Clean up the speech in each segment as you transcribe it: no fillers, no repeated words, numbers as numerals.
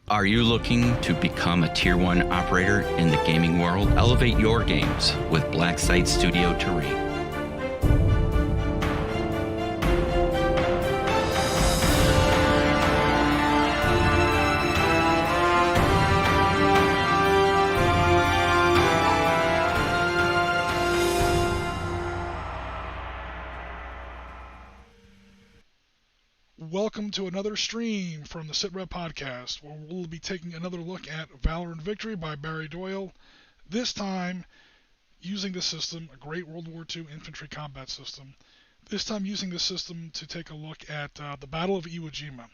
Are you looking to become a Tier 1 operator in the gaming world? Elevate your games with Black Site Studio Terrain. Welcome to another stream from the Sitrep podcast, where we'll be taking another look at Valor and Victory by Barry Doyle, this time using the system, a great World War II infantry combat system, this time using the system to take a look at the Battle of Iwo Jima.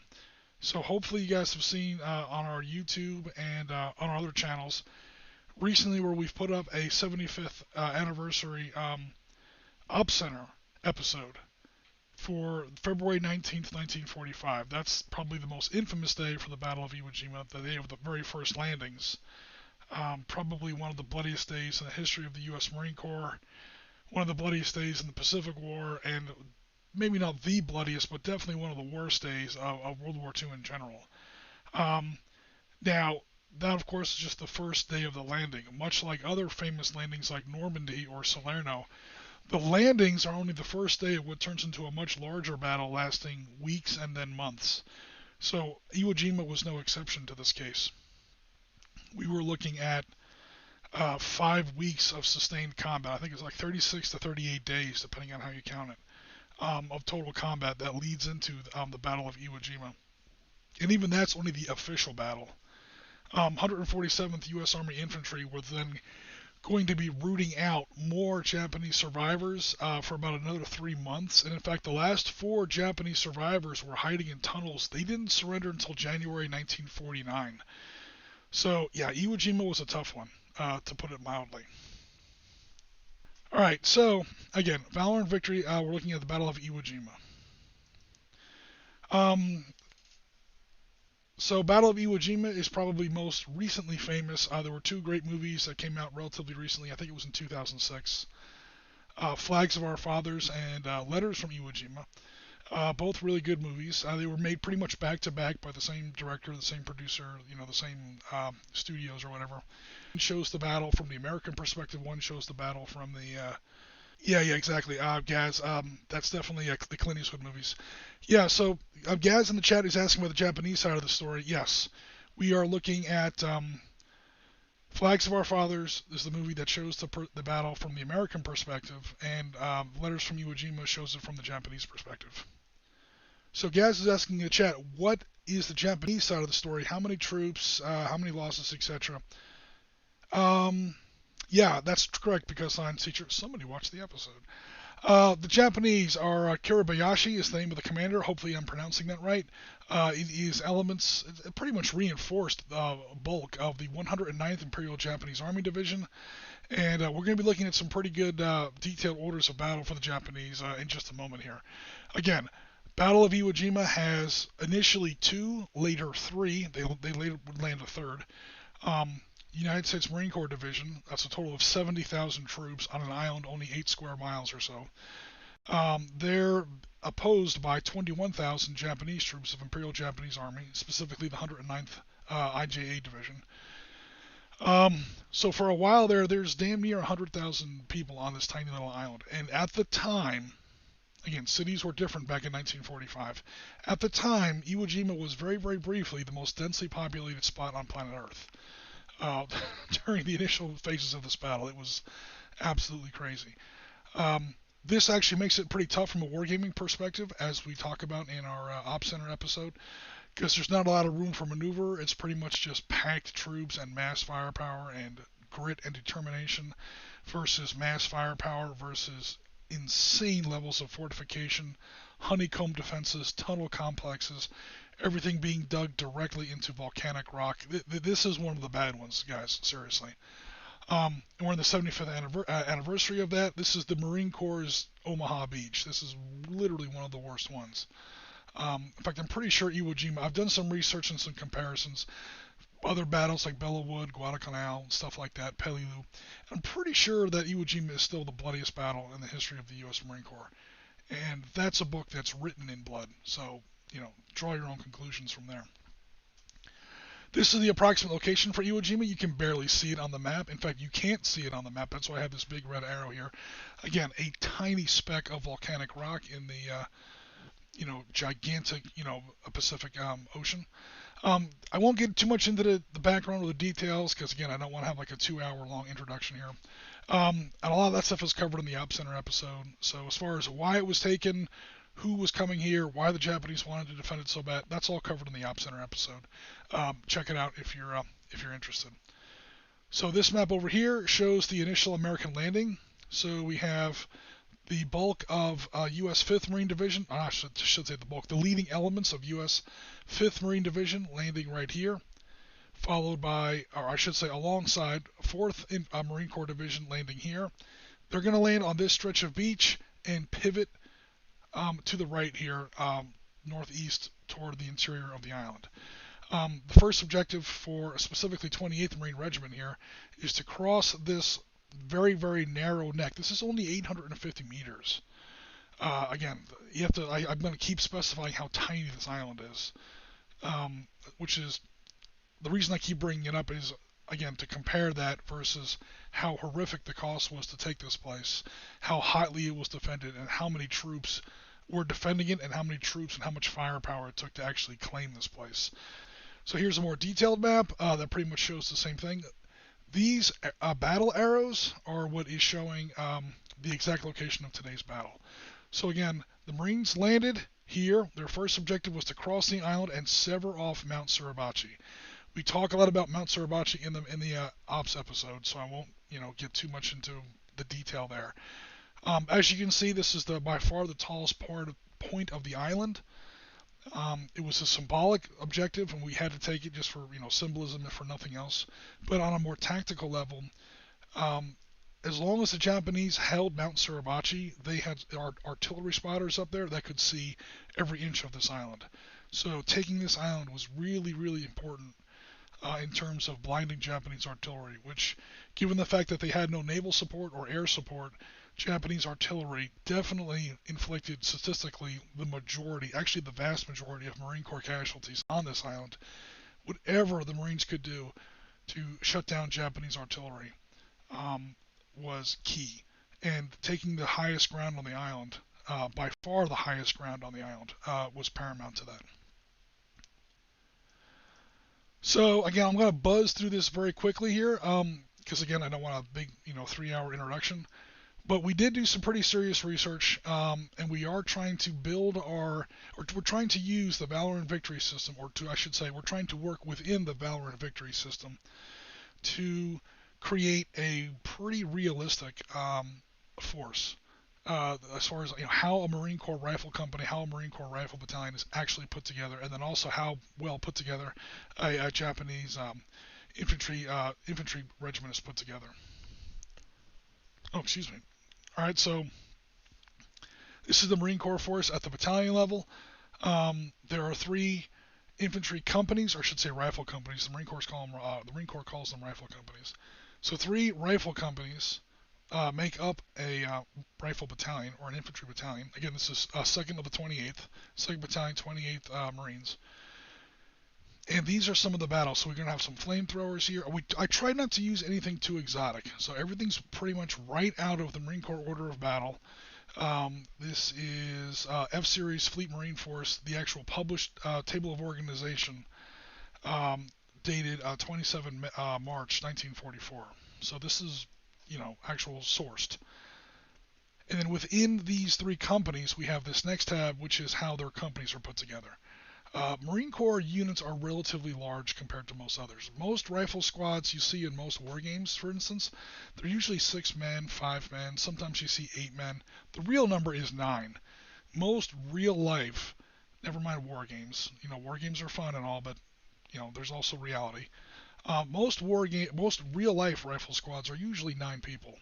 So hopefully you guys have seen on our YouTube and on our other channels recently where we've put up a 75th anniversary Op Center episode for February 19th, 1945. That's probably the most infamous day for the Battle of Iwo Jima, the day of the very first landings. Probably one of the bloodiest days in the history of the U.S. Marine Corps, one of the bloodiest days in the Pacific War, and maybe not the bloodiest, but definitely one of the worst days of World War II in general. Now, that of course is just the first day of the landing. Much like other famous landings like Normandy or Salerno, the landings are only the first day of what turns into a much larger battle lasting weeks and then months. So Iwo Jima was no exception to this case. We were looking at 5 weeks of sustained combat. I think it's like 36 to 38 days, depending on how you count it, of total combat that leads into the Battle of Iwo Jima. And even that's only the official battle. 147th U.S. Army Infantry were then going to be rooting out more Japanese survivors for about another 3 months. And in fact, the last 4 Japanese survivors were hiding in tunnels. They didn't surrender until January 1949. So yeah, Iwo Jima was a tough one, to put it mildly. Alright, so again, Valor and Victory, we're looking at the Battle of Iwo Jima. So Battle of Iwo Jima is probably most recently famous. There were 2 great movies that came out relatively recently. I think it was in 2006. Flags of Our Fathers and Letters from Iwo Jima. Both really good movies. They were made pretty much back to back by the same director, the same producer, the same studios or whatever. One shows the battle from the American perspective. One shows the battle from the yeah, exactly. Gaz, that's definitely the Clint Eastwood movies. Yeah, so Gaz in the chat is asking about the Japanese side of the story. Yes, we are looking at Flags of Our Fathers is the movie that shows the battle from the American perspective, and Letters from Iwo Jima shows it from the Japanese perspective. So Gaz is asking in the chat, what is the Japanese side of the story? How many troops, how many losses, etc.? Yeah, that's correct, because on Sitrep, somebody watched the episode. The Japanese are Kiribayashi is the name of the commander. Hopefully I'm pronouncing that right. It is elements, pretty much reinforced bulk of the 109th Imperial Japanese Army Division. And we're going to be looking at some pretty good detailed orders of battle for the Japanese in just a moment here. Again, Battle of Iwo Jima has initially 2, later 3. They later would land a 3rd. United States Marine Corps Division, that's a total of 70,000 troops on an island only 8 square miles or so. They're opposed by 21,000 Japanese troops of Imperial Japanese Army, specifically the 109th IJA Division. So for a while there's damn near 100,000 people on this tiny little island. And at the time, again, cities were different back in 1945. At the time, Iwo Jima was very, very briefly the most densely populated spot on planet Earth. During the initial phases of this battle, it was absolutely crazy. This actually makes it pretty tough from a wargaming perspective, as we talk about in our Op Center episode, because there's not a lot of room for maneuver. It's pretty much just packed troops and mass firepower and grit and determination versus mass firepower versus insane levels of fortification, honeycomb defenses, tunnel complexes, everything being dug directly into volcanic rock. This is one of the bad ones, guys, seriously. And we're in the 75th anniversary of that. This is the Marine Corps' Omaha Beach. This is literally one of the worst ones. In fact, I'm pretty sure Iwo Jima, I've done some research and some comparisons. Other battles like Bellawood, Guadalcanal, stuff like that, Peleliu. I'm pretty sure that Iwo Jima is still the bloodiest battle in the history of the U.S. Marine Corps. And that's a book that's written in blood. So, draw your own conclusions from there. This is the approximate location for Iwo Jima. You can barely see it on the map. In fact, you can't see it on the map. That's why I have this big red arrow here. Again, a tiny speck of volcanic rock in the gigantic, Pacific Ocean. I won't get too much into the background or the details because, again, I don't want to have like a 2-hour long introduction here. And a lot of that stuff is covered in the Op Center episode. So as far as why it was taken, who was coming here, why the Japanese wanted to defend it so bad, that's all covered in the Op Center episode. Check it out if you're interested. So this map over here shows the initial American landing. So we have the bulk of U.S. 5th Marine Division, I should say the bulk, the leading elements of U.S. 5th Marine Division landing right here, followed by, or I should say alongside, 4th Marine Corps Division landing here. They're going to land on this stretch of beach and pivot to the right here, northeast toward the interior of the island. The first objective for specifically 28th Marine Regiment here is to cross this very, very narrow neck. This is only 850 meters. Again, you have to. I'm going to keep specifying how tiny this island is, which is the reason I keep bringing it up is, again, to compare that versus how horrific the cost was to take this place, how hotly it was defended, and how many troops were defending it, and how many troops and how much firepower it took to actually claim this place. So here's a more detailed map that pretty much shows the same thing. These battle arrows are what is showing the exact location of today's battle. So again, the Marines landed here. Their first objective was to cross the island and sever off Mount Suribachi. We talk a lot about Mount Suribachi in the ops episode, so I won't get too much into the detail there. As you can see, this is by far the tallest point of the island. It was a symbolic objective, and we had to take it just for symbolism and for nothing else. But on a more tactical level, as long as the Japanese held Mount Suribachi, they had artillery spotters up there that could see every inch of this island. So taking this island was really, really important in terms of blinding Japanese artillery, which, given the fact that they had no naval support or air support, Japanese artillery definitely inflicted statistically the majority, actually the vast majority of Marine Corps casualties on this island. Whatever the Marines could do to shut down Japanese artillery was key. And taking the highest ground on the island, by far the highest ground on the island, was paramount to that. So again, I'm going to buzz through this very quickly here, because again, I don't want a big 3-hour introduction. But we did do some pretty serious research, and we are trying to we're trying to use the Valor and Victory system, we're trying to work within the Valor and Victory system to create a pretty realistic force as far as how a Marine Corps rifle company, how a Marine Corps rifle battalion is actually put together, and then also how well put together a Japanese infantry regiment is put together. Oh, excuse me. All right, so this is the Marine Corps force at the battalion level. There are 3 infantry companies, or I should say rifle companies. The Marine Corps calls them rifle companies. So 3 rifle companies make up a rifle battalion or an infantry battalion. Again, this is 2nd of the 28th, 2nd Battalion, 28th Marines. And these are some of the battles. So we're going to have some flamethrowers here. I tried not to use anything too exotic. So everything's pretty much right out of the Marine Corps Order of Battle. This is F-Series Fleet Marine Force, the actual published Table of Organization, dated 27 March 1944. So this is, actual sourced. And then within these 3 companies, we have this next tab, which is how their companies are put together. Marine Corps units are relatively large compared to most others. Most rifle squads you see in most war games, for instance, they're usually 6 men, 5 men, sometimes you see 8 men. The real number is 9. Most real life, never mind war games, war games are fun and all, but there's also reality. Most real life rifle squads are usually 9 people,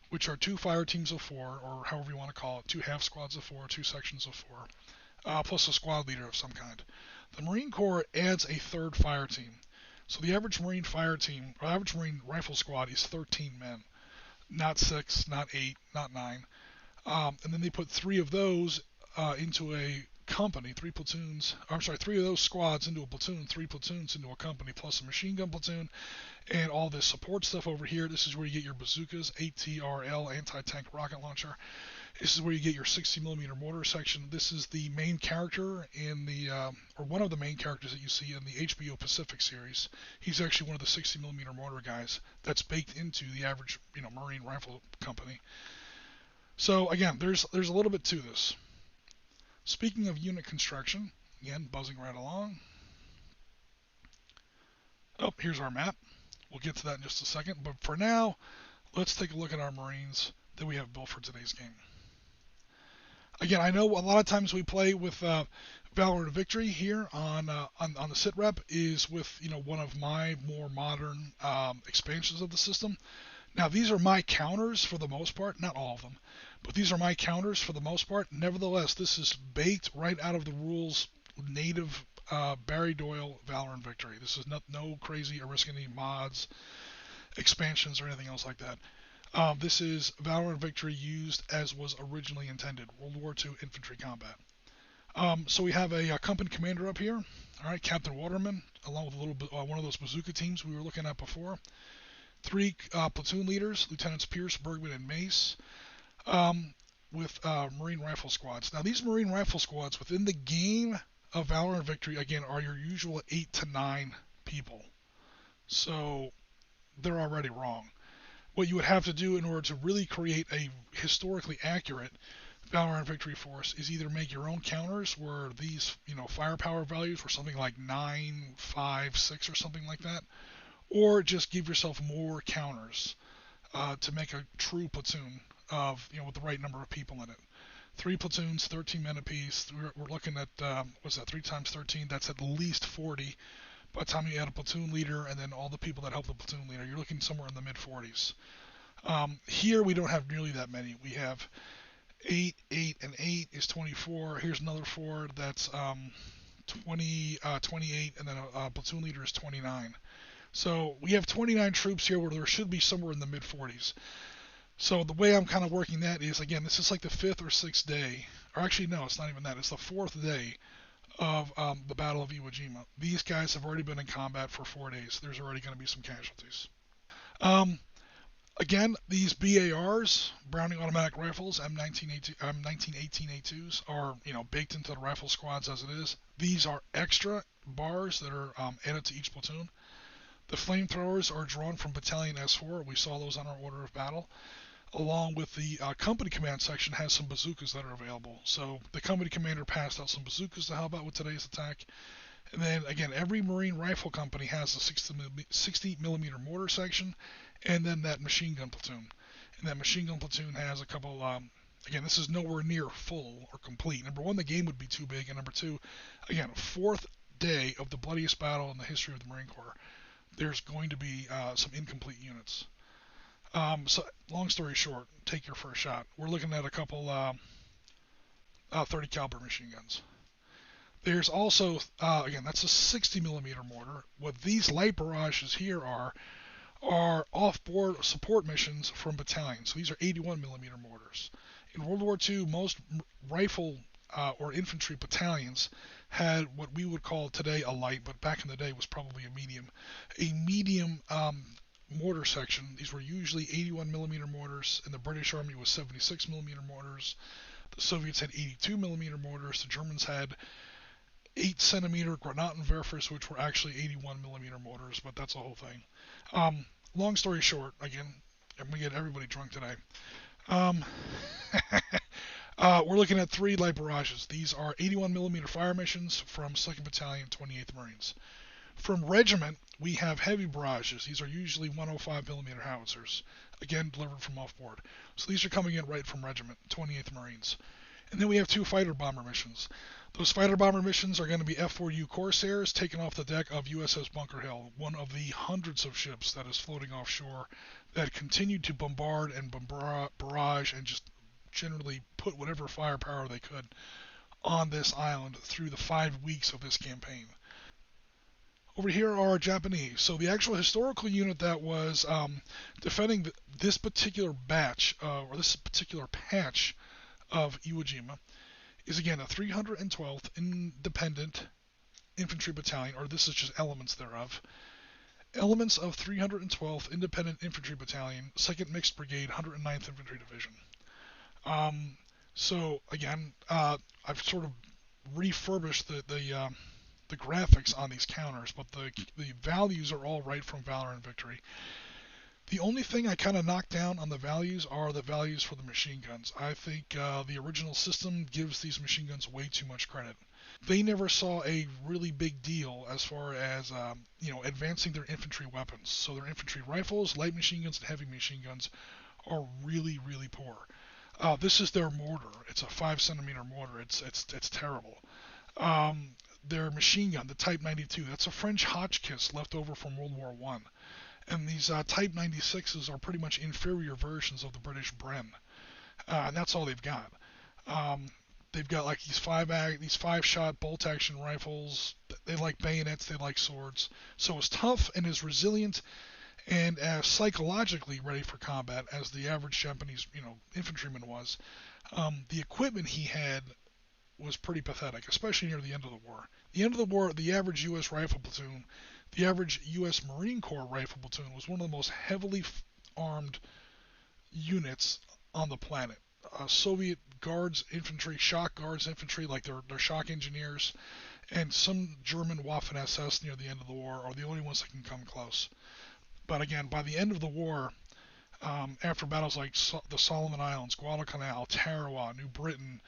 which are 2 fire teams of 4, or however you want to call it, 2 half squads of 4, 2 sections of 4. Plus a squad leader of some kind. The Marine Corps adds a 3rd fire team. So the average Marine fire team, or average Marine rifle squad is 13 men. Not 6, not 8, not 9. And then they put 3 of those into a company, 3 platoons, I'm sorry, 3 of those squads into a platoon, 3 platoons into a company, plus a machine gun platoon, and all this support stuff over here. This is where you get your bazookas, ATRL, anti-tank rocket launcher. This is where you get your 60mm mortar section. This is the main character in the, or one of the main characters that you see in the HBO Pacific series. He's actually one of the 60mm mortar guys that's baked into the average, Marine rifle company. So again, there's a little bit to this. Speaking of unit construction, again, buzzing right along. Oh, here's our map. We'll get to that in just a second. But for now, let's take a look at our Marines that we have built for today's game. Again, I know a lot of times we play with Valor and Victory here on the Sitrep is with one of my more modern expansions of the system. Now these are my counters for the most part, not all of them, but these are my counters for the most part. Nevertheless, this is baked right out of the rules, native Barry Doyle, Valor and Victory. This is no crazy or risking any mods, expansions, or anything else like that. This is Valor and Victory used as was originally intended, World War II infantry combat. So we have a company commander up here, all right, Captain Waterman, along with a little bit, one of those bazooka teams we were looking at before. 3 platoon leaders, Lieutenants Pierce, Bergman, and Mace, with Marine rifle squads. Now these Marine rifle squads within the game of Valor and Victory, again, are your usual 8 to 9 people. So they're already wrong. What you would have to do in order to really create a historically accurate Valor and Victory force is either make your own counters where these, firepower values were something like 9, 5, 6 or something like that, or just give yourself more counters to make a true platoon of, with the right number of people in it. 3 platoons, 13 men apiece. We're looking at, what's that, 3 times 13? That's at least 40. By the time you add a platoon leader and then all the people that help the platoon leader, you're looking somewhere in the mid-40s. Here we don't have nearly that many. We have 8, 8, and 8 is 24. Here's another 4 that's 28, and then a platoon leader is 29. So we have 29 troops here where there should be somewhere in the mid-40s. So the way I'm kind of working that is, again, this is like the 5th or 6th day, or actually no, it's not even that. It's the 4th day of the Battle of Iwo Jima. These guys have already been in combat for 4 days. There's already going to be some casualties. Again, these BARs, Browning Automatic Rifles, M1918A2s, are baked into the rifle squads as it is. These are extra bars that are added to each platoon. The flamethrowers are drawn from Battalion S4. We saw those on our order of battle. Along with the company command section has some bazookas that are available. So the company commander passed out some bazookas to help out with today's attack. And then again, every Marine rifle company has a 60mm mortar section, and then that machine gun platoon. And that machine gun platoon has a couple. Again, this is nowhere near full or complete. Number one, the game would be too big, and number two, again, 4th day of the bloodiest battle in the history of the Marine Corps. There's going to be some incomplete units. So long story short, take your first shot. We're looking at a couple 30 caliber machine guns. There's also, again, that's a 60mm mortar. What these light barrages here are off-board support missions from battalions. So these are 81mm mortars. In World War II, most rifle or infantry battalions had what we would call today a light, but back in the day was probably a medium. A medium mortar section. These were usually 81mm mortars, and the British Army was 76mm mortars. The Soviets had 82mm mortars. The Germans had 8cm Granatenwerfers, which were actually 81mm mortars, but that's the whole thing. Long story short, again, I'm going to get everybody drunk today. We're looking at 3 light barrages. These are 81mm fire missions from 2nd Battalion, 28th Marines. From regiment, we have heavy barrages. These are usually 105mm howitzers, again delivered from off-board. So these are coming in right from regiment, 28th Marines. And then we have 2 fighter bomber missions. Those fighter bomber missions are going to be F-4U Corsairs taken off the deck of USS Bunker Hill, one of the hundreds of ships that is floating offshore that continued to bombard and barrage and just generally put whatever firepower they could on this island through the 5 weeks of this campaign. Over here are Japanese. So the actual historical unit that was defending this particular batch, or this particular patch of Iwo Jima, is again a 312th Independent Infantry Battalion, or this is just elements thereof. Elements of 312th Independent Infantry Battalion, 2nd Mixed Brigade, 109th Infantry Division. So again, I've sort of refurbished the graphics on these counters, but the values are all right from Valor and Victory. The only thing I kind of knocked down on the values are the values for the machine guns. I think the original system gives these machine guns way too much credit. They never saw a really big deal as far as advancing their infantry weapons. So their infantry rifles, light machine guns, and heavy machine guns are really, really poor. This is their mortar. It's a 5 centimeter mortar. It's terrible. Their machine gun, the Type 92, that's a French Hotchkiss left over from World War I. And these Type 96s are pretty much inferior versions of the British Bren. And that's all they've got. They've got like these 5-shot bolt action rifles. They like bayonets. They like swords. So as tough and as resilient and as psychologically ready for combat as the average Japanese, infantryman was, the equipment he had was pretty pathetic, especially near the end of the war. The end of the war, the average U.S. rifle platoon, the average U.S. Marine Corps rifle platoon was one of the most heavily armed units on the planet. Soviet guards infantry, shock guards infantry, like their shock engineers, and some German Waffen-SS near the end of the war are the only ones that can come close. But again, by the end of the war, after battles like the Solomon Islands, Guadalcanal, Tarawa, New Britain,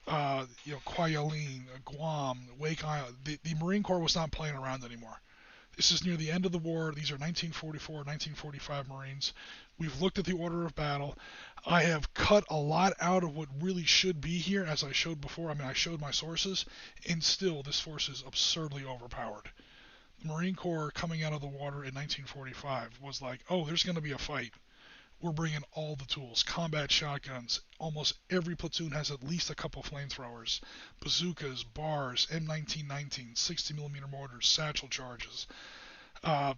Kwajalein, Guam, Wake Island, the Marine Corps was not playing around anymore. This is near the end of the war. These are 1944, 1945 Marines. We've looked at the order of battle. I have cut a lot out of what really should be here, as I showed before. I showed my sources, and still this force is absurdly overpowered. The Marine Corps coming out of the water in 1945 was like, oh, there's going to be a fight. We're bringing all the tools, combat shotguns. Almost every platoon has at least a couple flamethrowers, bazookas, bars, M1919, 60mm mortars, satchel charges,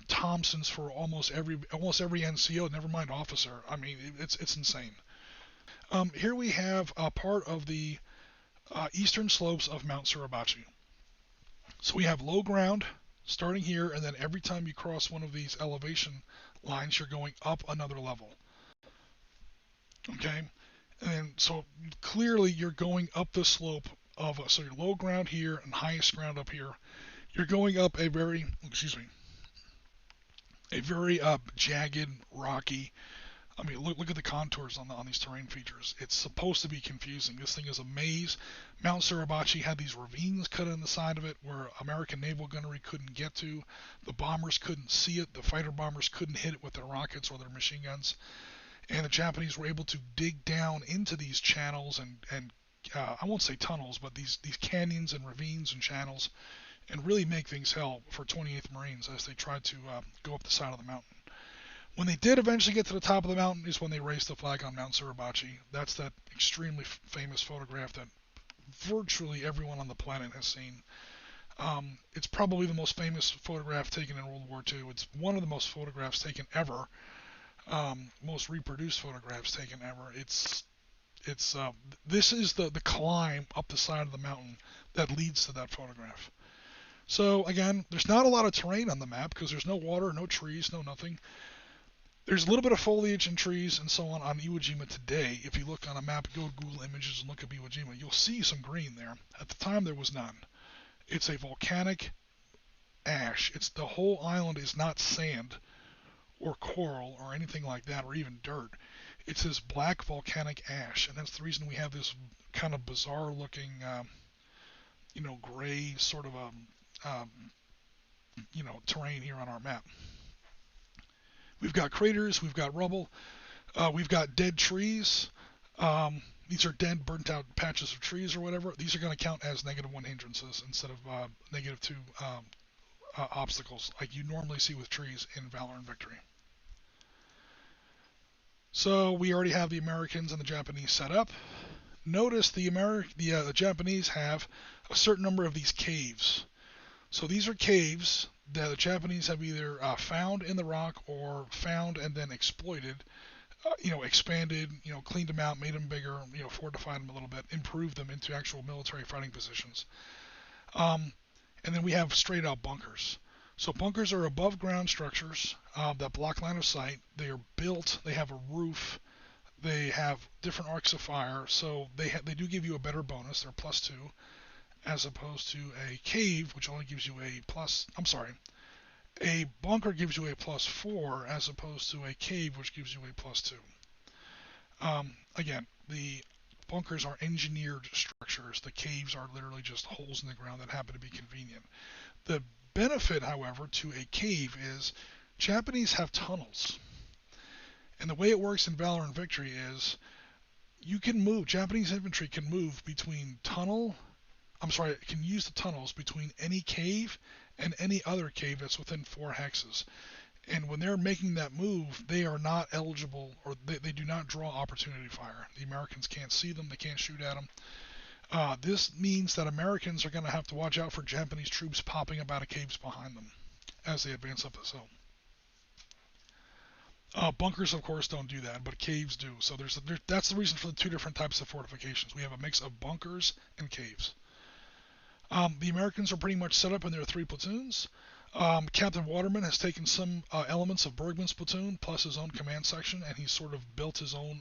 Thompsons for almost every NCO, never mind officer. It's insane. Here we have a part of the eastern slopes of Mount Suribachi. So we have low ground starting here, and then every time you cross one of these elevation lines, you're going up another level. Okay, and so clearly you're going up the slope of so your low ground here and highest ground up here. You're going up a very jagged, rocky. Look at the contours on these terrain features. It's supposed to be confusing. This thing is a maze. Mount Suribachi had these ravines cut in the side of it where American naval gunnery couldn't get to. The bombers couldn't see it. The fighter bombers couldn't hit it with their rockets or their machine guns. And the Japanese were able to dig down into these channels and I won't say tunnels, but these canyons and ravines and channels, and really make things hell for 28th Marines as they tried to go up the side of the mountain. When they did eventually get to the top of the mountain is when they raised the flag on Mount Suribachi. That's that extremely famous photograph that virtually everyone on the planet has seen. It's probably the most famous photograph taken in World War II. It's one of the most photographs taken ever. Most reproduced photographs taken ever. This is the climb up the side of the mountain that leads to that photograph. So again, there's not a lot of terrain on the map because there's no water, no trees, no nothing. There's a little bit of foliage and trees and so on Iwo Jima today. If you look on a map, go to Google Images and look up Iwo Jima, you'll see some green there. At the time, there was none. It's a volcanic ash. The whole island is not sand or coral or anything like that, or even dirt. It's this black volcanic ash, and that's the reason we have this kind of bizarre looking, gray sort of terrain here on our map. We've got craters, we've got rubble, we've got dead trees. These are dead, burnt out patches of trees or whatever. These are going to count as -1 hindrances instead of -2 obstacles like you normally see with trees in Valor and Victory. So we already have the Americans and the Japanese set up. Notice the Japanese have a certain number of these caves. So these are caves that the Japanese have either found in the rock or found and then exploited expanded, cleaned them out, made them bigger, fortified them a little bit, improved them into actual military fighting positions. Um, and then we have straight out bunkers. So bunkers are above ground structures that block line of sight. They are built. They have a roof. They have different arcs of fire. So they do give you a better bonus. They're +2 as opposed to a cave, which only gives you a plus. I'm sorry. A bunker gives you a +4 as opposed to a cave, which gives you a +2. Again, the bunkers are engineered structures. The caves are literally just holes in the ground that happen to be convenient. The benefit, however, to a cave is Japanese have tunnels. And the way it works in Valor and Victory is Japanese infantry can move between can use the tunnels between any cave and any other cave that's within 4 hexes. And when they're making that move, they are not eligible, or they do not draw opportunity fire. The Americans can't see them, they can't shoot at them. This means that Americans are going to have to watch out for Japanese troops popping up out of caves behind them as they advance up this hill. Bunkers, of course, don't do that, but caves do. So that's the reason for the 2 different types of fortifications. We have a mix of bunkers and caves. The Americans are pretty much set up in their 3 platoons. Captain Waterman has taken some elements of Bergman's platoon plus his own command section, and he's sort of built his own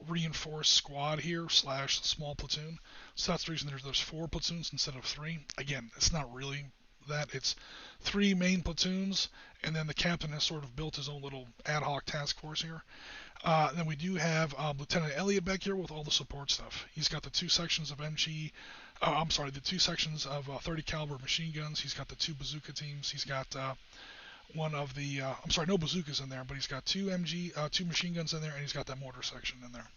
reinforced squad here / small platoon. So that's the reason there's 4 platoons instead of 3. Again, it's not really that. It's 3 main platoons, and then the captain has sort of built his own little ad hoc task force here. Then we do have Lieutenant Elliott back here with all the support stuff. He's got the 2 sections of the 2 sections of 30 caliber machine guns. He's got the 2 bazooka teams. He's got one of the no bazookas in there, but he's got 2 machine guns in there, and he's got that mortar section in there.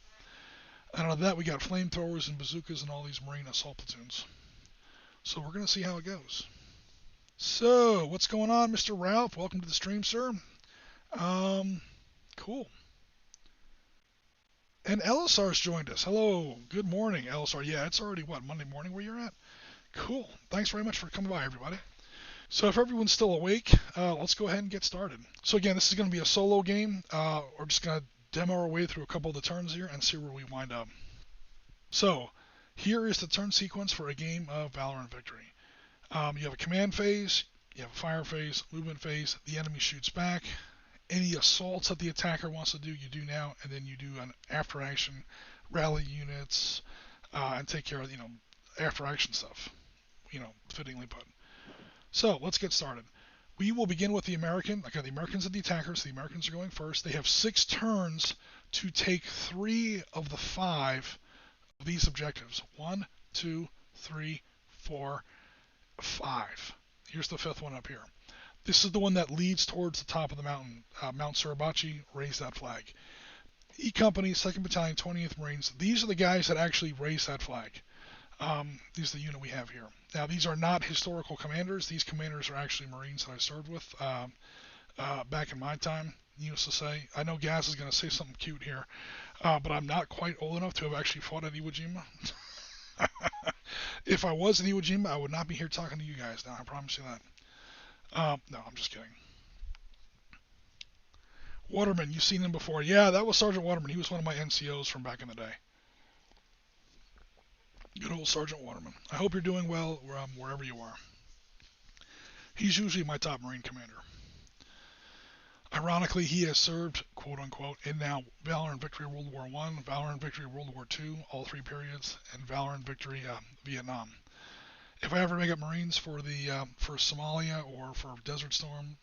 And out of that, we got flamethrowers and bazookas and all these Marine assault platoons. So we're gonna see how it goes. So what's going on, Mr. Ralph? Welcome to the stream, sir. Cool. And LSR's joined us. Hello, good morning, LSR. Yeah, it's already, Monday morning where you're at? Cool. Thanks very much for coming by, everybody. So if everyone's still awake, let's go ahead and get started. So again, this is going to be a solo game. We're just going to demo our way through a couple of the turns here and see where we wind up. So here is the turn sequence for a game of Valor and Victory. You have a command phase, you have a fire phase, movement phase, the enemy shoots back. Any assaults that the attacker wants to do, you do now, and then you do an after action, rally units, and take care of, after action stuff, fittingly put. So let's get started. We will begin with the American. Okay, the Americans are the attackers. The Americans are going first. They have 6 turns to take 3 of the 5 of these objectives. 1, 2, 3, 4, 5. Here's the 5th one up here. This is the one that leads towards the top of the mountain. Mount Suribachi, raise that flag. E Company, 2nd Battalion, 20th Marines. These are the guys that actually raise that flag. These are the unit we have here. Now, these are not historical commanders. These commanders are actually Marines that I served with back in my time, needless to say. I know Gaz is going to say something cute here, but I'm not quite old enough to have actually fought at Iwo Jima. If I was in Iwo Jima, I would not be here talking to you guys now, I promise you that. No, I'm just kidding. Waterman, you've seen him before. Yeah, that was Sergeant Waterman. He was one of my NCOs from back in the day. Good old Sergeant Waterman. I hope you're doing well wherever you are. He's usually my top Marine commander. Ironically, he has served, quote unquote, in now Valor and Victory World War I, Valor and Victory World War II, all 3 periods, and Valor and Victory Vietnam. If I ever make up Marines for Somalia or for Desert Storm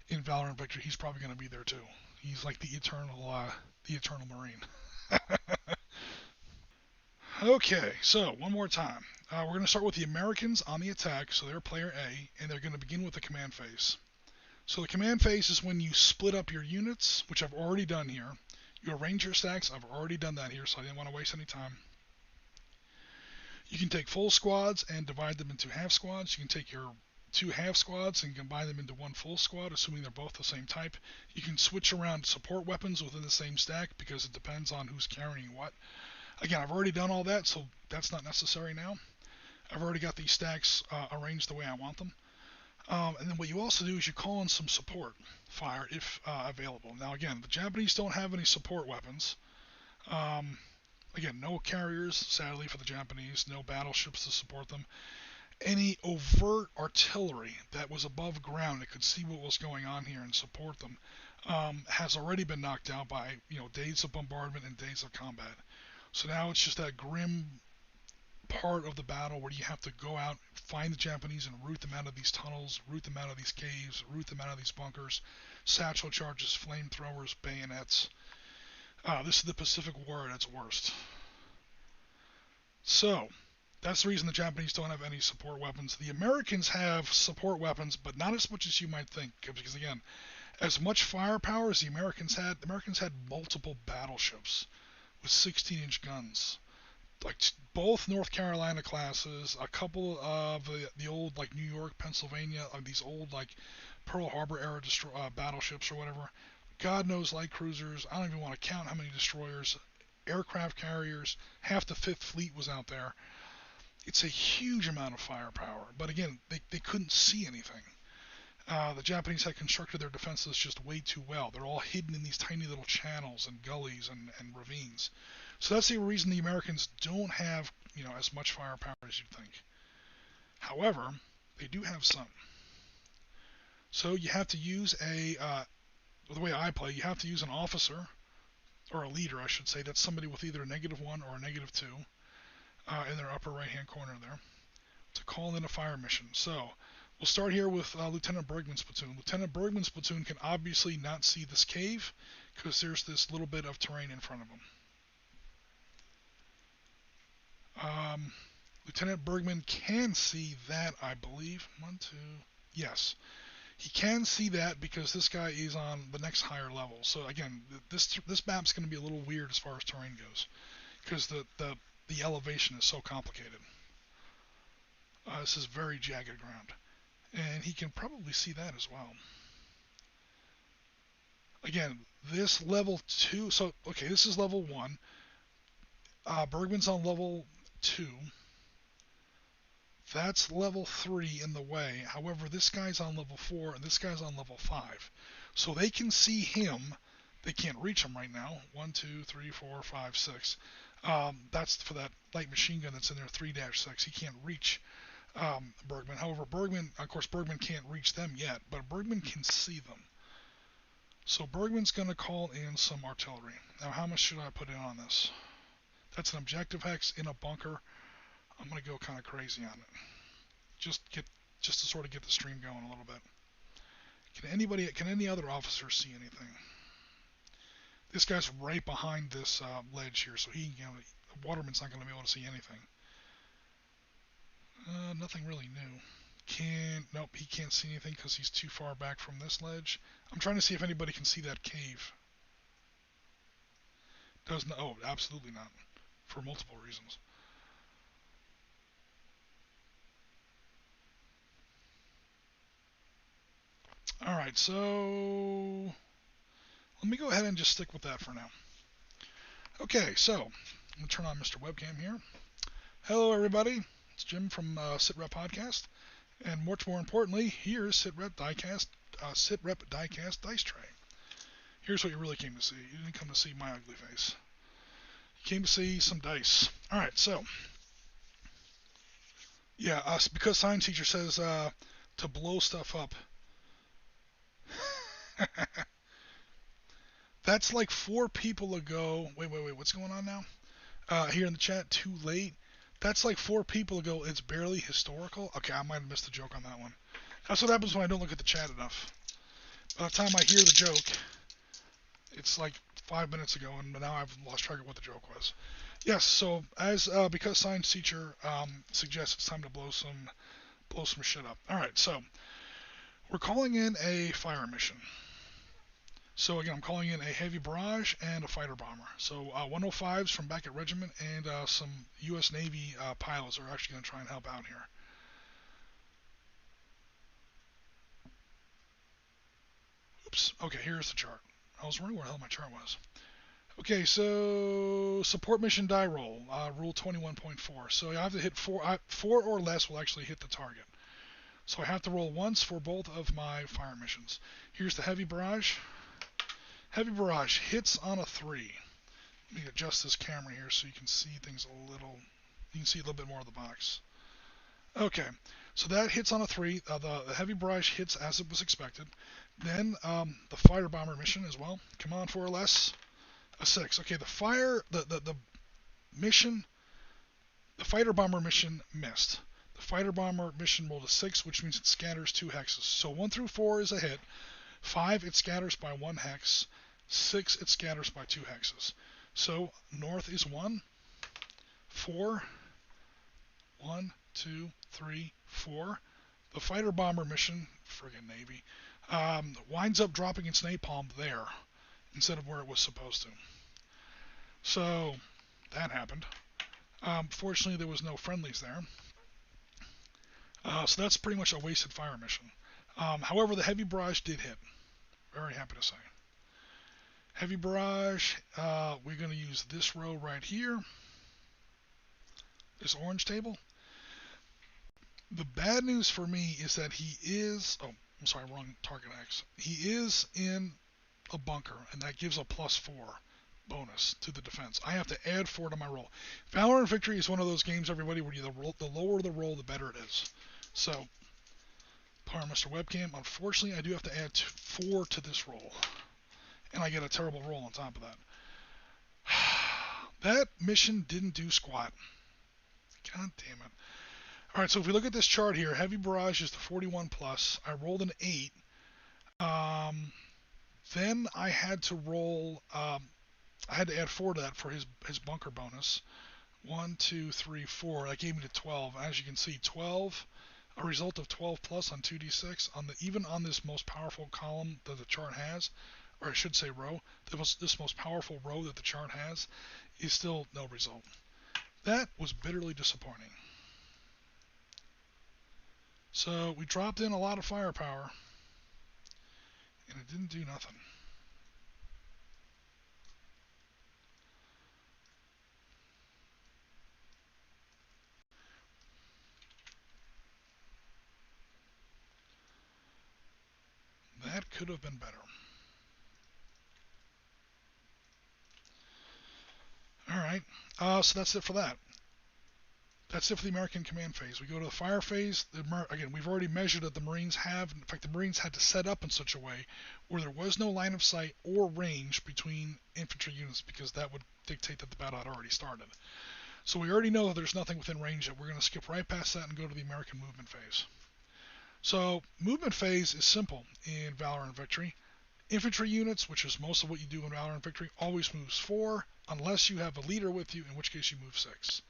in Valor and Victory, he's probably going to be there too. He's like the eternal Marine. Okay, so one more time. We're going to start with the Americans on the attack, so they're player A, and they're going to begin with the command phase. So the command phase is when you split up your units, which I've already done here. You arrange your stacks. I've already done that here, so I didn't want to waste any time. You can take full squads and divide them into half squads. You can take your 2 half squads and combine them into 1 full squad, assuming they're both the same type. You can switch around support weapons within the same stack because it depends on who's carrying what. Again, I've already done all that, so that's not necessary now. I've already got these stacks arranged the way I want them. And then what you also do is you call in some support fire if available. Now again, the Japanese don't have any support weapons. Um, Again, no carriers, sadly, for the Japanese, no battleships to support them. Any overt artillery that was above ground that could see what was going on here and support them has already been knocked out by days of bombardment and days of combat. So now it's just that grim part of the battle where you have to go out, find the Japanese, and root them out of these tunnels, root them out of these caves, root them out of these bunkers. Satchel charges, flamethrowers, bayonets. This is the Pacific War at its worst. So, that's the reason the Japanese don't have any support weapons. The Americans have support weapons, but not as much as you might think. Because again, as much firepower as the Americans had multiple battleships with 16-inch guns. Like both North Carolina classes, a couple of the old like New York, Pennsylvania, these old like Pearl Harbor era battleships or whatever. God knows light cruisers. I don't even want to count how many destroyers, aircraft carriers. Half the Fifth Fleet was out there. It's a huge amount of firepower. But again, they couldn't see anything. The Japanese had constructed their defenses just way too well. They're all hidden in these tiny little channels and gullies and ravines. So that's the reason the Americans don't have, as much firepower as you'd think. However, they do have some. So you have to use the way I play, you have to use an officer, or a leader, I should say. That's somebody with either a -1 or a -2 in their upper right-hand corner there, to call in a fire mission. So we'll start here with Lieutenant Bergman's platoon. Lieutenant Bergman's platoon can obviously not see this cave because there's this little bit of terrain in front of them. Lieutenant Bergman can see that, I believe. Yes. He can see that because this guy is on the next higher level. So again, this map's going to be a little weird as far as terrain goes because the elevation is so complicated. This is very jagged ground. And he can probably see that as well. Again, this level 2, so, okay, this is level 1. Bergman's on level 2. That's level 3 in the way. However, this guy's on level 4 and this guy's on level 5. So they can see him. They can't reach him right now. 1, 2, 3, 4, 5, 6. That's for that light machine gun that's in there, 3-6. He can't reach Bergman. However, Bergman can't reach them yet, but Bergman can see them. So Bergman's going to call in some artillery. Now, how much should I put in on this? That's an objective hex in a bunker. I'm going to go kind of crazy on it. Just to sort of get the stream going a little bit. Can any other officer see anything? This guy's right behind this ledge here, so Waterman's not going to be able to see anything. Nothing really new. Nope, he can't see anything because he's too far back from this ledge. I'm trying to see if anybody can see that cave. Oh, absolutely not. For multiple reasons. Alright, so let me go ahead and just stick with that for now. Okay, so I'm going to turn on Mr. Webcam here. Hello, everybody. It's Jim from Sitrep Podcast. And much more importantly, here's Sitrep Diecast Dice Tray. Here's what you really came to see. You didn't come to see my ugly face. You came to see some dice. Alright, so. Yeah, because science teacher says to blow stuff up. That's like 4 people ago. Wait, what's going on now? Here in the chat, too late. That's like 4 people ago. It's barely historical. Okay, I might have missed the joke on that one. That's what happens when I don't look at the chat enough. By the time I hear the joke, it's like 5 minutes ago, and now I've lost track of what the joke was. Yes, so because science teacher suggests it's time to blow some shit up. All right, so we're calling in a fire mission. So again, I'm calling in a heavy barrage and a fighter bomber. So 105s from back at regiment and some U.S. Navy pilots are actually going to try and help out here. Oops. Okay, here's the chart. I was wondering where the hell my chart was. Okay, so support mission die roll, rule 21.4. So I have to hit 4 or less will actually hit the target. So I have to roll once for both of my fire missions. Here's the heavy barrage. Heavy barrage hits on a 3. Let me adjust this camera here so you can see things a little. You can see a little bit more of the box. Okay, so that hits on a 3. The heavy barrage hits as it was expected. Then the fighter bomber mission as well. Come on, 4 or less. A 6. Okay, the mission, the fighter bomber mission missed. The fighter bomber mission rolled a 6, which means it scatters 2 hexes. So 1 through 4 is a hit. 5, it scatters by 1 hex. 6, it scatters by 2 hexes. So north is 1, 4, 1, 2, 3, 4. The fighter bomber mission, friggin' Navy, winds up dropping its napalm there instead of where it was supposed to. So that happened. Fortunately, there was no friendlies there. So that's pretty much a wasted fire mission. However, the heavy barrage did hit. Very happy to say. Heavy barrage, we're going to use this row right here. This orange table. The bad news for me is that he is, oh, I'm sorry, wrong target X. He is in a bunker, and that gives a +4 bonus to the defense. I have to add 4 to my roll. Valor and Victory is one of those games, everybody, where the lower the roll, the better it is. So, Power Mr. Webcam, unfortunately, I do have to add 4 to this roll. And I get a terrible roll on top of that. That mission didn't do squat. God damn it. Alright, so if we look at this chart here, Heavy Barrage is the 41 plus. I rolled an 8. Then I had to roll, I had to add 4 to that for his bunker bonus. 1, 2, 3, 4. That gave me to 12. As you can see, 12, a result of 12 plus on 2d6. Even on this most powerful column that the chart has, or I should say row, this most powerful row that the chart has, is still no result. That was bitterly disappointing. So we dropped in a lot of firepower, and it didn't do nothing. That could have been better. Alright, so that's it for that. That's it for the American command phase. We go to the fire phase. Again, we've already measured that the Marines have. In fact, the Marines had to set up in such a way where there was no line of sight or range between infantry units, because that would dictate that the battle had already started. So we already know that there's nothing within range, that we're going to skip right past that and go to the American movement phase. So movement phase is simple in Valor and Victory. Infantry units, which is most of what you do in Valor and Victory, always moves 4, unless you have a leader with you, in which case you move 6.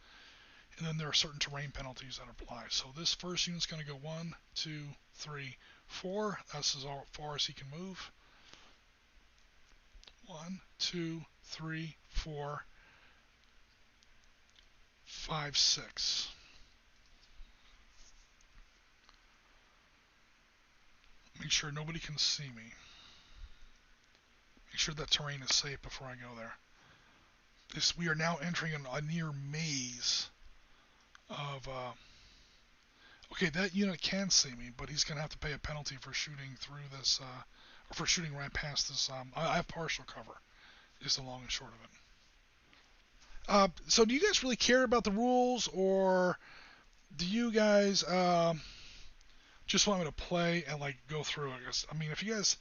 And then there are certain terrain penalties that apply. So this first unit's going to go 1, 2, 3, 4. That's as far as he can move. 1, 2, 3, 4, 5, 6. Make sure nobody can see me. Make sure that terrain is safe before I go there. We are now entering a near maze of... okay, that unit can see me, but he's going to have to pay a penalty for shooting through this, or for shooting right past this. I have partial cover, is the long and short of it. So do you guys really care about the rules, or do you guys just want me to play and like go through it? I mean, if you guys,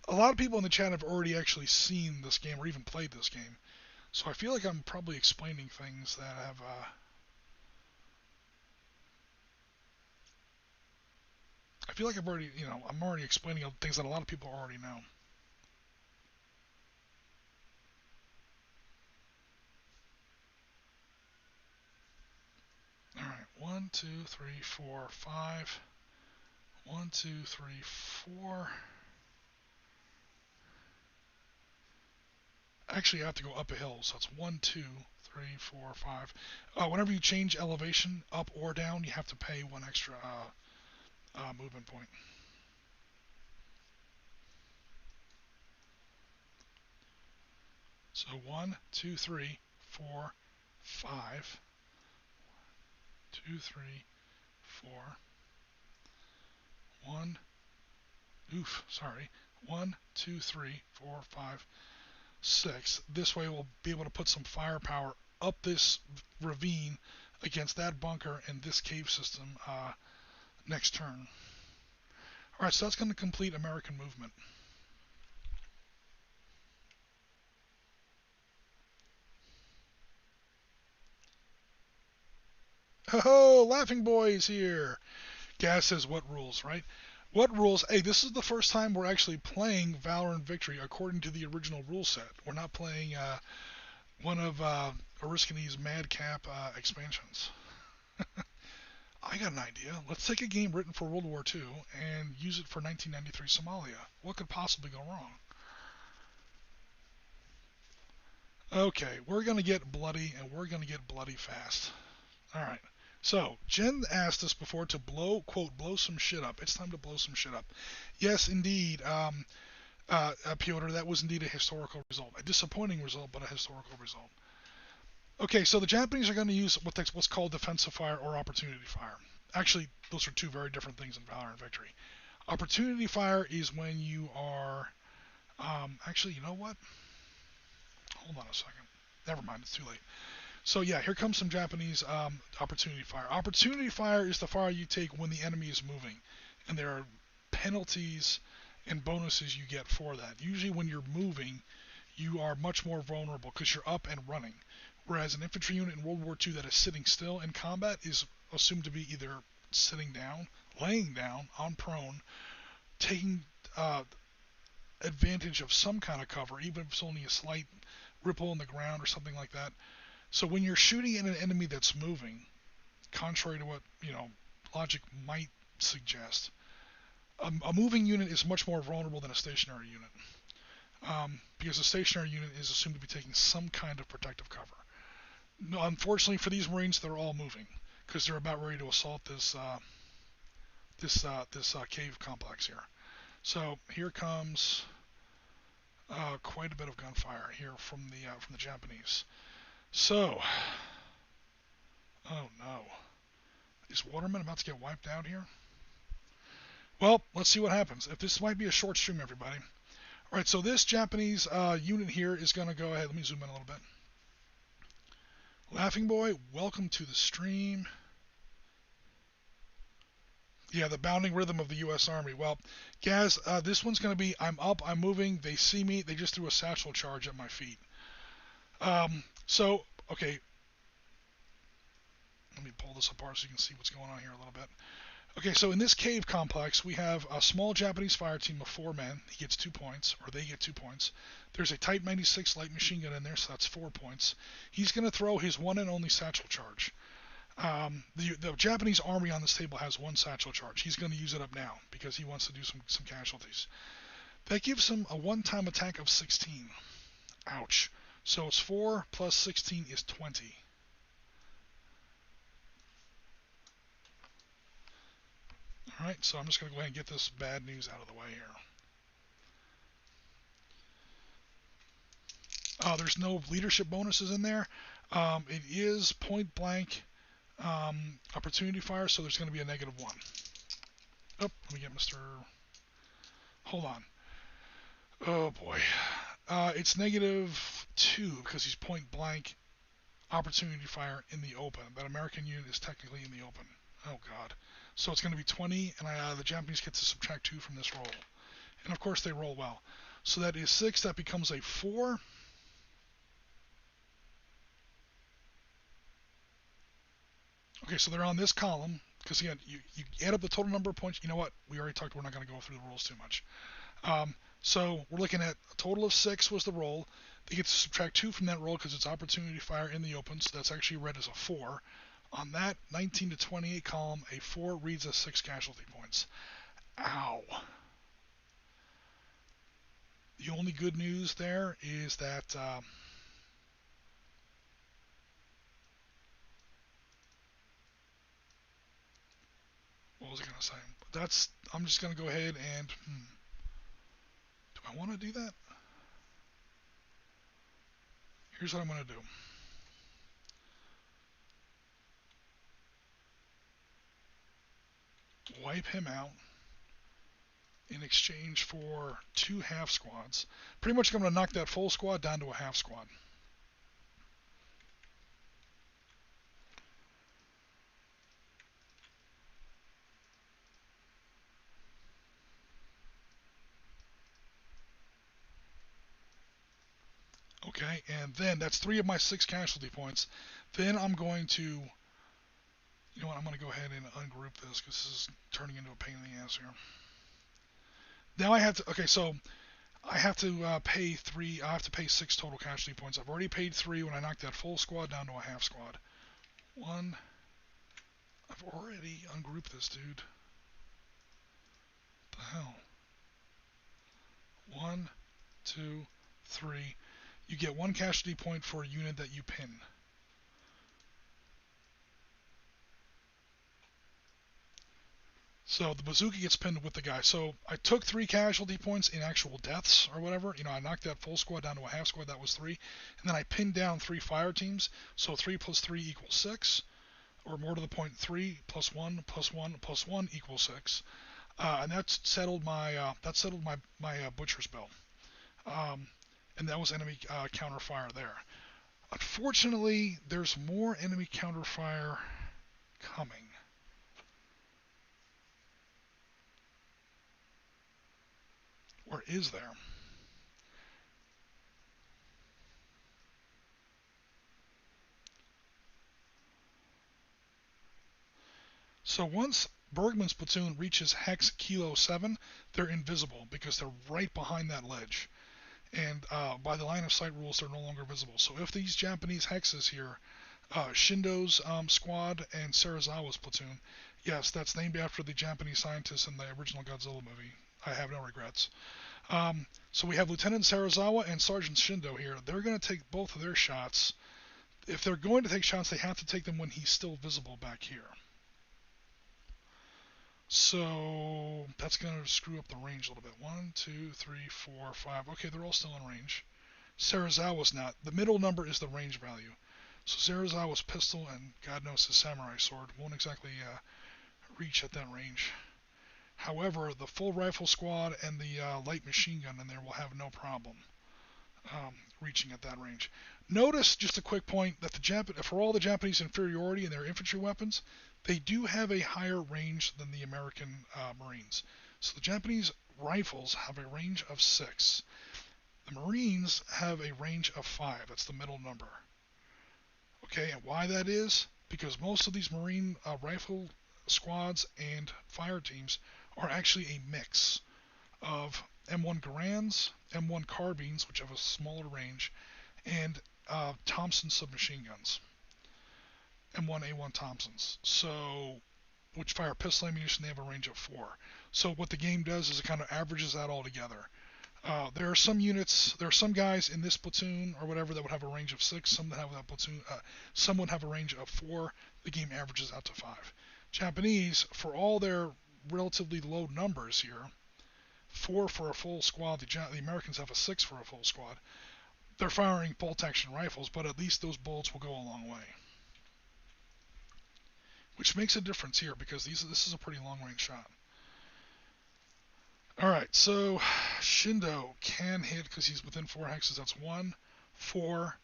a lot of people in the chat have already actually seen this game or even played this game, so I feel like I'm probably explaining things that have I feel like I'm already explaining things that a lot of people already know. Alright, 1, 2, 3, 4, 5. 1, 2, 3, 4. Actually, I have to go up a hill, so it's 1, 2, 3, 4, 5. Whenever you change elevation, up or down, you have to pay 1 extra movement point. So 1, 2, 3, 4, 5. 2, 3, 4, One, sorry. 1, 2, 3, 4, 5, 6. This way we'll be able to put some firepower up this ravine against that bunker and this cave system next turn. Alright, so that's going to complete American movement. Oh, Laughing Boy's here. Gaz says, what rules, right? What rules? Hey, this is the first time we're actually playing Valor and Victory according to the original rule set. We're not playing one of Oriskany's Madcap expansions. I got an idea. Let's take a game written for World War II and use it for 1993 Somalia. What could possibly go wrong? Okay, we're going to get bloody, and we're going to get bloody fast. Alright, so Jen asked us before to quote, blow some shit up. It's time to blow some shit up. Yes, indeed, Piotr, that was indeed a historical result. A disappointing result, but a historical result. Okay, so the Japanese are going to use what's called defensive fire or opportunity fire. Actually, those are two very different things in Valor and Victory. Opportunity fire is when you are... actually, you know what? Hold on a second. Never mind, it's too late. So yeah, here comes some Japanese opportunity fire. Opportunity fire is the fire you take when the enemy is moving. And there are penalties and bonuses you get for that. Usually when you're moving, you are much more vulnerable because you're up and running. Whereas an infantry unit in World War II that is sitting still in combat is assumed to be either sitting down, laying down, on prone, taking advantage of some kind of cover, even if it's only a slight ripple in the ground or something like that. So when you're shooting at an enemy that's moving, contrary to what logic might suggest, a moving unit is much more vulnerable than a stationary unit, because a stationary unit is assumed to be taking some kind of protective cover. No, unfortunately for these Marines, they're all moving because they're about ready to assault this cave complex here. So here comes quite a bit of gunfire here from the Japanese. So, oh no, is Waterman about to get wiped out here? Well, let's see what happens. If this might be a short stream, everybody. All right, so this Japanese unit here is going to go ahead. Let me zoom in a little bit. Laughing Boy, welcome to the stream. Yeah, the bounding rhythm of the U.S. Army. Well, Gaz, this one's going to be, I'm up, I'm moving, they see me, they just threw a satchel charge at my feet. So, okay, let me pull this apart so you can see what's going on here a little bit. Okay, so in this cave complex, we have a small Japanese fire team of 4 men. He gets 2 points, or they get 2 points. There's a Type 96 light machine gun in there, so that's 4 points. He's going to throw his one and only satchel charge. The Japanese army on this table has 1 satchel charge. He's going to use it up now because he wants to do some casualties. That gives him a one-time attack of 16. Ouch. So it's 4 plus 16 is 20. Alright, so I'm just going to go ahead and get this bad news out of the way here. There's no leadership bonuses in there. It is point blank opportunity fire, so there's going to be a -1. Oh, let me get Mr. Hold on. Oh boy. It's -2 because he's point blank opportunity fire in the open. That American unit is technically in the open. Oh god. So it's going to be 20, and the Japanese get to subtract 2 from this roll. And of course they roll well. So that is 6, that becomes a 4. Okay, so they're on this column, because again, you add up the total number of points. You know what? We already talked, we're not going to go through the rules too much. So we're looking at a total of 6 was the roll. They get to subtract 2 from that roll because it's opportunity fire in the open, so that's actually read as a 4. On that 19 to 28 column, a 4 reads as 6 casualty points. Ow. The only good news there is that what was I going to say? I'm just going to go ahead and do I want to do that? Here's what I'm going to do. Wipe him out. in exchange for 2 half squads. Pretty much I'm going to knock that full squad down to a half squad. Okay, and then that's 3 of my 6 casualty points. Then I'm going to, you know what, I'm going to go ahead and ungroup this because this is turning into a pain in the ass here. Now I have to, okay, so I have to pay 3, I have to pay 6 total casualty points. I've already paid 3 when I knocked that full squad down to a half squad. 1, I've already ungrouped this dude. What the hell? 1, 2, 3. You get 1 casualty point for a unit that you pin. So the bazooka gets pinned with the guy. So I took 3 casualty points in actual deaths or whatever. You know, I knocked that full squad down to a half squad. That was 3. And then I pinned down 3 fire teams. So 3 plus 3 equals 6. Or more to the point, 3 plus 1 plus 1 plus 1 equals 6. And that settled my butcher's bill. And that was enemy counter fire there. Unfortunately, there's more enemy counter fire coming. Or is there? So once Bergman's platoon reaches hex kilo 7, they're invisible because they're right behind that ledge. And by the line of sight rules, they're no longer visible. So if these Japanese hexes here, Shindo's squad and Serizawa's platoon, yes, that's named after the Japanese scientists in the original Godzilla movie. I have no regrets. So we have Lieutenant Serizawa and Sergeant Shindo here. They're going to take both of their shots. If they're going to take shots, they have to take them when he's still visible back here. So that's going to screw up the range a little bit. 1, 2, 3, 4, 5. Okay, they're all still in range. Serizawa's not. The middle number is the range value. So Serizawa's pistol and God knows his samurai sword won't exactly reach at that range. However, the full rifle squad and the light machine gun in there will have no problem reaching at that range. Notice, just a quick point, that for all the Japanese inferiority in their infantry weapons, they do have a higher range than the American Marines. So the Japanese rifles have a range of 6. The Marines have a range of 5. That's the middle number. Okay, and why that is? Because most of these Marine rifle squads and fire teams are actually a mix of M1 Garands, M1 carbines, which have a smaller range, and Thompson submachine guns. M1A1 Thompsons. So, which fire pistol ammunition, they have a range of 4. So what the game does is it kind of averages that all together. There are some guys in this platoon or whatever that would have a range of 6. Some that have that platoon, some would have a range of 4. The game averages out to 5. Japanese, for all their relatively low numbers here, 4 for a full squad. The Americans have a 6 for a full squad. They're firing bolt-action rifles, but at least those bullets will go a long way. Which makes a difference here because this is a pretty long-range shot. Alright, so Shindo can hit because he's within 4 hexes. That's 1, 4,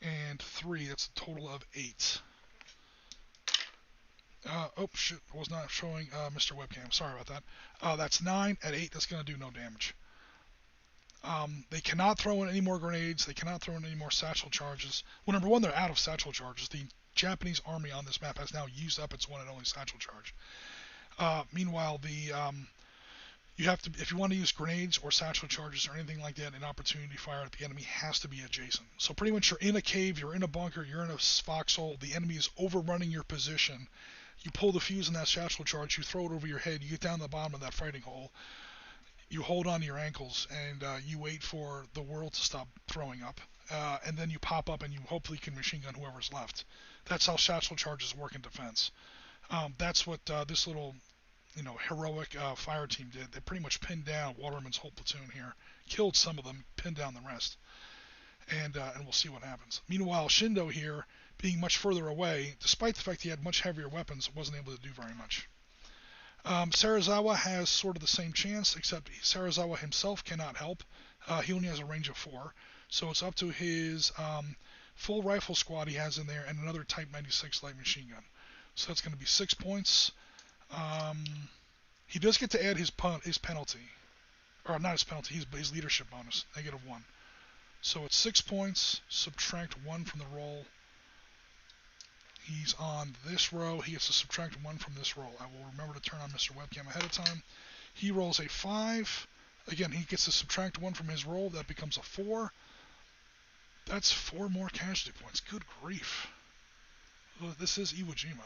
and 3. That's a total of 8. Oh, shit, I was not showing Mr. Webcam. Sorry about that. That's 9 at 8. That's going to do no damage. They cannot throw in any more grenades. They cannot throw in any more satchel charges. Well, number one, they're out of satchel charges. The Japanese army on this map has now used up its one and only satchel charge. Meanwhile, you have to, if you want to use grenades or satchel charges or anything like that, an opportunity fire at the enemy has to be adjacent. So pretty much you're in a cave, you're in a bunker, you're in a foxhole, the enemy is overrunning your position. You pull the fuse in that satchel charge, you throw it over your head, you get down to the bottom of that fighting hole, you hold on to your ankles, and you wait for the world to stop throwing up. And then you pop up and you hopefully can machine gun whoever's left. That's how satchel charges work in defense. That's what this little heroic fire team did. They pretty much pinned down Waterman's whole platoon here, killed some of them, pinned down the rest, and we'll see what happens. Meanwhile, Shindo here, being much further away, despite the fact he had much heavier weapons, wasn't able to do very much. Sarazawa has sort of the same chance, except Sarazawa himself cannot help. He only has a range of 4, so it's up to his full rifle squad he has in there and another Type 96 light machine gun. So that's going to be 6 points. He does get to add his penalty, or not his penalty, his leadership bonus, -1. So it's 6 points. Subtract 1 from the roll. He's on this row. He gets to subtract 1 from this roll. I will remember to turn on Mr. Webcam ahead of time. He rolls a 5. Again, he gets to subtract 1 from his roll. That becomes a 4. That's 4 more casualty points. Good grief. This is Iwo Jima.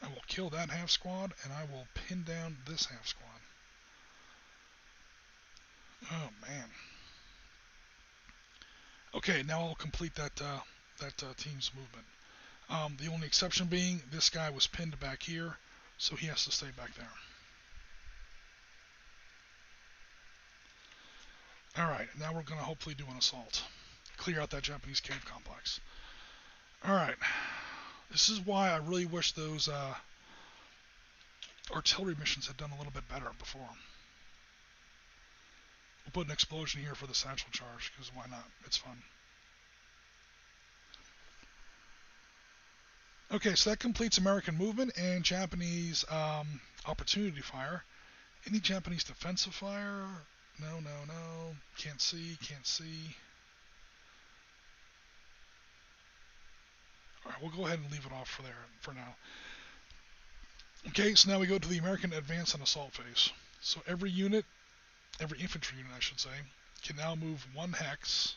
I will kill that half squad, and I will pin down this half squad. Oh, man. Okay, now I'll complete that team's movement. The only exception being this guy was pinned back here, so he has to stay back there. Alright, now we're going to hopefully do an assault. Clear out that Japanese cave complex. Alright. This is why I really wish those artillery missions had done a little bit better before. We'll put an explosion here for the satchel charge, because why not? It's fun. Okay, so that completes American movement and Japanese opportunity fire. Any Japanese defensive fire? No. Can't see. Alright, we'll go ahead and leave it off for now. Okay, so now we go to the American advance and assault phase. So every infantry unit I should say, can now move 1 hex.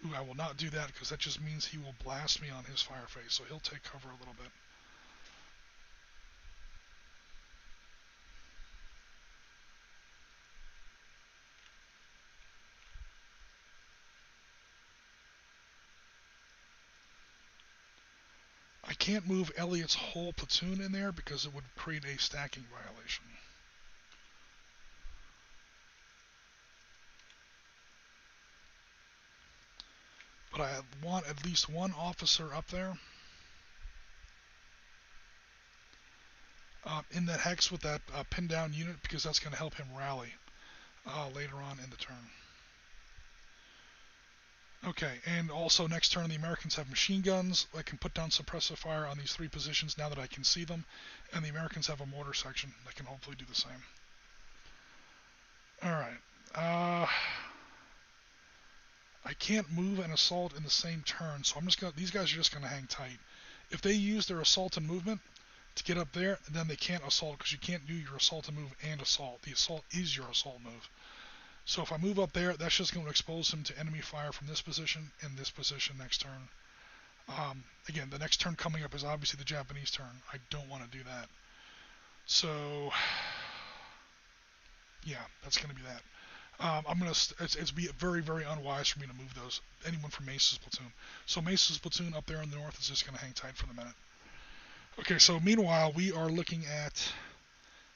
Ooh, I will not do that because that just means he will blast me on his fire phase, so he'll take cover a little bit. I can't move Elliot's whole platoon in there because it would create a stacking violation. But I want at least 1 officer up there in that hex with that pinned down unit, because that's going to help him rally later on in the turn. Okay, and also next turn the Americans have machine guns. I can put down suppressive fire on these 3 positions now that I can see them, and the Americans have a mortar section that can hopefully do the same. Alright, I can't move an assault in the same turn, so these guys are just gonna hang tight. If they use their assault and movement to get up there, then they can't assault, because you can't do your assault and move and assault. The assault is your assault move. So if I move up there, that's just going to expose him to enemy fire from this position and this position next turn. Again, the next turn coming up is obviously the Japanese turn. I don't want to do that. So, yeah, that's going to be that. It's be very, very unwise for me to move anyone from Mace's platoon. So Mace's platoon up there in the north is just going to hang tight for the minute. Okay, so meanwhile, we are looking at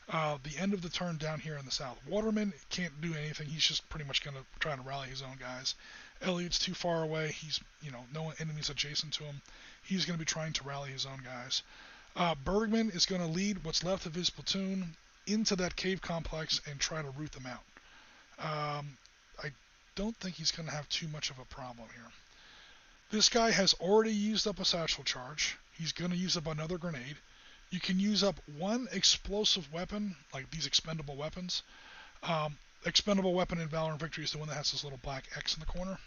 the end of the turn down here in the south. Waterman can't do anything. He's just pretty much going to try to rally his own guys. Elliot's too far away. He's, no enemies adjacent to him. He's going to be trying to rally his own guys. Bergman is going to lead what's left of his platoon into that cave complex and try to root them out. I don't think he's going to have too much of a problem here. This guy has already used up a satchel charge. He's going to use up another grenade. You can use up 1 explosive weapon, like these expendable weapons. Expendable weapon in Valor and Victory is the one that has this little black X in the corner.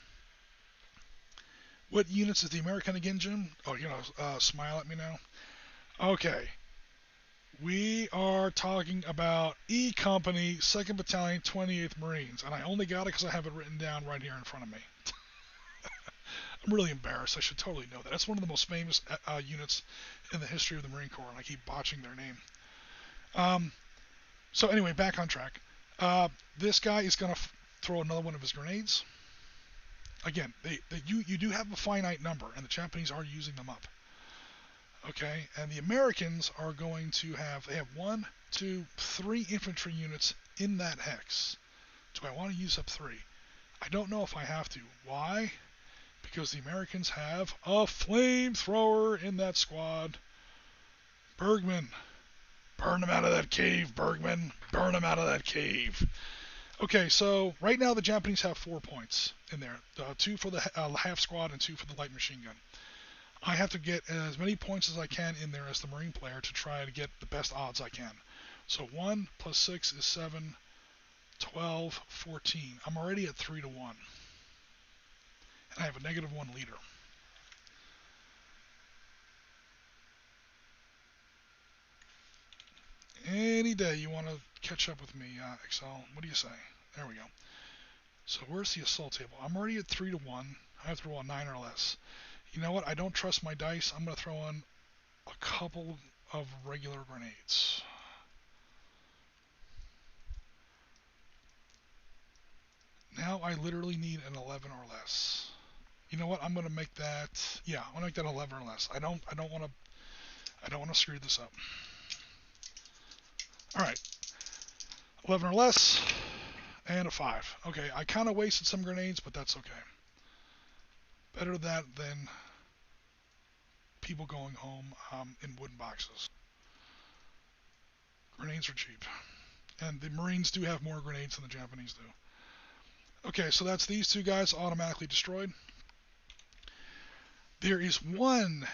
What units is the American again, Jim? Oh, smile at me now. Okay. We are talking about E Company, 2nd Battalion, 28th Marines. And I only got it because I have it written down right here in front of me. I'm really embarrassed. I should totally know that. That's one of the most famous units in the history of the Marine Corps, and I keep botching their name. So anyway, back on track. This guy is going to throw another one of his grenades. Again, you do have a finite number, and the Japanese are using them up. Okay, and the Americans are going to have 1, 2, 3 infantry units in that hex. Do I want to use up 3? I don't know if I have to. Why? Because the Americans have a flamethrower in that squad. Bergman. Burn them out of that cave, Bergman. Burn them out of that cave. Okay, so right now the Japanese have 4 points in there. 2 for the half squad and 2 for the light machine gun. I have to get as many points as I can in there as the Marine player to try to get the best odds I can. So 1 plus 6 is 7, 12, 14. I'm already at 3 to 1. And I have a -1 leader. Any day you want to catch up with me, Excel, what do you say? There we go. So where's the assault table? I'm already at 3 to 1. I have to roll a 9 or less. You know what? I don't trust my dice. I'm going to throw in a couple of regular grenades. Now I literally need an 11 or less. You know what? I'm going to make that. Yeah, I'm going to make that 11 or less. I don't want to screw this up. All right, 11 or less, and a 5. Okay, I kind of wasted some grenades, but that's okay. Better that than people going home in wooden boxes. Grenades are cheap, and the Marines do have more grenades than the Japanese do. Okay, so that's these 2 guys automatically destroyed. There is one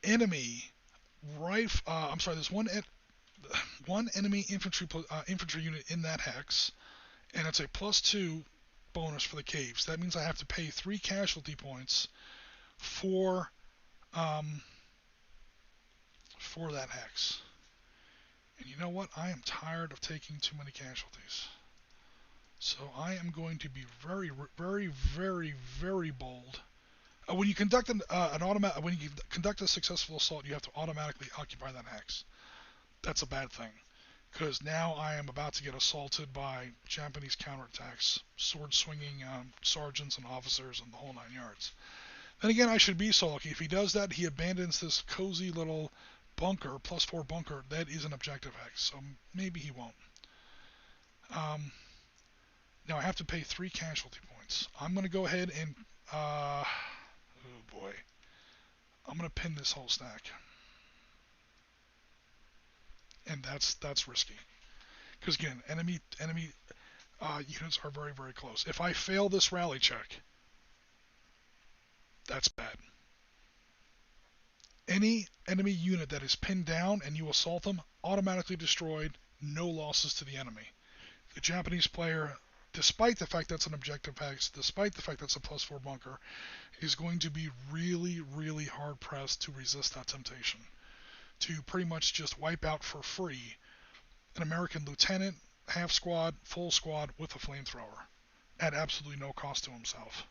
enemy there's one enemy infantry unit in that hex, and it's a +2 bonus for the caves. That means I have to pay 3 casualty points for that hex. And you know what? I am tired of taking too many casualties. So I am going to be very, very, very, very bold. When you conduct a successful assault, you have to automatically occupy that hex. That's a bad thing, because now I am about to get assaulted by Japanese counterattacks, sword-swinging sergeants and officers, and the whole 9 yards. Then again, I should be so lucky. If he does that, he abandons this cozy little bunker, +4 bunker. That is an objective hex, so maybe he won't. Now I have to pay 3 casualty points. I'm going to go ahead and oh boy, I'm going to pin this whole stack, and that's risky, because again, enemy units are very, very close. If I fail this rally check, that's bad. Any enemy unit that is pinned down and you assault them, automatically destroyed, no losses to the enemy. The Japanese player, despite the fact that's an objective hex, despite the fact that's a +4 bunker, is going to be really, really hard pressed to resist that temptation to pretty much just wipe out for free an American lieutenant, half squad, full squad with a flamethrower at absolutely no cost to himself.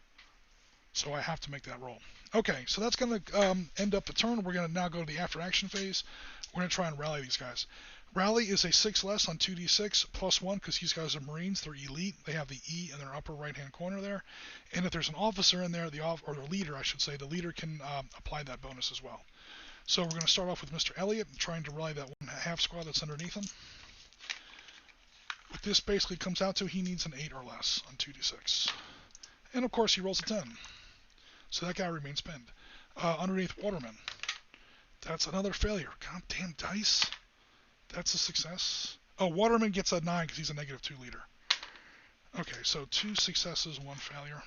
So I have to make that roll. Okay, so that's going to end up the turn. We're going to now go to the after action phase. We're going to try and rally these guys. Rally is a 6 less on 2d6 +1, because these guys are Marines. They're elite. They have the E in their upper right hand corner there. And if there's an officer in there, or the leader, I should say, the leader can apply that bonus as well. So we're going to start off with Mr. Elliott, trying to rally that 1/2 squad that's underneath him. What this basically comes out to, he needs an 8 or less on 2d6. And of course he rolls a 10. So that guy remains pinned. Underneath Waterman, that's another failure. Goddamn dice. That's a success. Oh, Waterman gets a 9 because he's a -2 leader. Okay, so 2 successes, 1 failure.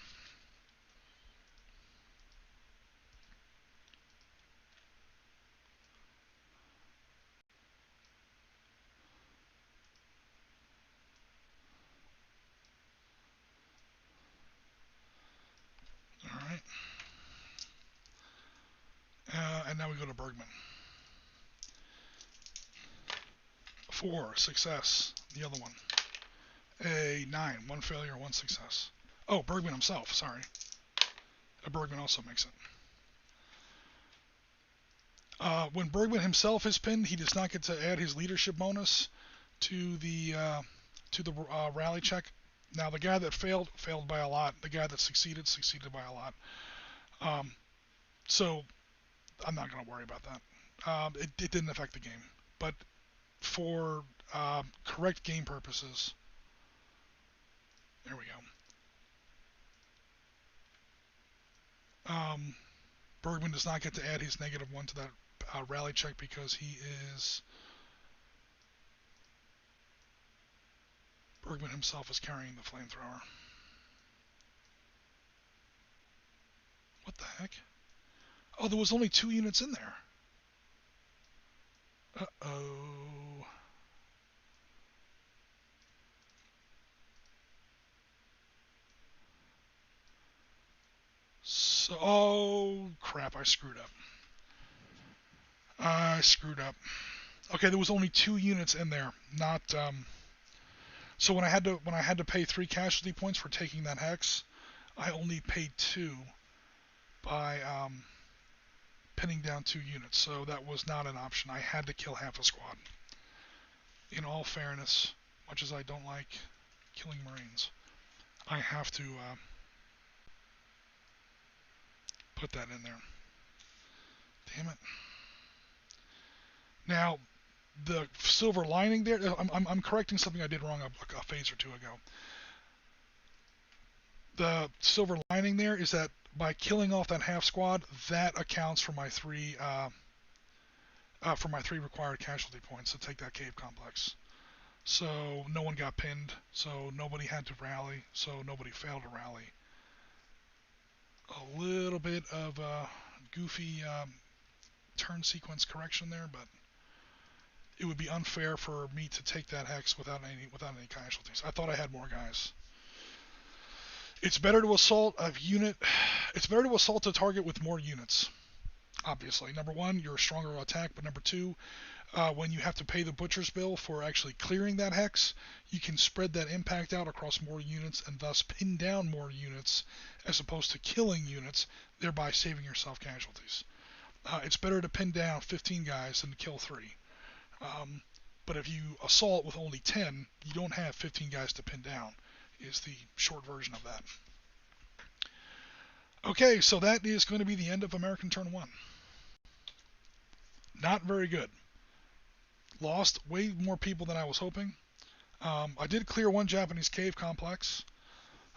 Alright. And now we go to Bergman. 4, success, the other one. A 9, 1 failure, 1 success. Oh, Bergman himself, sorry. Bergman also makes it. When Bergman himself is pinned, he does not get to add his leadership bonus to the rally check. Now, the guy that failed by a lot. The guy that succeeded by a lot. So I'm not going to worry about that. It didn't affect the game. But for correct game purposes, There we go. Bergman does not get to add his -1 to that rally check because Bergman himself is carrying the flamethrower. What the heck? Oh, there was only 2 units in there. Uh-oh. So, oh, crap, I screwed up. Okay, there was only 2 units in there, not, so when I had to pay 3 casualty points for taking that hex, I only paid 2 by, pinning down 2 units, so that was not an option. I had to kill half a squad. In all fairness, much as I don't like killing Marines, I have to put that in there. Damn it. Now, the silver lining there, I'm correcting something I did wrong a phase or 2 ago. The silver lining there is that by killing off that half squad, that accounts for my 3 required casualty points to take that cave complex. So no one got pinned, so nobody had to rally, so nobody failed to rally. A little bit of goofy turn sequence correction there, but it would be unfair for me to take that hex without any casualties. I thought I had more guys. It's better to assault a unit. It's better to assault a target with more units. Obviously, number 1, you're a stronger attack, but number 2, when you have to pay the butcher's bill for actually clearing that hex, you can spread that impact out across more units and thus pin down more units as opposed to killing units, thereby saving yourself casualties. It's better to pin down 15 guys than to kill 3. But if you assault with only 10, you don't have 15 guys to pin down, is the short version of that. Okay, so that is going to be the end of American Turn 1. Not very good. Lost way more people than I was hoping. I did clear 1 Japanese cave complex.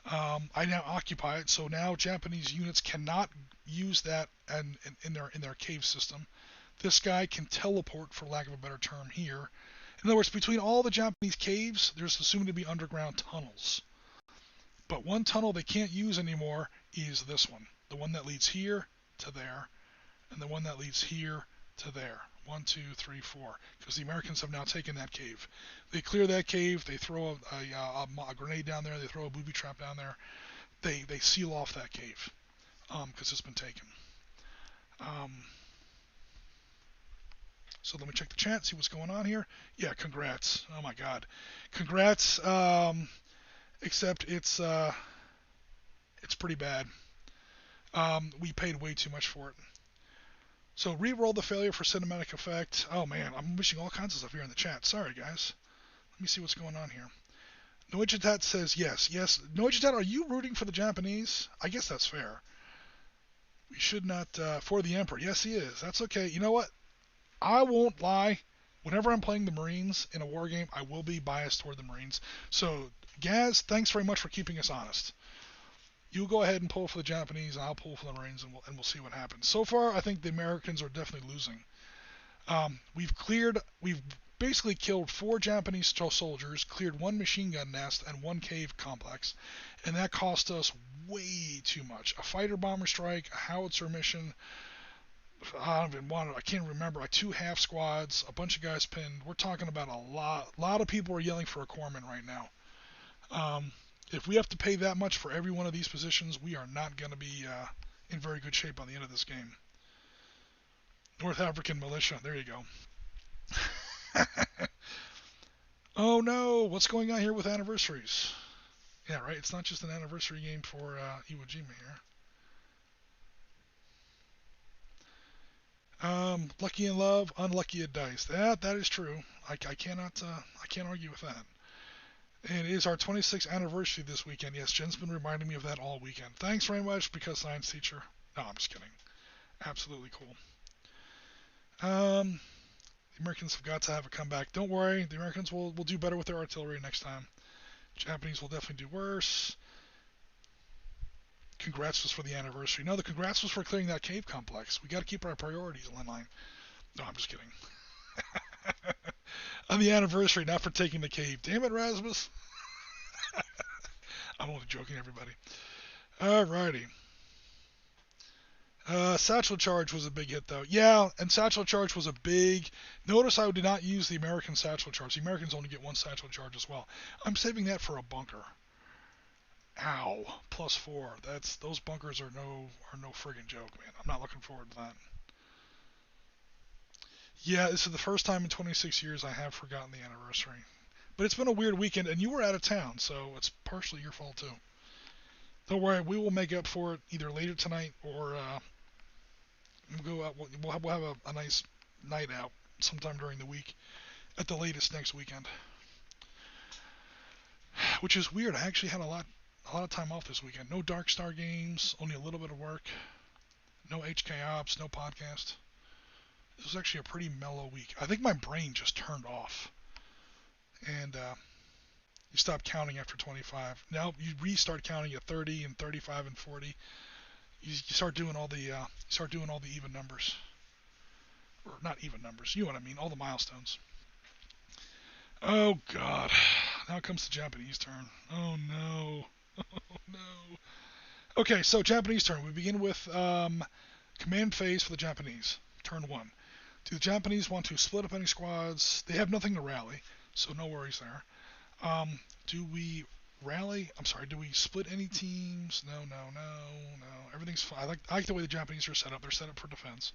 I now occupy it, so now Japanese units cannot use that in their cave system. This guy can teleport, for lack of a better term, here. In other words, between all the Japanese caves, there's assumed to be underground tunnels. But one tunnel they can't use anymore is this one. The one that leads here to there, and the one that leads here to there. 1, 2, 3, 4. Because the Americans have now taken that cave. They clear that cave, they throw a grenade down there, they throw a booby trap down there. They seal off that cave, because it's been taken. So let me check the chat, see what's going on here. Yeah, congrats. Oh my god. Congrats, except it's pretty bad. We paid way too much for it. So re-roll the failure for cinematic effect. Oh man, I'm wishing all kinds of stuff here in the chat. Sorry guys. Let me see what's going on here. Noijitat says yes. Yes. Noijitat, are you rooting for the Japanese? I guess that's fair. We should not, for the Emperor. Yes, he is. That's okay. You know what? I won't lie. Whenever I'm playing the Marines in a war game, I will be biased toward the Marines. So, Gaz, thanks very much for keeping us honest. You go ahead and pull for the Japanese, and I'll pull for the Marines, and we'll see what happens. So far, I think the Americans are definitely losing. We've basically killed 4 Japanese soldiers, cleared 1 machine gun nest, and 1 cave complex, and that cost us way too much. A fighter bomber strike, a howitzer mission. I can't remember. 2 half squads, a bunch of guys pinned. We're talking about a lot of people are yelling for a corpsman right now. If we have to pay that much for every one of these positions, we are not going to be in very good shape on the end of this game. North African militia. There you go. Oh no, what's going on here with anniversaries? Yeah, right. It's not just an anniversary game for Iwo Jima here. Lucky in love, unlucky at dice. That is true. I can't argue with that. And it is our 26th anniversary this weekend. Yes, Jen's been reminding me of that all weekend. Thanks very much, because science teacher. No, I'm just kidding. Absolutely cool. The Americans have got to have a comeback. Don't worry, the Americans will do better with their artillery next time. Japanese will definitely do worse. Congrats was for the anniversary. No, the congrats was for clearing that cave complex. We got to keep our priorities in line. No, I'm just kidding. On the anniversary, not for taking the cave. Damn it, Rasmus. I'm only joking, everybody. Alrighty. Satchel Charge was a big hit, though. Yeah, and Satchel Charge was a big... Notice I did not use the American Satchel Charge. The Americans only get one Satchel Charge as well. I'm saving that for a bunker. Ow. +4. Those bunkers are no friggin' joke, man. I'm not looking forward to that. Yeah, this is the first time in 26 years I have forgotten the anniversary. But it's been a weird weekend, and you were out of town, so it's partially your fault, too. Don't worry, we will make up for it either later tonight or we'll go out. We'll have a nice night out sometime during the week, at the latest next weekend. Which is weird. I actually had a lot of time off this weekend. No Dark Star games, only a little bit of work. No HK Ops, no podcast. This was actually a pretty mellow week. I think my brain just turned off. And you stop counting after 25. Now you restart counting at 30 and 35 and 40. You start doing all the even numbers, or not even numbers. You know what I mean? All the milestones. Oh God! Now comes the Japanese turn. Oh no! Oh no! Okay, so Japanese turn. We begin with command phase for the Japanese. Turn 1. Do the Japanese want to split up any squads? They have nothing to rally, so no worries there. Do we rally? I'm sorry, do we split any teams? No. Everything's fine. I like the way the Japanese are set up. They're set up for defense.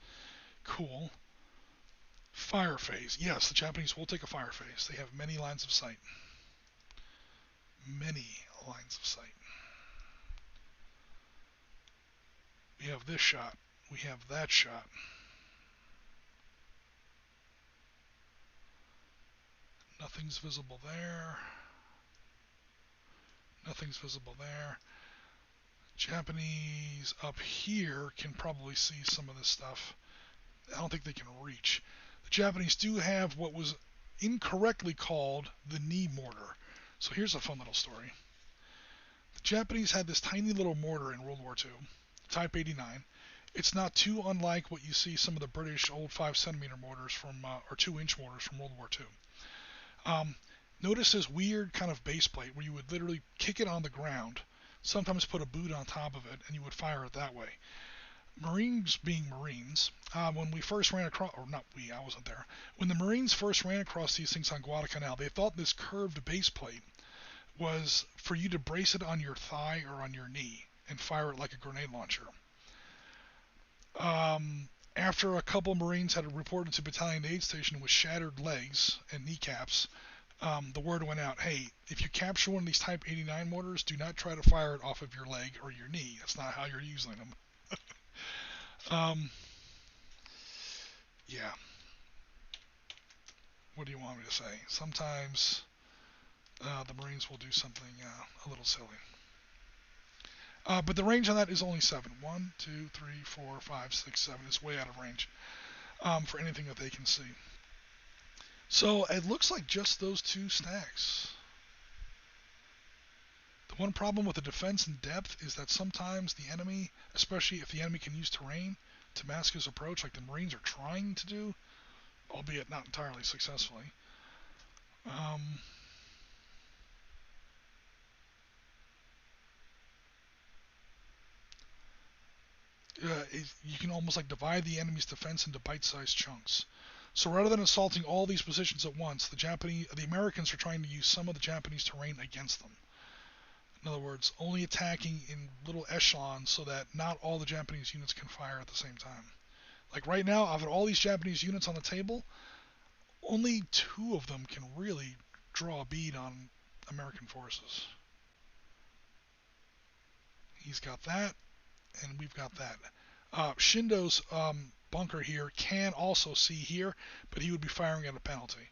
Cool. Fire phase. Yes, the Japanese will take a fire phase. They have many lines of sight. Many lines of sight. We have this shot. We have that shot. Nothing's visible there. Nothing's visible there. Japanese up here can probably see some of this stuff. I don't think they can reach. The Japanese do have what was incorrectly called the knee mortar. So here's a fun little story. The Japanese had this tiny little mortar in World War II, Type 89. It's not too unlike what you see some of the British old 5cm mortars from, or 2-inch mortars from World War II. Notice this weird kind of base plate where you would literally kick it on the ground, sometimes put a boot on top of it, and you would fire it that way. Marines being Marines, when we first ran across, or not we, I wasn't there, when the Marines first ran across these things on Guadalcanal, they thought this curved base plate was for you to brace it on your thigh or on your knee and fire it like a grenade launcher. After a couple Marines had reported to Battalion Aid Station with shattered legs and kneecaps, the word went out, hey, if you capture one of these Type 89 mortars, do not try to fire it off of your leg or your knee. That's not how you're using them. Yeah. What do you want me to say? Sometimes the Marines will do something a little silly. But the range on that is only 7. 1, 2, 3, 4, 5, 6, 7. It's way out of range for anything that they can see. So it looks like just those 2 stacks. The one problem with the defense in depth is that sometimes the enemy, especially if the enemy can use terrain to mask his approach, like the Marines are trying to do, albeit not entirely successfully. You can almost like divide the enemy's defense into bite-sized chunks. So rather than assaulting all these positions at once, the Americans are trying to use some of the Japanese terrain against them. In other words, only attacking in little echelons so that not all the Japanese units can fire at the same time. Like right now, out of all these Japanese units on the table, only 2 of them can really draw a bead on American forces. He's got that, and we've got that. Shindo's bunker here can also see here, but he would be firing at a penalty.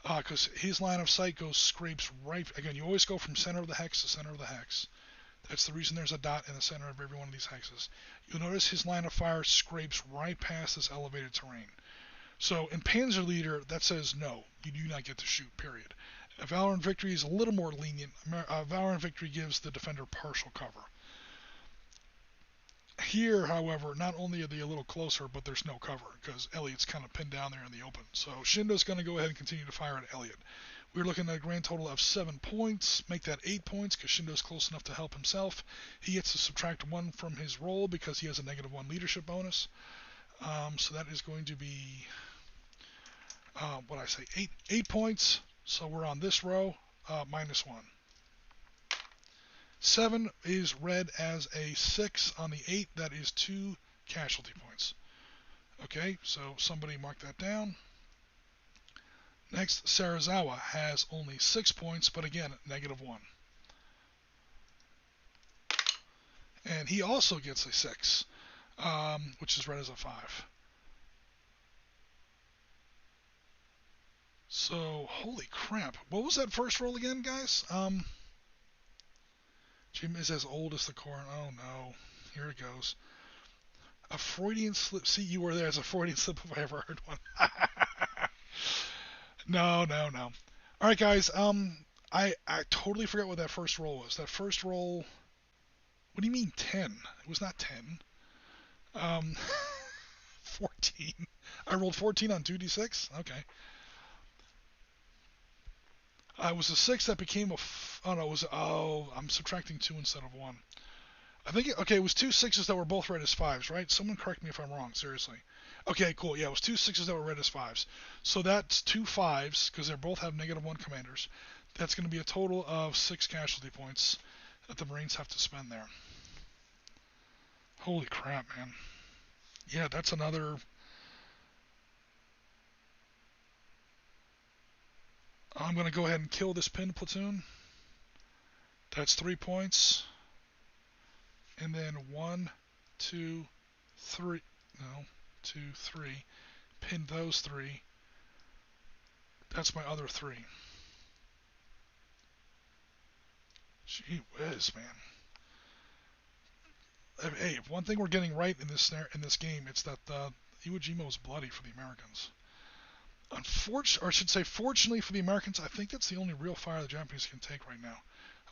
Because his line of sight scrapes right, again, you always go from center of the hex to center of the hex. That's the reason there's a dot in the center of every one of these hexes. You'll notice his line of fire scrapes right past this elevated terrain. So in Panzer Leader, that says no, you do not get to shoot, period. Valor and Victory is a little more lenient. Valor and Victory gives the defender partial cover. Here, however, not only are they a little closer, but there's no cover because Elliot's kind of pinned down there in the open. So Shindo's going to go ahead and continue to fire at Elliot. We're looking at a grand total of 7 points. Make that 8 points because Shindo's close enough to help himself. He gets to subtract 1 from his roll because he has a -1 leadership bonus. So that is going to be, eight points. So we're on this row, -1. 7 is read as a 6 on the 8. That is 2 casualty points. Okay, so somebody mark that down. Next, Sarazawa has only 6 points, but again, -1. And he also gets a 6, which is read as a 5. So, holy crap. What was that first roll again, guys? Jim is as old as the corn. Oh no. Here it goes. A Freudian slip. See, you were there as a Freudian slip if I ever heard one. No. Alright, guys. I totally forgot what that first roll was. That first roll. What do you mean 10? It was not 10. 14. I rolled 14 on 2d6? Okay. It was a 6 that became a... I'm subtracting 2 instead of 1. I think... it was 2 6s that were both read as 5s, right? Someone correct me if I'm wrong, seriously. Okay, cool. Yeah, it was 2 6s that were read as 5s. So that's 2 5s, because they both have -1 commanders. That's going to be a total of 6 casualty points that the Marines have to spend there. Holy crap, man. Yeah, that's another... I'm going to go ahead and kill this pinned platoon. That's 3 points. And then 1, 2, 3. No, 2, 3. Pin those 3. That's my other 3. Gee whiz, man. Hey, if one thing we're getting right in this game, it's that Iwo Jima was bloody for the Americans. Fortunately for the Americans, I think that's the only real fire the Japanese can take right now.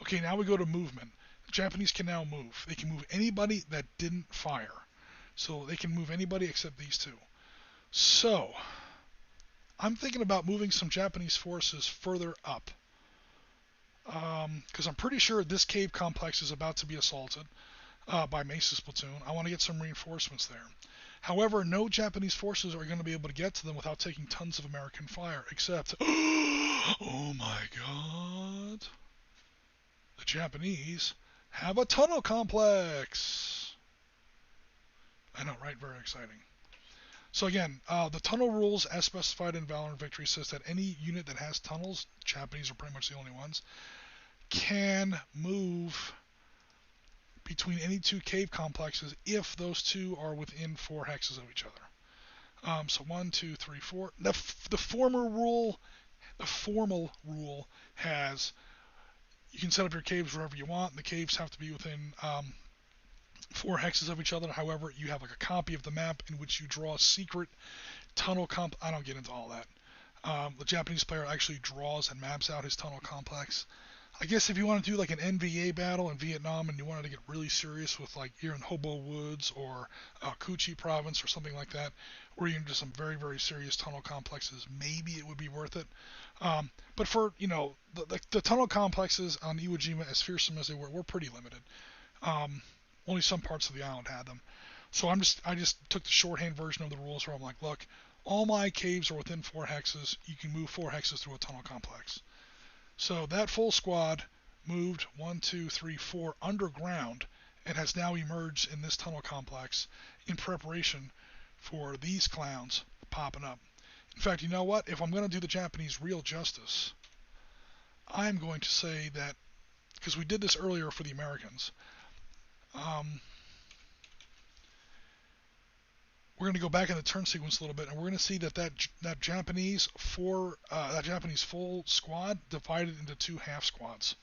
Okay, now we go to movement. The Japanese can now move. They can move anybody that didn't fire. So they can move anybody except these two. So, I'm thinking about moving some Japanese forces further up. Because I'm pretty sure this cave complex is about to be assaulted by Mesa's platoon. I want to get some reinforcements there. However, no Japanese forces are going to be able to get to them without taking tons of American fire, except, oh my god, the Japanese have a tunnel complex. I know, right? Very exciting. So again, the tunnel rules as specified in Valor and Victory says that any unit that has tunnels, Japanese are pretty much the only ones, can move between any 2 cave complexes if those 2 are within 4 hexes of each other. So 1, 2, 3, 4. The formal rule has you can set up your caves wherever you want. The caves have to be within 4 hexes of each other. However, you have like a copy of the map in which you draw a secret tunnel I don't get into all that. The Japanese player actually draws and maps out his tunnel complex. I guess if you want to do like an NVA battle in Vietnam and you wanted to get really serious with like you're in Hobo Woods or Kuchi province or something like that, where you're into some very, very serious tunnel complexes, maybe it would be worth it. But for, the tunnel complexes on Iwo Jima, as fearsome as they were pretty limited. Only some parts of the island had them. So I just took the shorthand version of the rules where I'm like, look, all my caves are within 4 hexes. You can move 4 hexes through a tunnel complex. So that full squad moved 1, 2, 3, 4 underground and has now emerged in this tunnel complex in preparation for these clowns popping up. In fact, you know what? If I'm going to do the Japanese real justice, I'm going to say that, because we did this earlier for the Americans, we're going to go back in the turn sequence a little bit, and we're going to see that Japanese full squad divided into 2 half squads,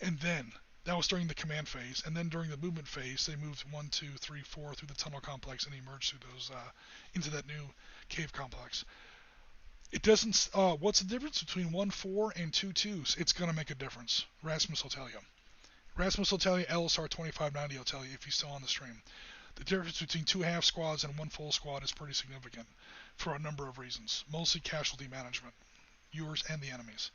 and then that was during the command phase, and then during the movement phase, they moved 1, 2, 3, 4 through the tunnel complex and emerged through those into that new cave complex. It doesn't. What's the difference between 1-4 and 2-2s? It's gonna make a difference. Rasmus will tell you. Rasmus will tell you. LSR 2590 will tell you if he's still on the stream. The difference between 2 half squads and 1 full squad is pretty significant for a number of reasons. Mostly casualty management, yours and the enemy's.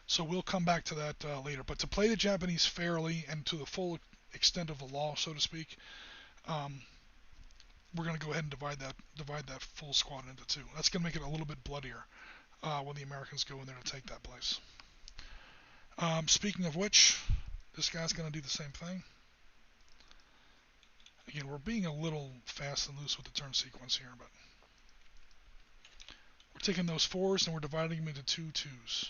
So we'll come back to that later. But to play the Japanese fairly and to the full extent of the law, so to speak, we're going to go ahead and divide that full squad into 2. That's going to make it a little bit bloodier when the Americans go in there to take that place. Speaking of which, this guy's going to do the same thing. Again, we're being a little fast and loose with the turn sequence here, but we're taking those 4s and we're dividing them into 2 2s.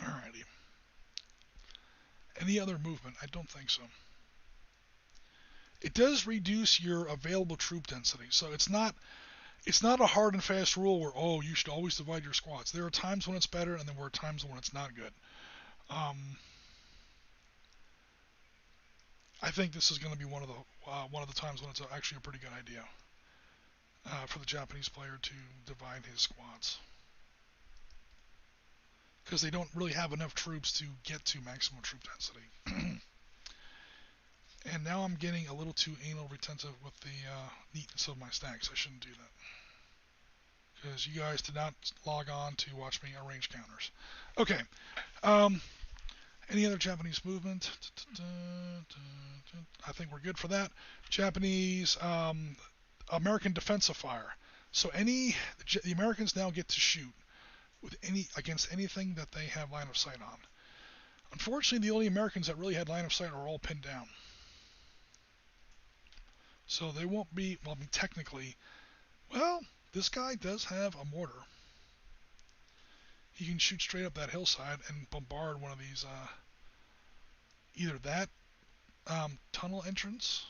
Alrighty. Any other movement? I don't think so. It does reduce your available troop density, so it's not a hard and fast rule where, you should always divide your squads. There are times when it's better, and there are times when it's not good. I think this is going to be one of the times when it's actually a pretty good idea for the Japanese player to divide his squads, because they don't really have enough troops to get to maximum troop density. And now I'm getting a little too anal retentive with the neatness of my stacks. I shouldn't do that, because you guys did not log on to watch me arrange counters. Okay. Any other Japanese movement? I think we're good for that. Japanese, American defensive fire. So the Americans now get to shoot against anything that they have line of sight on. Unfortunately, the only Americans that really had line of sight are all pinned down. So they won't be, technically, this guy does have a mortar. He can shoot straight up that hillside and bombard one of these, either that tunnel entrance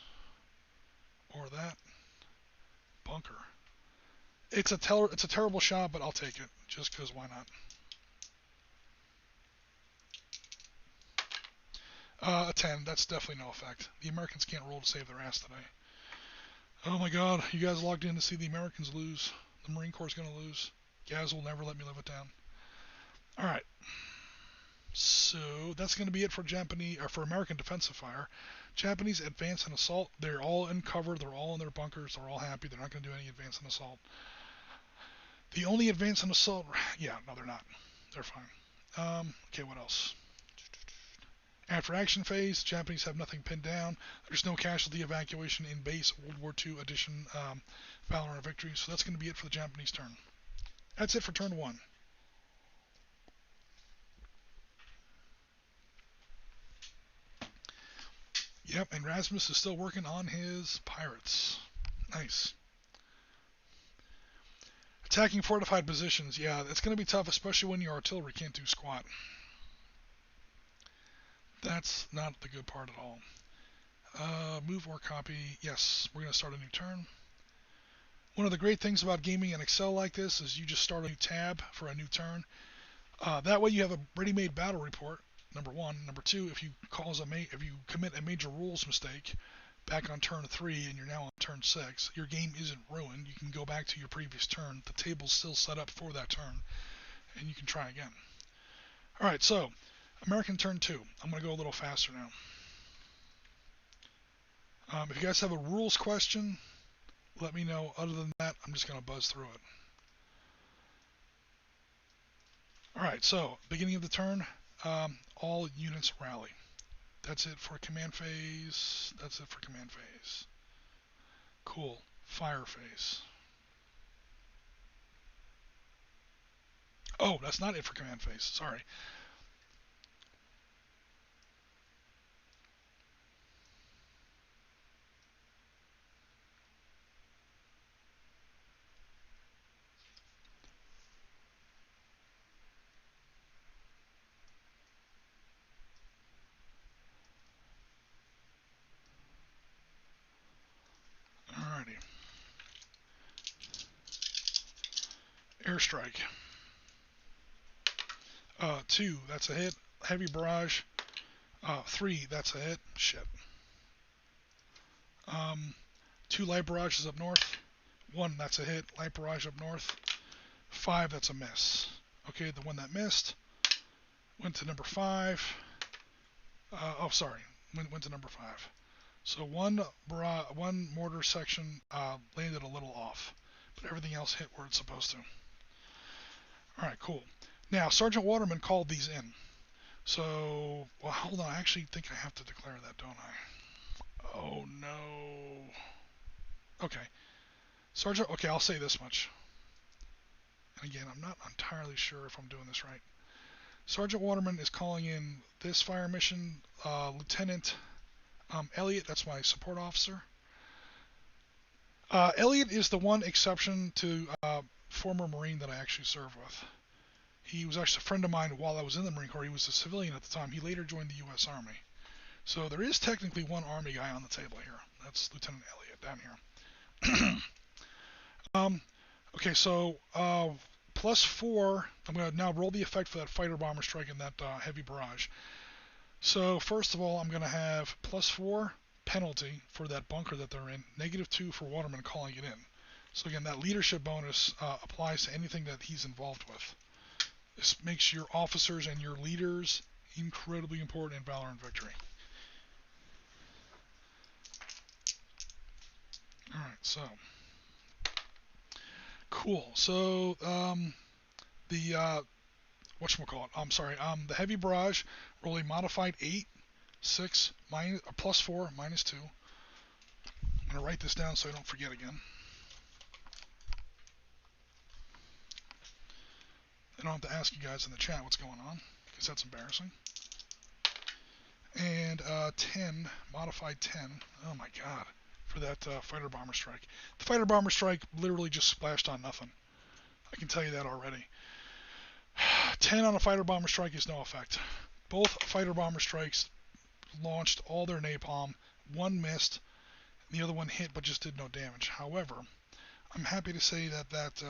or that bunker. It's a terrible shot, but I'll take it, just because why not? A 10, that's definitely no effect. The Americans can't roll to save their ass today. Oh my god, you guys logged in to see the Americans lose. The Marine Corps is going to lose. Gaz will never let me live it down. Alright. So that's going to be it for American defensive fire. Japanese advance and assault. They're all in cover. They're all in their bunkers. They're all happy. They're not going to do any advance and assault. The only advance and assault... Yeah, no, they're not. They're fine. Okay, what else? After action phase, Japanese have nothing pinned down. There's no casualty evacuation in base World War II edition Valor and Victory. So that's going to be it for the Japanese turn. That's it for turn 1. Yep, and Rasmus is still working on his pirates. Nice. Attacking fortified positions. Yeah, it's going to be tough, especially when your artillery can't do squat. That's not the good part at all. Move or copy. Yes, we're going to start a new turn. One of the great things about gaming in Excel like this is you just start a new tab for a new turn. That way you have a ready-made battle report, number 1. Number 2, if you commit a major rules mistake back on turn 3 and you're now on turn 6, your game isn't ruined. You can go back to your previous turn. The table's still set up for that turn, and you can try again. Alright, so American turn 2. I'm going to go a little faster now. If you guys have a rules question, let me know. Other than that, I'm just going to buzz through it. Alright, so beginning of the turn, all units rally. That's it for command phase. Cool. Fire phase. Oh, that's not it for command phase. Sorry. Alrighty. Airstrike. 2, that's a hit. Heavy barrage. 3, that's a hit. Shit. 2 light barrages up north. 1, that's a hit. Light barrage up north. 5, that's a miss. Okay, the one that missed went to number 5. Went to number 5. So one mortar section landed a little off, but everything else hit where it's supposed to. All right, cool. Now, Sergeant Waterman called these in. So, well, hold on. I actually think I have to declare that, don't I? Oh, no. Okay. Okay, I'll say this much. And again, I'm not entirely sure if I'm doing this right. Sergeant Waterman is calling in this fire mission. Lieutenant Elliot, that's my support officer. Elliot is the one exception to former Marine that I actually served with. He was actually a friend of mine while I was in the Marine Corps. He was a civilian at the time. He later joined the U.S. Army. So there is technically one Army guy on the table here. That's Lieutenant Elliot down here. Okay, so +4. I'm going to now roll the effect for that fighter bomber strike and that heavy barrage. So first of all, I'm going to have +4 penalty for that bunker that they're in, -2 for Waterman calling it in. So again, that leadership bonus applies to anything that he's involved with. This makes your officers and your leaders incredibly important in Valor and Victory. All right, so cool. So the the heavy barrage roll a modified 8, 6 minus +4 -2. I'm gonna write this down so I don't forget again. I don't have to ask you guys in the chat what's going on, because that's embarrassing. And 10, modified 10. Oh my god, for that fighter bomber strike. The fighter bomber strike literally just splashed on nothing. I can tell you that already. 10 on a fighter bomber strike is no effect. Both fighter bomber strikes launched all their napalm. One missed, and the other one hit but just did no damage. However, I'm happy to say that that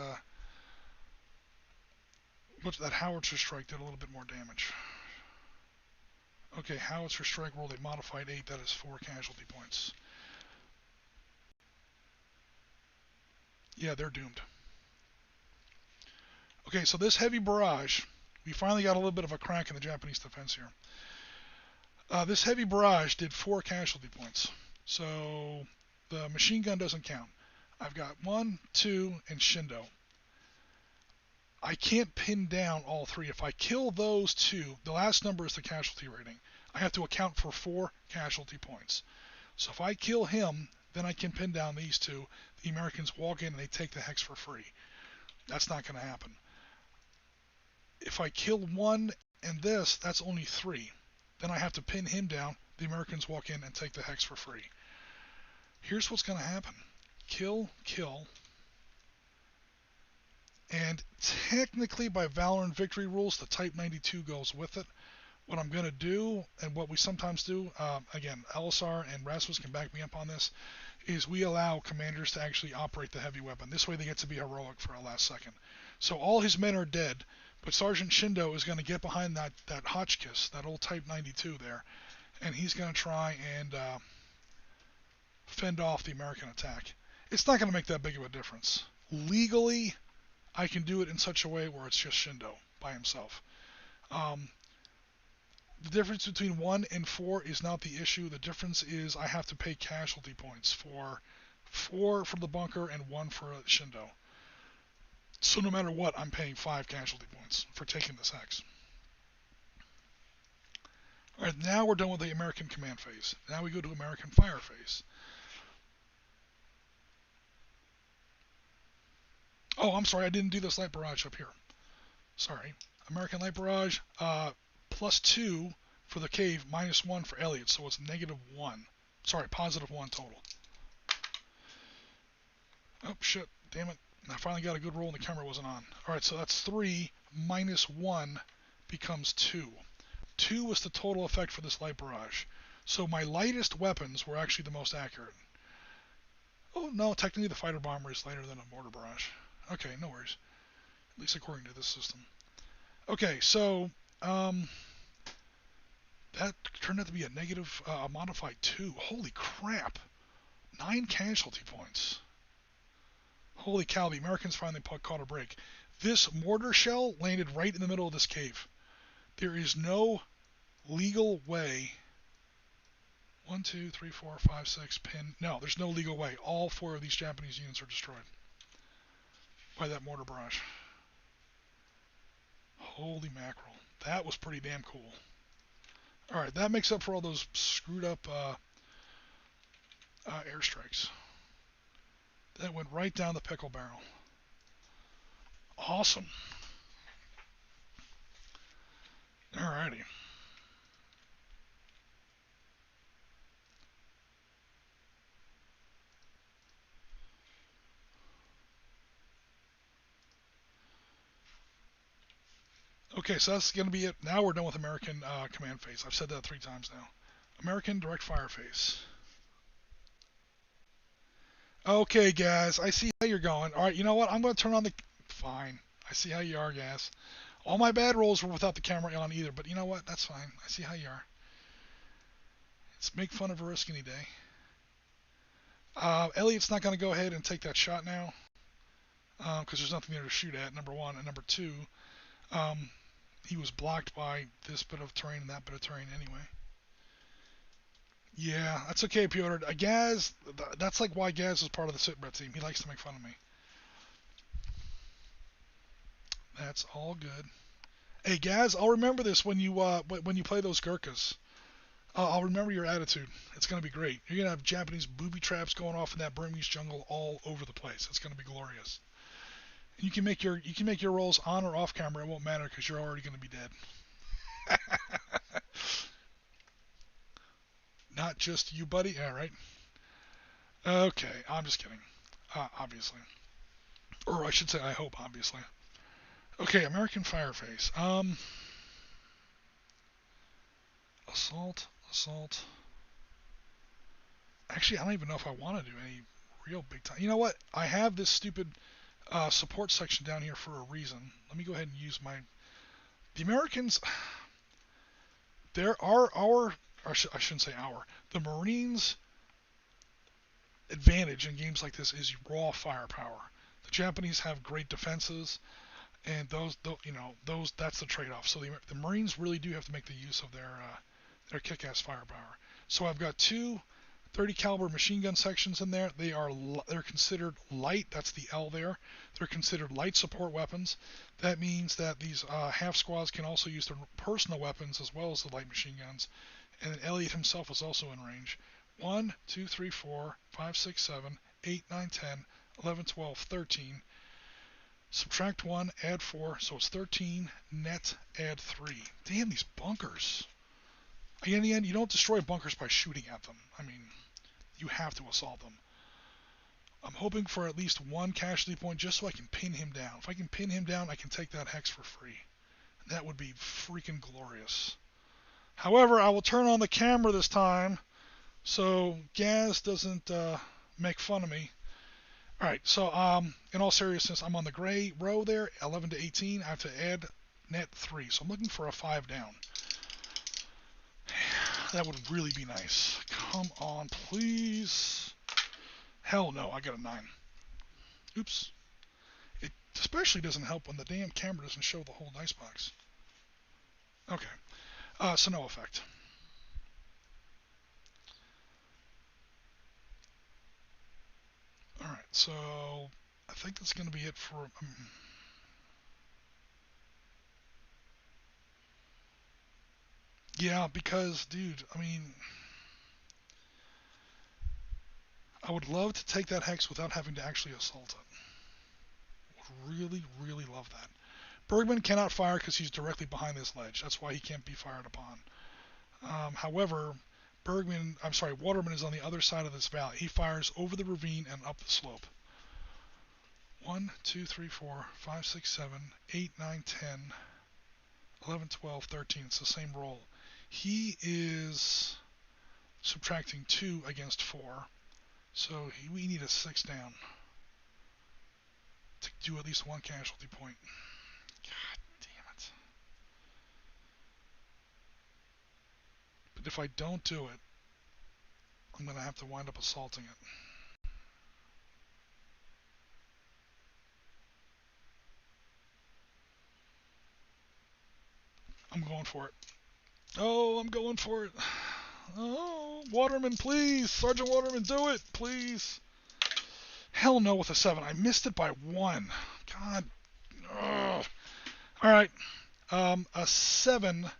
howitzer strike did a little bit more damage. Okay, howitzer strike rolled a modified 8. That is 4 casualty points. Yeah, they're doomed. Okay, so this heavy barrage, we finally got a little bit of a crack in the Japanese defense here. This heavy barrage did 4 casualty points. So the machine gun doesn't count. I've got 1, 2, and Shindo. I can't pin down all 3. If I kill those 2, the last number is the casualty rating. I have to account for 4 casualty points. So if I kill him, then I can pin down these 2. The Americans walk in and they take the hex for free. That's not going to happen. If I kill 1 and this, that's only 3. Then I have to pin him down. The Americans walk in and take the hex for free. Here's what's going to happen. Kill, kill. And technically by Valor and Victory rules, the Type 92 goes with it. What I'm going to do, and what we sometimes do, again, LSR and Rasmus can back me up on this, is we allow commanders to actually operate the heavy weapon. This way they get to be heroic for a last second. So all his men are dead, but Sergeant Shindo is going to get behind that Hotchkiss, that old Type 92 there, and he's going to try and fend off the American attack. It's not going to make that big of a difference. Legally, I can do it in such a way where it's just Shindo by himself. The difference between 1 and 4 is not the issue. The difference is I have to pay casualty points for 4 for the bunker and 1 for Shindo. So no matter what, I'm paying 5 casualty points for taking this hex. Alright, now we're done with the American command phase. Now we go to American fire phase. Oh, I'm sorry, I didn't do this light barrage up here. Sorry. American light barrage, +2 for the cave, -1 for Elliot, so it's -1. Sorry, +1 total. Oh, shit, damn it. I finally got a good roll and the camera wasn't on. Alright, so that's 3 -1 becomes 2. 2 was the total effect for this light barrage. So my lightest weapons were actually the most accurate. Oh, no, technically the fighter bomber is lighter than a mortar barrage. Okay, no worries. At least according to this system. Okay, so That turned out to be a negative, modified 2. Holy crap. 9 casualty points. Holy cow, the Americans finally caught a break. This mortar shell landed right in the middle of this cave. There is no legal way. 1, 2, 3, 4, 5, 6, pin. No, there's no legal way. All 4 of these Japanese units are destroyed by that mortar barrage. Holy mackerel. That was pretty damn cool. Alright, that makes up for all those screwed up airstrikes. That went right down the pickle barrel. Awesome. Alrighty. Okay, so that's going to be it. Now we're done with American command phase. I've said that 3 times now. American direct fire phase. Okay, guys, I see how you're going. All right, you know what? I'm going to turn on the... Fine. I see how you are, guys. All my bad rolls were without the camera on either, but you know what? That's fine. I see how you are. Let's make fun of a risk any day. Elliot's not going to go ahead and take that shot now because there's nothing there to shoot at, number 1. And number 2, he was blocked by this bit of terrain and that bit of terrain anyway. Yeah, that's okay, Piotr. Gaz, that's like why Gaz is part of the Sitrep team. He likes to make fun of me. That's all good. Hey, Gaz, I'll remember this when you play those Gurkhas. I'll remember your attitude. It's going to be great. You're going to have Japanese booby traps going off in that Burmese jungle all over the place. It's going to be glorious. And you can make your rolls on or off camera. It won't matter because you're already going to be dead. Not just you, buddy. Yeah, right. Okay, I'm just kidding. Obviously, or I should say, I hope, obviously. Okay, American Fireface. Assault. Actually, I don't even know if I want to do any real big time. You know what? I have this stupid support section down here for a reason. Let me go ahead and use the Americans. There are I shouldn't say our. The Marines' advantage in games like this is raw firepower. The Japanese have great defenses, and those that's the trade-off. So the Marines really do have to make the use of their kick-ass firepower. So I've got 2 30 caliber machine gun sections in there. They're considered light. That's the L there. They're considered light support weapons. That means that these half squads can also use their personal weapons as well as the light machine guns. And then Elliot himself is also in range. 1, 2, 3, 4, 5, 6, 7, 8, 9, 10, 11, 12, 13. Subtract 1, add 4, so it's 13. Net, add 3. Damn, these bunkers. In the end, you don't destroy bunkers by shooting at them. I mean, you have to assault them. I'm hoping for at least 1 casualty point just so I can pin him down. If I can pin him down, I can take that hex for free. That would be freaking glorious. However, I will turn on the camera this time so Gaz doesn't make fun of me. Alright, so in all seriousness, I'm on the gray row there, 11 to 18. I have to add net 3, so I'm looking for a 5 down. That would really be nice. Come on, please. Hell no, I got a 9. Oops. It especially doesn't help when the damn camera doesn't show the whole dice box. Okay. So no effect. Alright, so I think that's going to be it for... yeah, because, dude, I mean... I would love to take that hex without having to actually assault it. Would really, really love that. Bergman cannot fire because he's directly behind this ledge. That's why he can't be fired upon. However, Waterman is on the other side of this valley. He fires over the ravine and up the slope. 1, 2, 3, 4, 5, 6, 7, 8, 9, 10, 11, 12, 13. It's the same roll. He is subtracting 2 against 4. So we need a 6 down to do at least 1 casualty point. God damn it. if I don't do it, I'm going to have to wind up assaulting it. I'm going for it. Oh, I'm going for it. Oh, Waterman, please. Sergeant Waterman, do it, please. Hell no with a 7. I missed it by 1. God. Ugh. All right. A 7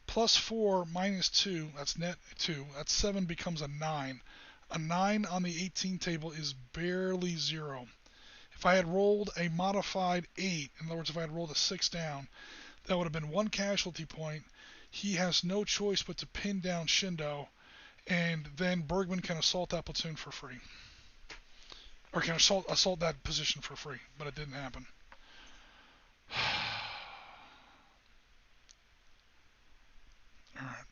plus 4 minus 2, that's net 2. That 7 becomes a 9. A 9 on the 18 table is barely 0. If I had rolled a modified 8, in other words, if I had rolled a 6 down, that would have been 1 casualty point. He has no choice but to pin down Shindo, and then Bergman can assault that platoon for free. Or can assault that position for free, but it didn't happen. Alright.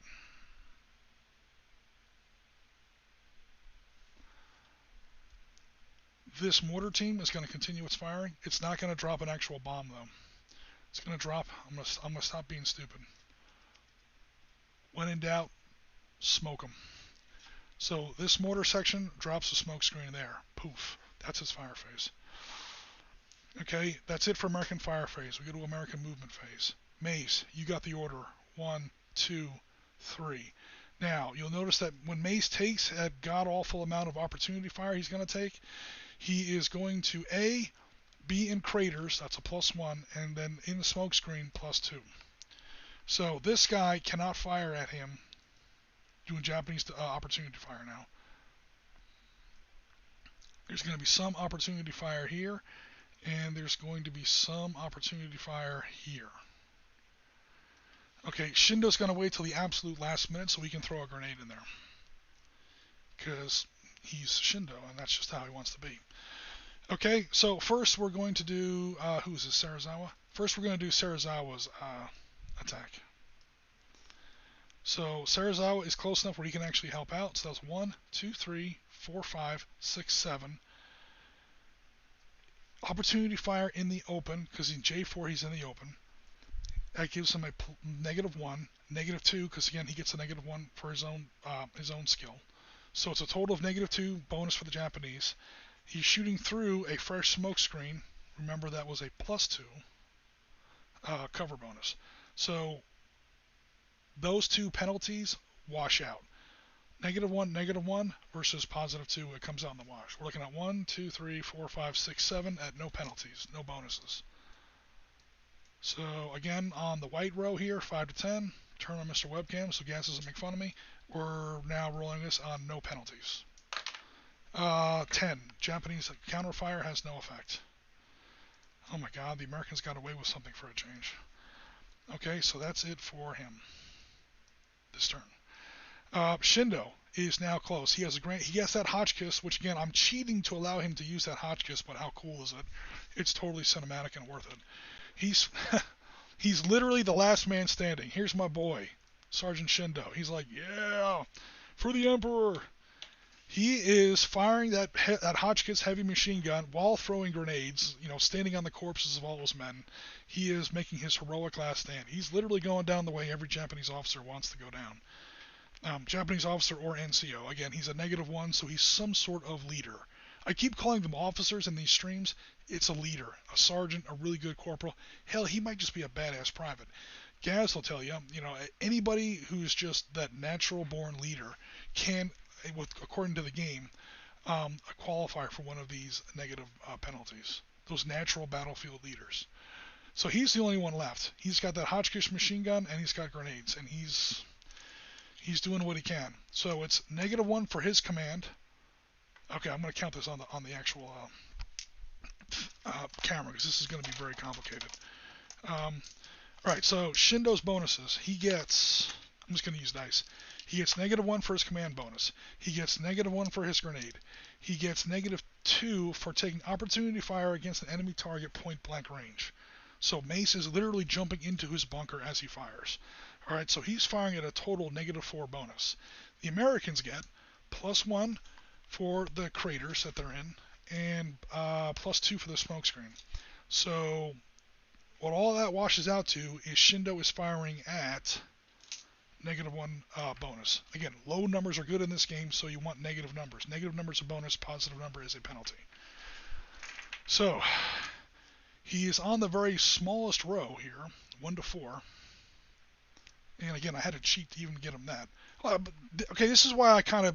This mortar team is going to continue its firing. It's not going to drop an actual bomb, though. It's going to drop. I'm going to stop being stupid. When in doubt, smoke them. So this mortar section drops the smoke screen there. Poof. That's its fire phase. Okay, that's it for American fire phase. We go to American movement phase. Mace, you got the order. 1, 2, 3. Now, you'll notice that when Mace takes that god-awful amount of opportunity fire he's going to take, he is going to A, be in craters, that's a +1, and then in the smoke screen, +2. So this guy cannot fire at him, doing Japanese opportunity fire now. There's going to be some opportunity fire here, and there's going to be some opportunity fire here. Okay, Shindo's going to wait till the absolute last minute so he can throw a grenade in there. Because he's Shindo, and that's just how he wants to be. Okay, so first we're going to do, who is this, Sarazawa? First we're going to do Sarazawa's attack. So Sarazawa is close enough where he can actually help out. So that's 1, 2, 3, 4, 5, 6, 7. Opportunity fire in the open, because in J4 he's in the open. That gives him a -1, -2, because again he gets a -1 for his own skill. So it's a total of -2 bonus for the Japanese. He's shooting through a fresh smoke screen. Remember that was a +2 cover bonus. So those two penalties wash out. -1, -1 versus +2. It comes out in the wash. We're looking at 1, 2, 3, 4, 5, 6, 7 at no penalties, no bonuses. So again, on the white row here, 5 to 10, turn on Mr. Webcam so Gas doesn't make fun of me. We're now rolling this on no penalties. 10, Japanese counterfire has no effect. Oh my god, the Americans got away with something for a change. Okay, so that's it for him this turn. Shindo is now close. He has that Hotchkiss, which again, I'm cheating to allow him to use that Hotchkiss, but how cool is it? It's totally cinematic and worth it. He's literally the last man standing. Here's my boy, Sergeant Shindo. He's like, yeah, for the Emperor. He is firing that Hotchkiss heavy machine gun while throwing grenades, standing on the corpses of all those men. He is making his heroic last stand. He's literally going down the way every Japanese officer wants to go down. Japanese officer or NCO. Again, he's a -1, so he's some sort of leader. I keep calling them officers in these streams. It's a leader, a sergeant, a really good corporal. Hell, he might just be a badass private. Gaz will tell you, anybody who's just that natural-born leader can, according to the game, qualify for one of these negative penalties. Those natural battlefield leaders. So he's the only one left. He's got that Hotchkiss machine gun, and he's got grenades, and he's doing what he can. So it's -1 for his command. Okay, I'm going to count this on the actual camera because this is going to be very complicated. Alright, so Shindo's bonuses. He gets, I'm just going to use dice. He gets -1 for his command bonus. He gets -1 for his grenade. He gets -2 for taking opportunity fire against an enemy target point blank range. So Mace is literally jumping into his bunker as he fires. Alright, so he's firing at a total -4 bonus. The Americans get +1 for the craters that they're in, and +2 for the smoke screen. So what all that washes out to is Shindo is firing at -1 bonus. Again, low numbers are good in this game, so you want negative numbers. Negative numbers are bonus, positive number is a penalty. So, he is on the very smallest row here, 1 to 4. And again, I had to cheat to even get him that. Okay, this is why I kind of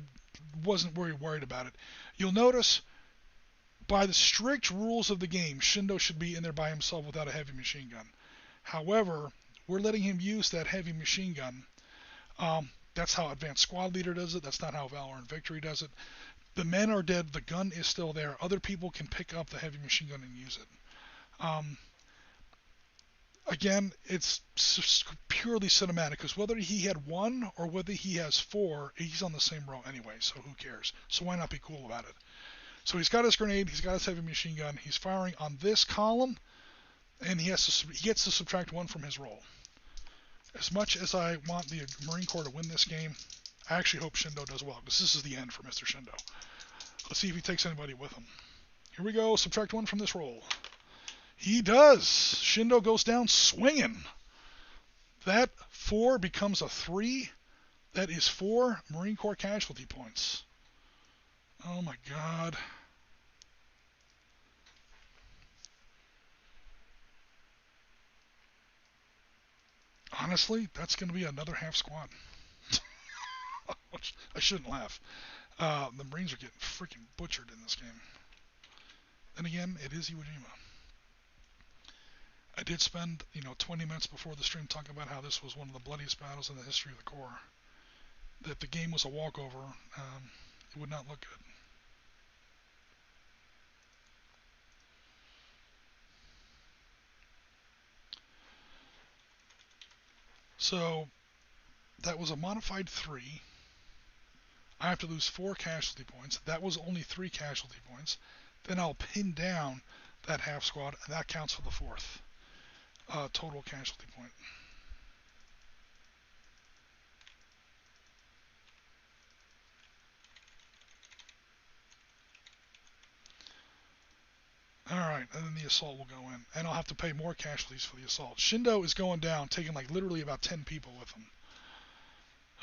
wasn't very worried about it. You'll notice, by the strict rules of the game, Shindo should be in there by himself without a heavy machine gun. However, we're letting him use that heavy machine gun. That's how Advanced Squad Leader does it. That's not how Valor and Victory does it. The men are dead. The gun is still there. Other people can pick up the heavy machine gun and use it. Again, it's purely cinematic, because whether he had 1 or whether he has 4, he's on the same row anyway, so who cares? So why not be cool about it? So he's got his grenade, he's got his heavy machine gun, he's firing on this column, and he gets to subtract 1 from his roll. As much as I want the Marine Corps to win this game, I actually hope Shindo does well, because this is the end for Mr. Shindo. Let's see if he takes anybody with him. Here we go, subtract 1 from this roll. He does! Shindo goes down swinging. That 4 becomes a 3. That is 4 Marine Corps casualty points. Oh my god. Honestly, that's going to be another half squad. I shouldn't laugh. The Marines are getting freaking butchered in this game. Then again, it is Iwo Jima. I did spend, 20 minutes before the stream talking about how this was one of the bloodiest battles in the history of the Corps. That the game was a walkover. It would not look good. So, that was a modified 3. I have to lose 4 casualty points. That was only 3 casualty points. Then I'll pin down that half squad, and that counts for the 4th total casualty point. Alright, and then the assault will go in. And I'll have to pay more casualties for the assault. Shindo is going down, taking literally about 10 people with him.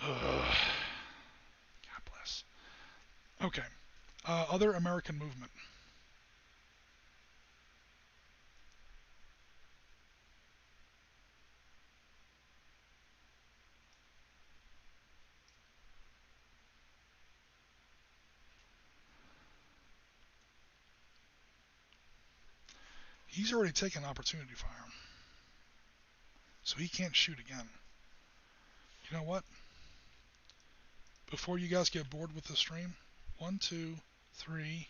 God bless. Okay. Other American movement. He's already taken opportunity fire. So he can't shoot again. You know what? Before you guys get bored with the stream, 1, 2, 3,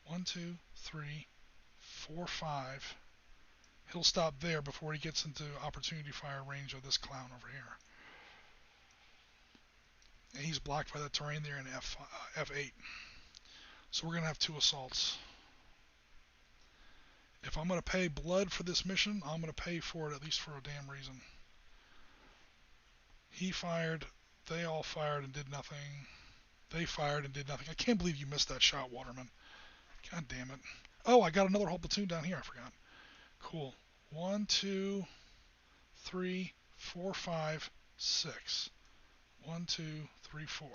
1, 2, 3, 4, 5. He'll stop there before he gets into opportunity fire range of this clown over here. And he's blocked by that terrain there in F8. So we're going to have 2 assaults. If I'm going to pay blood for this mission, I'm going to pay for it at least for a damn reason. He fired, they all fired and did nothing. They fired and did nothing. I can't believe you missed that shot, Waterman. God damn it. Oh, I got another whole platoon down here, I forgot. Cool. 1, 2, 3, 4, 5, 6. 1, 2, 3, 4.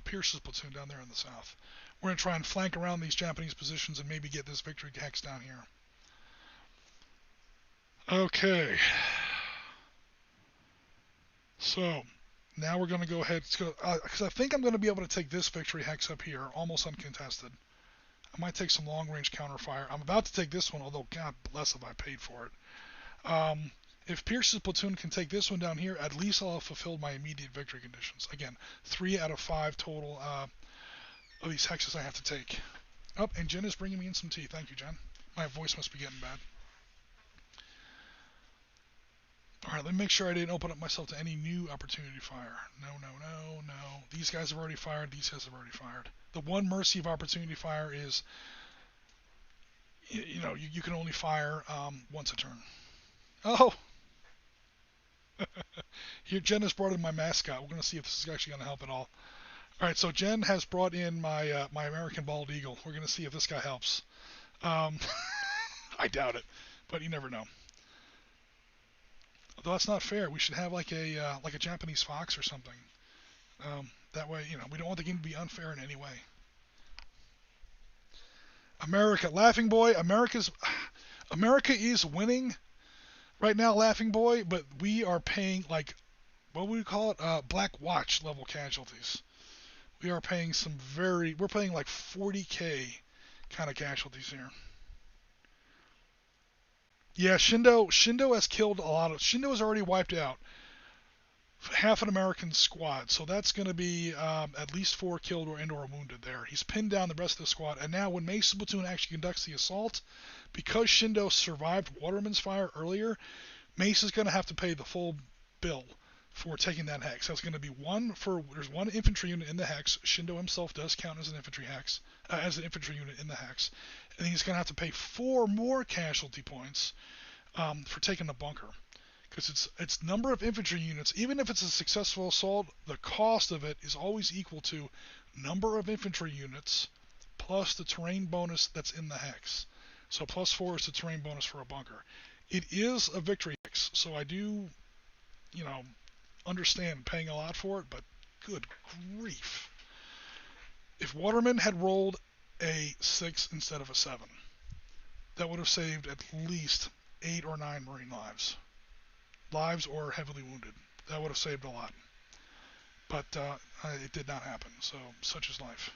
Pierce's platoon down there in the south. We're going to try and flank around these Japanese positions and maybe get this victory hex down here. Okay. So, now we're going to go ahead, because I think I'm going to be able to take this victory hex up here, almost uncontested. I might take some long-range counterfire. I'm about to take this one, although God bless if I paid for it. If Pierce's platoon can take this one down here, at least I'll have fulfilled my immediate victory conditions. Again, 3 out of 5 total of these hexes I have to take. Oh, and Jen is bringing me in some tea. Thank you, Jen. My voice must be getting bad. Alright, let me make sure I didn't open up myself to any new opportunity fire. No. These guys have already fired. These guys have already fired. The one mercy of opportunity fire is, you can only fire once a turn. Oh! Here, Jen has brought in my mascot. We're going to see if this is actually going to help at all. Alright, so Jen has brought in my my American Bald Eagle. We're going to see if this guy helps. I doubt it, but you never know. Although that's not fair. We should have like a Japanese fox or something. That way, we don't want the game to be unfair in any way. America, Laughing Boy, America is winning right now, Laughing Boy, but we are paying like, what would we call it? Black Watch level casualties. We are paying we're paying like 40k kind of casualties here. Yeah, Shindo has killed a lot of, Shindo has already wiped out half an American squad, so that's going to be at least 4 killed or wounded there. He's pinned down the rest of the squad, and now when Mace's platoon actually conducts the assault, because Shindo survived Waterman's fire earlier, Mace is going to have to pay the full bill for taking that hex. That's going to be there's one infantry unit in the hex. Shindo himself does count as an infantry unit in the hex, and he's going to have to pay 4 more casualty points for taking the bunker. Because it's number of infantry units, even if it's a successful assault, the cost of it is always equal to number of infantry units plus the terrain bonus that's in the hex. So +4 is the terrain bonus for a bunker. It is a victory hex, so I do, understand paying a lot for it, but good grief. If Waterman had rolled a 6 instead of a 7, that would have saved at least 8 or 9 Marine lives or heavily wounded. That would have saved a lot. But it did not happen, so such is life.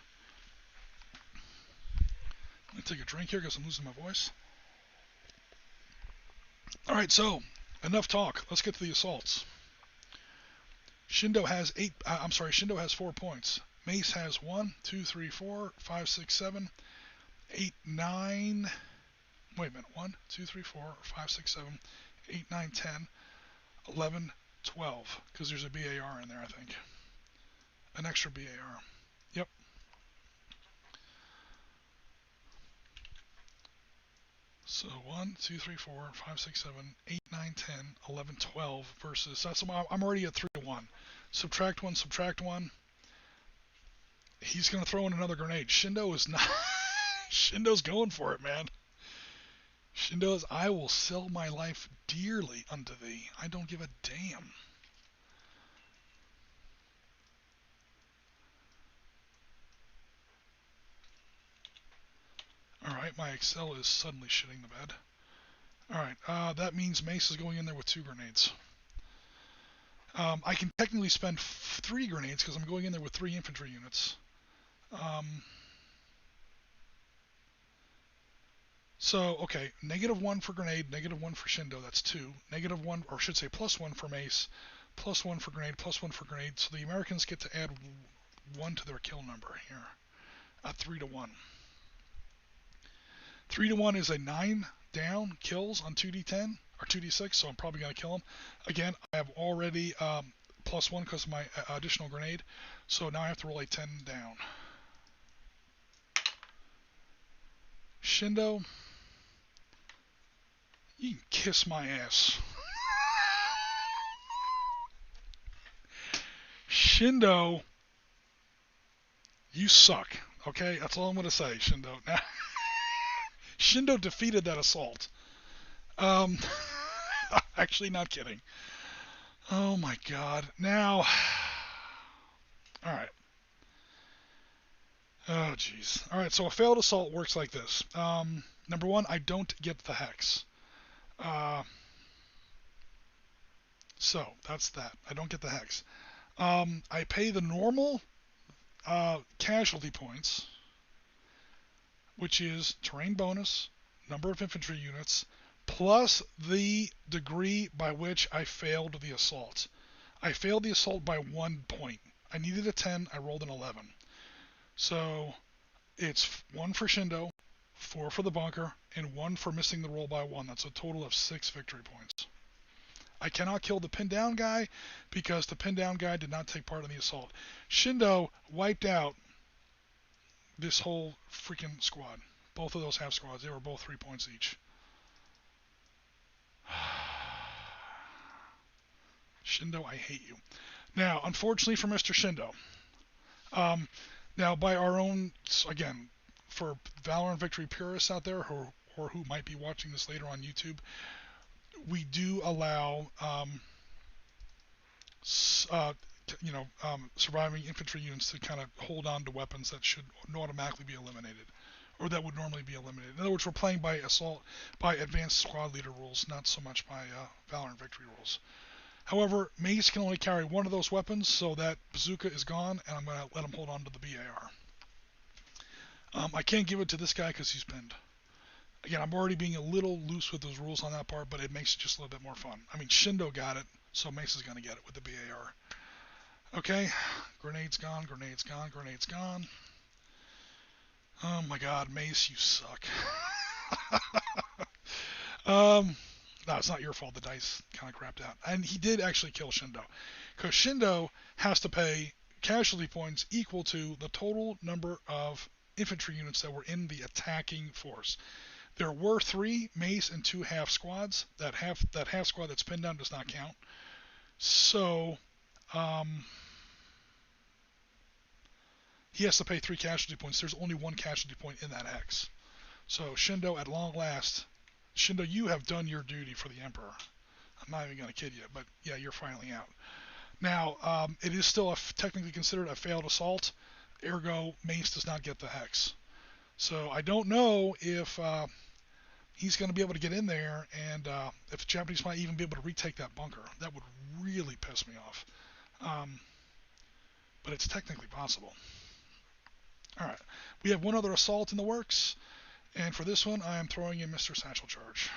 Let me take a drink here because I'm losing my voice. Alright, so enough talk. Let's get to the assaults. Shindo has 4 points. Mace has 1, 2, 3, 4, 5, 6, 7, 8, 9. Wait a minute. 1, 2, 3, 4, 5, 6, 7, 8, 9, 10, 11, 12. Because there's a BAR in there, I think. An extra BAR. Yep. So 1, 2, 3, 4, 5, 6, 7, 8, 9, 10, 11, 12 versus, I'm already at 3 to 1. Subtract 1, subtract 1. He's going to throw in another grenade. Shindo is not, Shindo's going for it, man. Shindo is, I will sell my life dearly unto thee. I don't give a damn. Alright, my Excel is suddenly shitting the bed. Alright, that means Mace is going in there with 2 grenades. I can technically spend 3 grenades because I'm going in there with 3 infantry units. So, okay, -1 for grenade, -1 for Shindo, that's 2. -1, or I should say +1 for Mace, +1 for grenade, +1 for grenade. So the Americans get to add 1 to their kill number here. 3 to 1. 3 to 1 is a 9 down kills on 2d10 or 2d6, so I'm probably going to kill him. Again, I have already +1 because of my additional grenade, so now I have to roll a 10 down. Shindo, you can kiss my ass. Shindo, you suck. Okay, that's all I'm going to say, Shindo. Now, Shindo defeated that assault. Actually, not kidding. Oh my god. Now, alright. Oh jeez. Alright, so a failed assault works like this. Number 1, I don't get the hex. So, that's that. I don't get the hex. I pay the normal casualty points, which is terrain bonus, number of infantry units, plus the degree by which I failed the assault. I failed the assault by 1 point. I needed a 10, I rolled an 11. So it's 1 for Shindo, 4 for the bunker, and 1 for missing the roll by 1. That's a total of 6 victory points. I cannot kill the pinned down guy because the pinned down guy did not take part in the assault. Shindo wiped out this whole freaking squad. Both of those half squads, they were both 3 points each. Shindo, I hate you. Now, unfortunately for Mr. Shindo, now by our own, again, for Valor and Victory purists out there who might be watching this later on YouTube, we do allow surviving infantry units to kind of hold on to weapons that should automatically be eliminated, or that would normally be eliminated. In other words, we're playing by advanced squad leader rules, not so much by Valor and Victory rules. However, Mace can only carry one of those weapons, so that bazooka is gone, and I'm going to let him hold on to the BAR. I can't give it to this guy because he's pinned. Again, I'm already being a little loose with those rules on that part, but it makes it just a little bit more fun. I mean, Shindo got it, so Mace is going to get it with the BAR. Okay, grenades gone, grenades gone, grenades gone. Oh my god, Mace, you suck. No, it's not your fault. The dice kind of crapped out. And he did actually kill Shindo, because Shindo has to pay casualty points equal to the total number of infantry units that were in the attacking force. There were 3 Mace and 2 half squads. That half squad that's pinned down does not count. So, he has to pay 3 casualty points. There's only 1 casualty point in that hex. So Shindo, at long last, Shindo, you have done your duty for the Emperor. I'm not even going to kid you, but yeah, you're finally out. Now, it is still technically considered a failed assault. Ergo, Mace does not get the hex. So I don't know if he's going to be able to get in there, and if the Japanese might even be able to retake that bunker. That would really piss me off. But it's technically possible. Alright, we have one other assault in the works, and for this one I am throwing in Mr. Satchel Charge.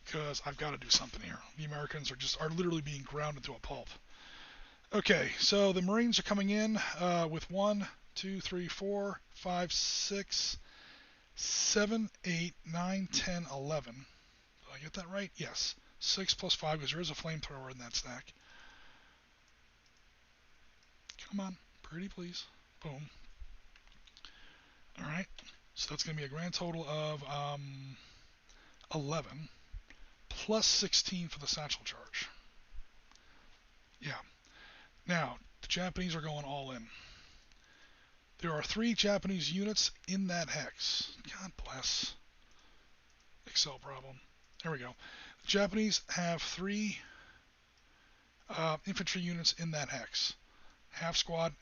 Because I've got to do something here. The Americans are literally being ground into a pulp. Okay, so the Marines are coming in with 1, 2, 3, 4, 5, 6, 7, 8, 9, 10, 11. Did I get that right? Yes. 6 plus 5, because there is a flamethrower in that stack. Come on. Pretty please. Boom. Alright. So that's going to be a grand total of 11. Plus 16 for the satchel charge. Yeah. Now, the Japanese are going all in. There are 3 Japanese units in that hex. God bless. Excel problem. There we go. The Japanese have 3 infantry units in that hex. Half squad,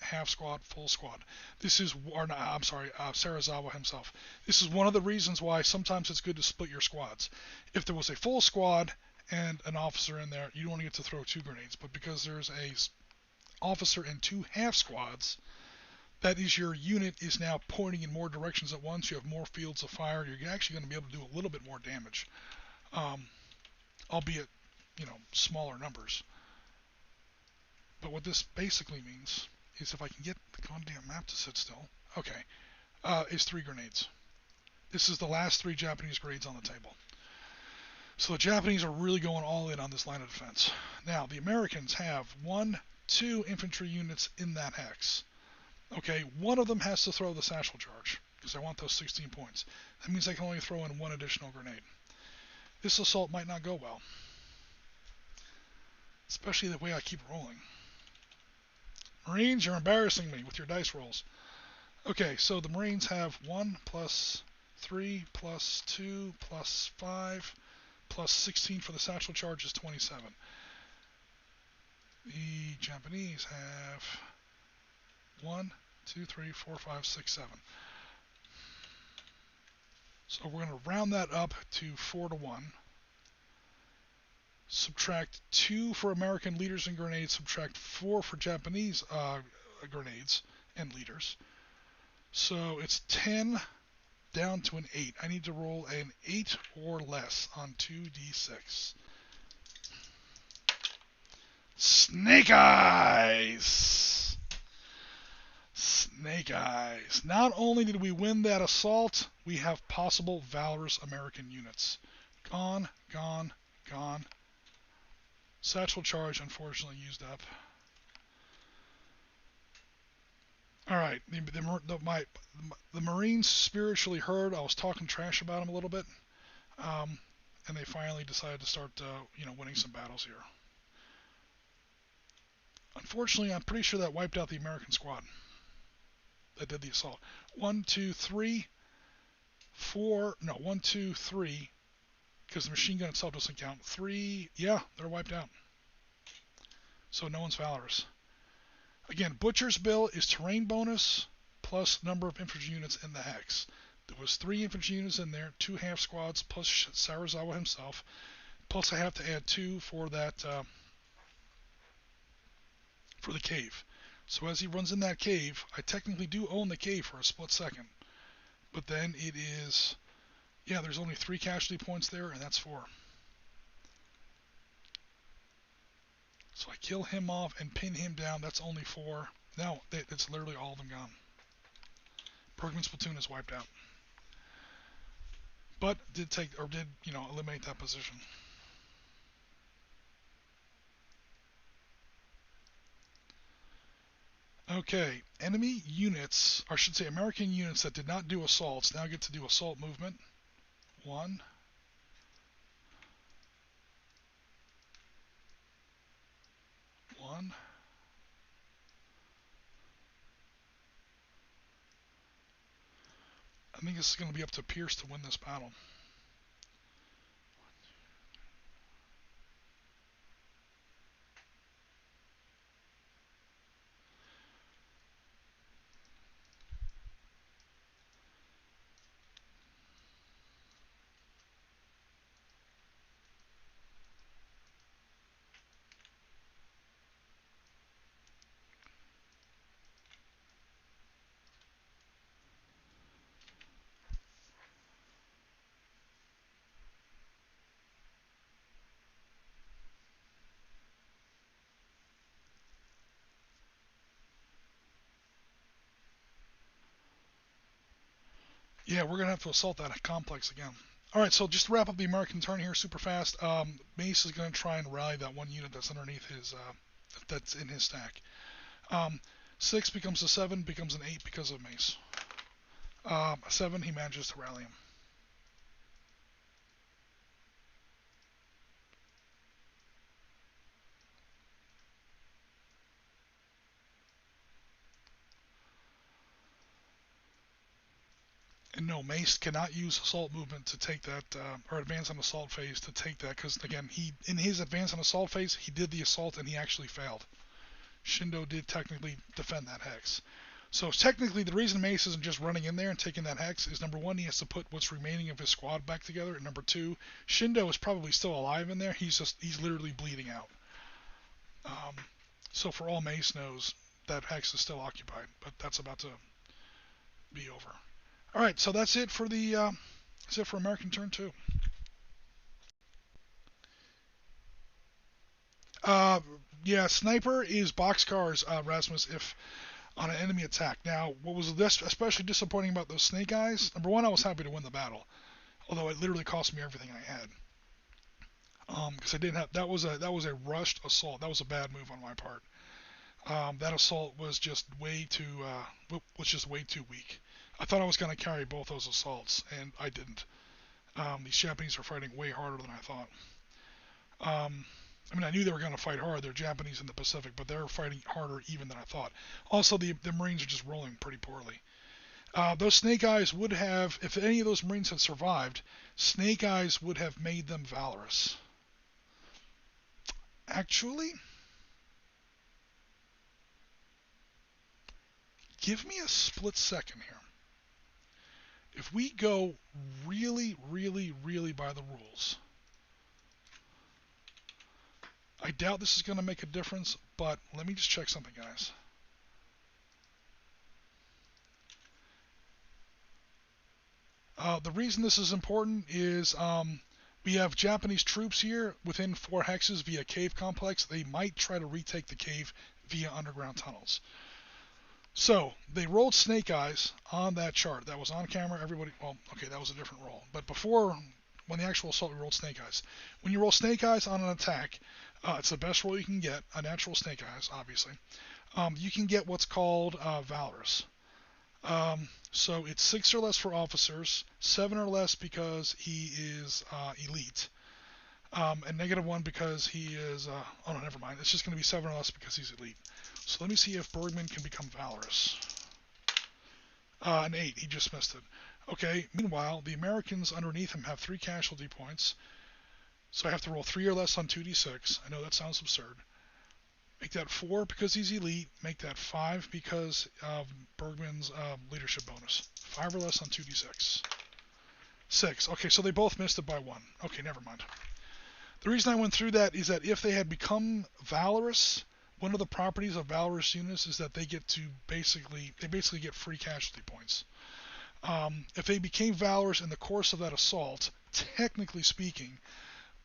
full squad. This is, Sarazawa himself. This is one of the reasons why sometimes it's good to split your squads. If there was a full squad and an officer in there, you don't want to get to throw 2 grenades. But because there's a officer and 2 half squads, that is, your unit is now pointing in more directions at once. You have more fields of fire. You're actually going to be able to do a little bit more damage, albeit, smaller numbers. But what this basically means is, if I can get the goddamn map to sit still, okay, is 3 grenades. This is the last 3 Japanese grenades on the table. So the Japanese are really going all in on this line of defense. Now, the Americans have 1, 2 infantry units in that hex. Okay, one of them has to throw the satchel charge, because I want those 16 points. That means I can only throw in 1 additional grenade. This assault might not go well, especially the way I keep rolling. Marines, you're embarrassing me with your dice rolls. Okay, so the Marines have 1 plus 3 plus 2 plus 5 plus 16 for the satchel charge is 27. The Japanese have 1, 2, 3, 4, 5, 6, 7. So we're going to round that up to 4 to 1. Subtract 2 for American leaders and grenades, subtract 4 for Japanese grenades and leaders. So it's 10 down to an 8. I need to roll an 8 or less on 2d6. Snake Eyes! Snake Eyes. Not only did we win that assault, we have possible Valorous American units. Gone, gone, gone. Satchel charge, unfortunately, used up. Alright, the Marines spiritually heard I was talking trash about them a little bit, and they finally decided to start, winning some battles here. Unfortunately, I'm pretty sure that wiped out the American squad that did the assault. 1, 2, 3, 4, no, 1, 2, 3, because the machine gun itself doesn't count. 3, yeah, they're wiped out. So no one's valorous. Again, Butcher's Bill is terrain bonus plus number of infantry units in the hex. There was 3 infantry units in there, 2 half squads plus Sarazawa himself. Plus I have to add 2 for that for the cave. So as he runs in that cave, I technically do own the cave for a split second. But then it is, yeah, there's only 3 casualty points there, and that's 4. So I kill him off and pin him down. That's only 4. Now it's literally all of them gone. Bergman's platoon is wiped out. But did eliminate that position. Okay, enemy units, or I should say American units that did not do assaults now get to do assault movement. 1. I think this is going to be up to Pierce to win this battle. Yeah, we're going to have to assault that complex again. Alright, so just to wrap up the American turn here super fast, Mace is going to try and rally that one unit that's underneath his, that's in his stack. 6 becomes a 7, becomes an 8 because of Mace. 7, he manages to rally him. And no, Mace cannot use assault movement to take that, or advance on assault phase to take that, because again, in his advance on assault phase, he did the assault and he actually failed. Shindo did technically defend that hex. So technically, the reason Mace isn't just running in there and taking that hex is, number 1, he has to put what's remaining of his squad back together, and number 2, Shindo is probably still alive in there. He's literally bleeding out. So for all Mace knows, that hex is still occupied, but that's about to be over. All right, so that's it for American turn 2. Yeah, sniper is boxcars, Rasmus, if on an enemy attack. Now, what was especially disappointing about those snake eyes? Number 1, I was happy to win the battle, although it literally cost me everything I had. Because I didn't have, that was a rushed assault. That was a bad move on my part. That assault was just way too weak. I thought I was going to carry both those assaults, and I didn't. These Japanese are fighting way harder than I thought. I mean, I knew they were going to fight hard. They're Japanese in the Pacific, but they're fighting harder even than I thought. Also, the Marines are just rolling pretty poorly. Those Snake Eyes would have, if any of those Marines had survived, Snake Eyes would have made them valorous. Actually, give me a split second here. If we go really, really, really by the rules, I doubt this is going to make a difference, but let me just check something, guys. The reason this is important is we have Japanese troops here within 4 hexes via cave complex. They might try to retake the cave via underground tunnels. So they rolled Snake Eyes on that chart. That was on camera. Everybody, well, okay, that was a different roll. But before, when the actual assault, we rolled Snake Eyes. When you roll Snake Eyes on an attack, it's the best roll you can get. A natural Snake Eyes, obviously. You can get what's called valorous. So it's 6 or less for officers, 7 or less because he is elite, and -1 because he is, oh no, never mind. It's just going to be 7 or less because he's elite. So let me see if Bergman can become valorous. An 8, he just missed it. Okay, meanwhile, the Americans underneath him have 3 casualty points. So I have to roll 3 or less on 2d6. I know that sounds absurd. Make that 4 because he's elite. Make that 5 because of Bergman's leadership bonus. 5 or less on 2d6. 6. Okay, so they both missed it by 1. Okay, never mind. The reason I went through that is that if they had become valorous, one of the properties of valorous units is that they basically get free casualty points. If they became valorous in the course of that assault, technically speaking,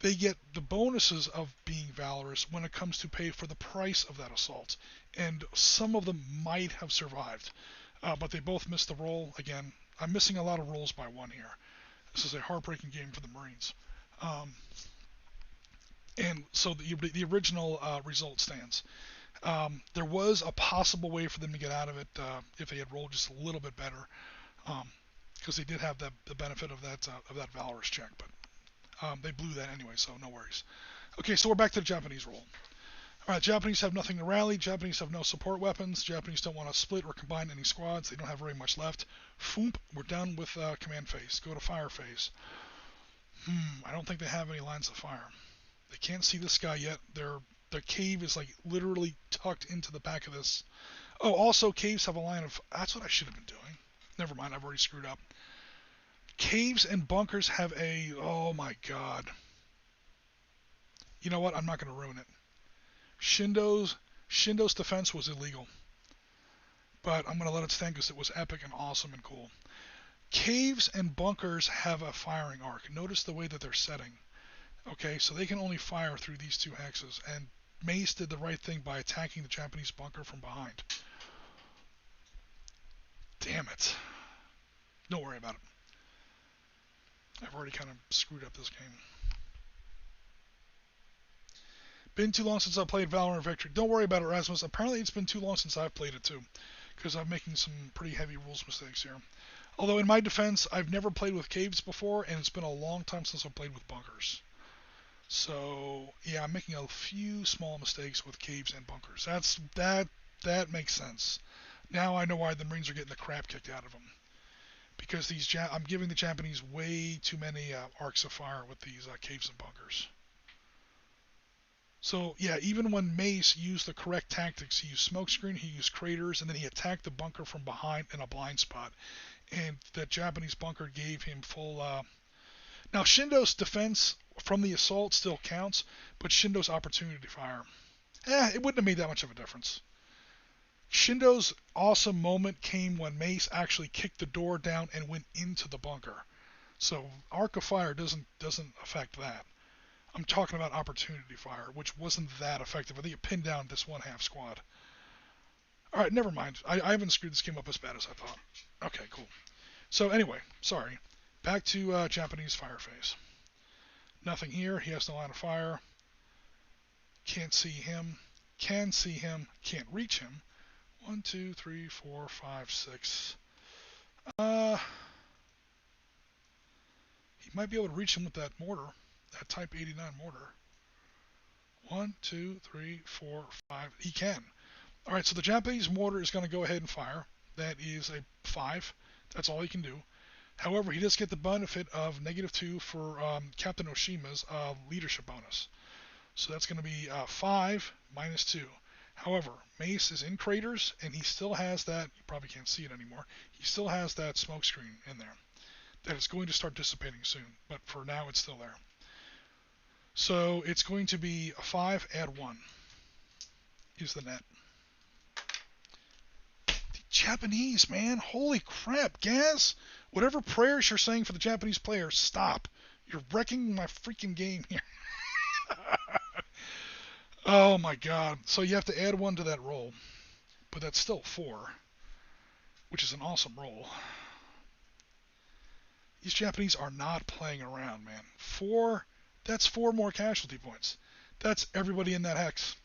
they get the bonuses of being valorous when it comes to pay for the price of that assault. And some of them might have survived, but they both missed the roll. Again, I'm missing a lot of rolls by 1 here. This is a heartbreaking game for the Marines. And so the original result stands. There was a possible way for them to get out of it if they had rolled just a little bit better, because they did have the benefit of that valorous check, but they blew that anyway, so no worries. Okay, so we're back to the Japanese roll. All right, Japanese have nothing to rally. Japanese have no support weapons. Japanese don't want to split or combine any squads. They don't have very much left. Foomp, we're done with command phase. Go to fire phase. I don't think they have any lines of fire. They can't see this guy yet. Their cave is like literally tucked into the back of this. Oh, also caves have a line of... That's what I should have been doing. Never mind, I've already screwed up. Caves and bunkers have a... Oh my god. You know what? I'm not going to ruin it. Shindo's defense was illegal. But I'm going to let it stand because it was epic and awesome and cool. Caves and bunkers have a firing arc. Notice the way that they're setting. Okay, so they can only fire through these 2 hexes, and Mace did the right thing by attacking the Japanese bunker from behind. Damn it. Don't worry about it. I've already kind of screwed up this game. Been too long since I played Valor and Victory. Don't worry about it, Rasmus. Apparently it's been too long since I've played it too, because I'm making some pretty heavy rules mistakes here. Although in my defense, I've never played with caves before, and it's been a long time since I've played with bunkers. So yeah, I'm making a few small mistakes with caves and bunkers. That makes sense. Now I know why the Marines are getting the crap kicked out of them, because I'm giving the Japanese way too many arcs of fire with these caves and bunkers. So yeah, even when Mace used the correct tactics, he used smokescreen, he used craters, and then he attacked the bunker from behind in a blind spot, and that Japanese bunker gave him full. Now Shindo's defense from the assault still counts, but Shindo's opportunity fire, it wouldn't have made that much of a difference. Shindo's awesome moment came when Mace actually kicked the door down and went into the bunker. So arc of fire doesn't affect that. I'm talking about opportunity fire, which wasn't that effective. I think it pinned down this 1/2 squad. Alright, never mind. I haven't screwed this game up as bad as I thought. Okay, cool. So anyway, sorry. Back to Japanese fire phase. Nothing here. He has no line of fire. Can't see him. Can see him. Can't reach him. 1, 2, 3, 4, 5, 6. He might be able to reach him with that mortar. That Type 89 mortar. 1, 2, 3, 4, 5. He can. Alright, so the Japanese mortar is going to go ahead and fire. That is a 5. That's all he can do. However, he does get the benefit of -2 for Captain Oshima's leadership bonus. So that's going to be 5 minus 2. However, Mace is in craters, and he still has that. You probably can't see it anymore. He still has that smoke screen in there. That is going to start dissipating soon, but for now it's still there. So it's going to be a 5, add 1 is the net. The Japanese, man, holy crap, Gaz! Whatever prayers you're saying for the Japanese players, stop. You're wrecking my freaking game here. Oh my god. So you have to add 1 to that roll, but that's still 4, which is an awesome roll. These Japanese are not playing around, man. 4, that's 4 more casualty points. That's everybody in that hex.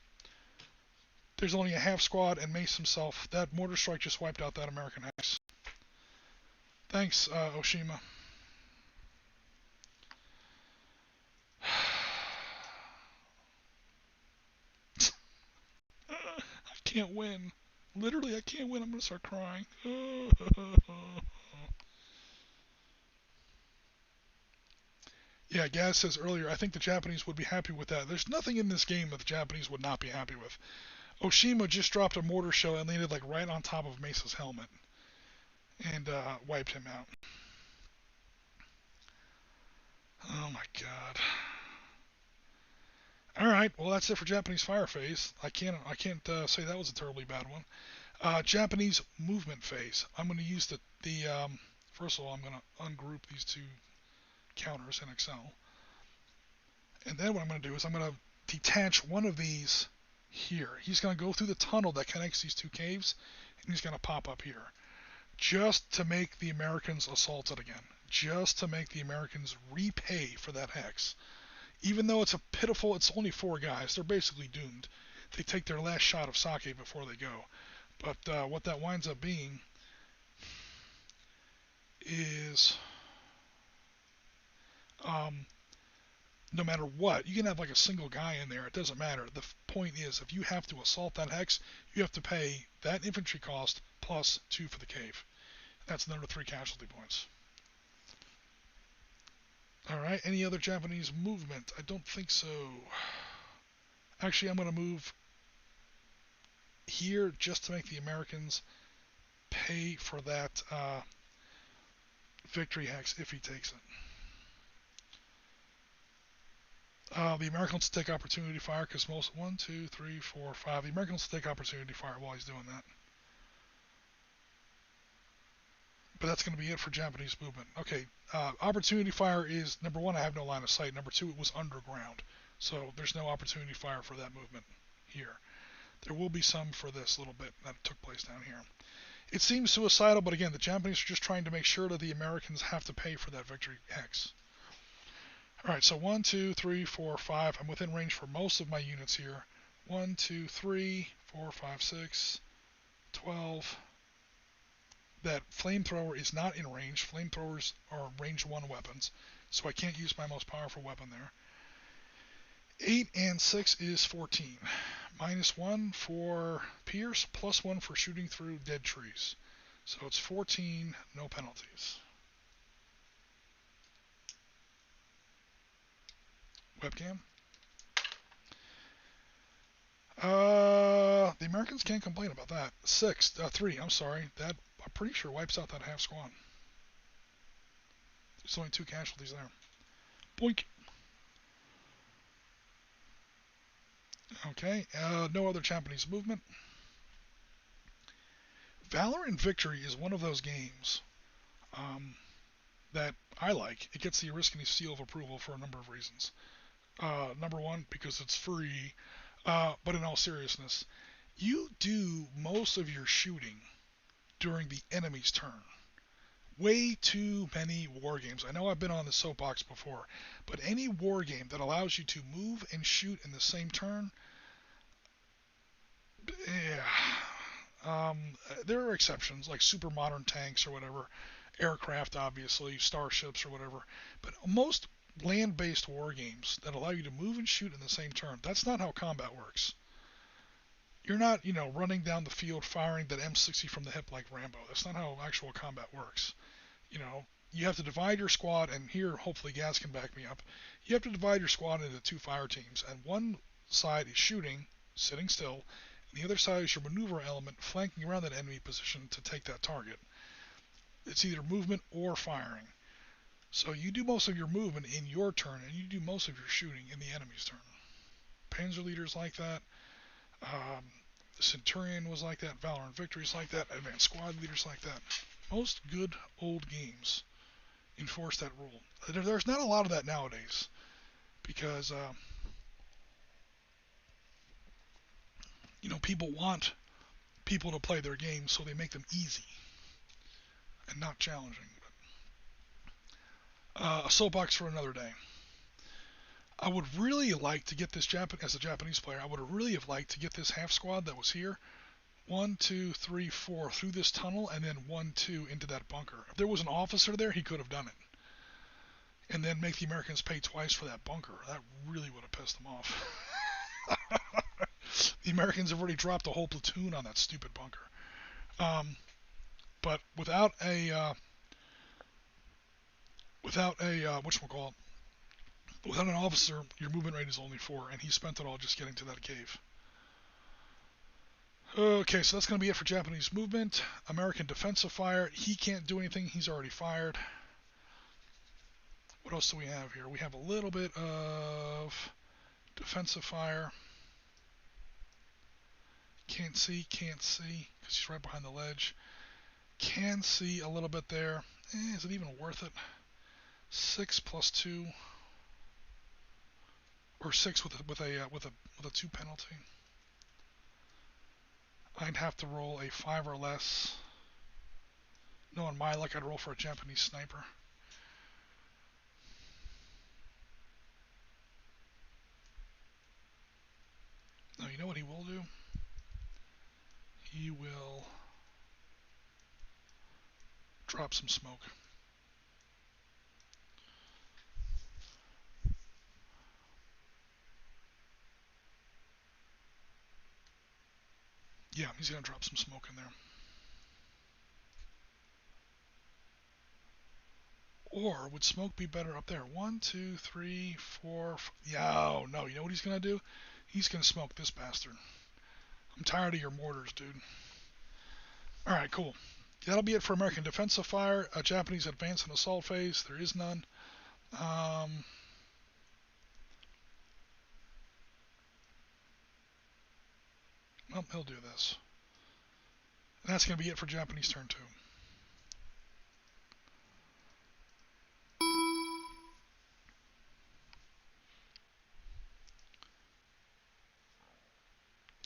There's only a half squad and Mace himself. That mortar strike just wiped out that American hex. Thanks, Oshima. I can't win. Literally, I can't win. I'm going to start crying. Yeah, Gaz says earlier, I think the Japanese would be happy with that. There's nothing in this game that the Japanese would not be happy with. Oshima just dropped a mortar shell and landed like right on top of Mesa's helmet and wiped him out. Oh my god. All right, well that's it for Japanese fire phase. I can't say that was a terribly bad one. Japanese movement phase. I'm going to use the first of all I'm going to ungroup these two counters in Excel, and then what I'm going to do is I'm going to detach one of these here. He's going to go through the tunnel that connects these two caves, and he's going to pop up here, just to make the Americans assaulted again, just to make the Americans repay for that hex. Even though it's only 4 guys, they're basically doomed. They take their last shot of sake before they go. But what that winds up being is, no matter what, you can have like a single guy in there. It doesn't matter. The point is, if you have to assault that hex, you have to pay that infantry cost plus 2 for the cave. That's another 3 casualty points. Alright, any other Japanese movement? I don't think so. Actually, I'm going to move here just to make the Americans pay for that victory hex if he takes it. The Americans will take opportunity fire because most 1, 2, 3, 4, 5. The Americans will take opportunity fire while he's doing that. But that's going to be it for Japanese movement. Okay, opportunity fire is, number 1, I have no line of sight. Number 2, it was underground. So there's no opportunity fire for that movement here. There will be some for this little bit that took place down here. It seems suicidal, but again, the Japanese are just trying to make sure that the Americans have to pay for that victory hex. Alright, so 1, 2, 3, 4, 5. I'm within range for most of my units here. 1, 2, 3, 4, 5, 6, 12. That flamethrower is not in range. Flamethrowers are range 1 weapons, so I can't use my most powerful weapon there. 8 and 6 is 14. Minus 1 for pierce, plus 1 for shooting through dead trees. So it's 14, no penalties. Webcam. The Americans can't complain about that. 3, I'm sorry. That, I'm pretty sure, wipes out that half squad. There's only 2 casualties there. Boink. Okay, no other Japanese movement. Valor and Victory is one of those games that I like. It gets the Oriskany seal of approval for a number of reasons. Number 1, because it's free. But in all seriousness, you do most of your shooting during the enemy's turn. Way too many war games. I know I've been on the soapbox before, but any war game that allows you to move and shoot in the same turn, there are exceptions, like super modern tanks or whatever, aircraft obviously, starships or whatever, but most land-based war games that allow you to move and shoot in the same turn, that's not how combat works. You're not, running down the field firing that M60 from the hip like Rambo. That's not how actual combat works. You have to divide your squad, and here hopefully Gaz can back me up. You have to divide your squad into 2 fire teams, and one side is shooting, sitting still, and the other side is your maneuver element flanking around that enemy position to take that target. It's either movement or firing. So you do most of your movement in your turn, and you do most of your shooting in the enemy's turn. Panzer leaders like that. The Centurion was like that. Valor and Victory is like that. Advanced Squad leaders like that. Most good old games enforce that rule. There's not a lot of that nowadays because people want people to play their games, so they make them easy and not challenging. A soapbox for another day. I would really like to get this as a Japanese player. I would really have liked to get this half squad that was here, 1, 2, 3, 4 through this tunnel, and then 1, 2 into that bunker. If there was an officer there, he could have done it, and then make the Americans pay twice for that bunker. That really would have pissed them off. The Americans have already dropped a whole platoon on that stupid bunker. But without a whatchamacallit, Without an officer, your movement rate is only 4, and he spent it all just getting to that cave. Okay, so that's going to be it for Japanese movement. American defensive fire. He can't do anything. He's already fired. What else do we have here? We have a little bit of defensive fire. Can't see, because he's right behind the ledge. Can see a little bit there. Is it even worth it? 6 plus 2, or 6 with a 2 penalty. I'd have to roll a 5 or less. No, on my luck, I'd roll for a Japanese sniper. No, you know what he will do? He will drop some smoke. Yeah, he's going to drop some smoke in there. Or would smoke be better up there? 1, 2, 3, 4. Yeah, no, you know what he's going to do? He's going to smoke this bastard. I'm tired of your mortars, dude. Alright, cool. That'll be it for American defensive fire. Japanese advance and assault phase. There is none. Well, he'll do this. And that's going to be it for Japanese turn 2.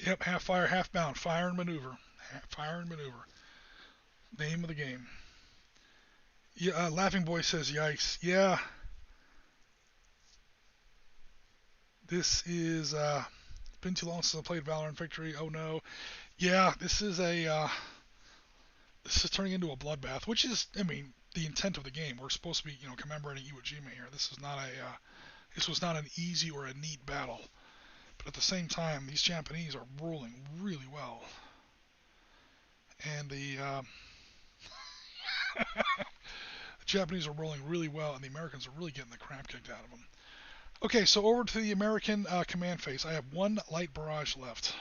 Yep, half fire, half bound. Fire and maneuver. Fire and maneuver. Name of the game. Yeah, Laughing Boy says, yikes. Yeah. This is, been too long since I played Valor and Victory. Oh no. Yeah, this is turning into a bloodbath, which is, I mean, the intent of the game. We're supposed to be, commemorating Iwo Jima here. This was not an easy or a neat battle. But at the same time, these Japanese are ruling really well. And the Japanese are rolling really well, and the Americans are really getting the crap kicked out of them. Okay, so over to the American command phase. I have 1 light barrage left.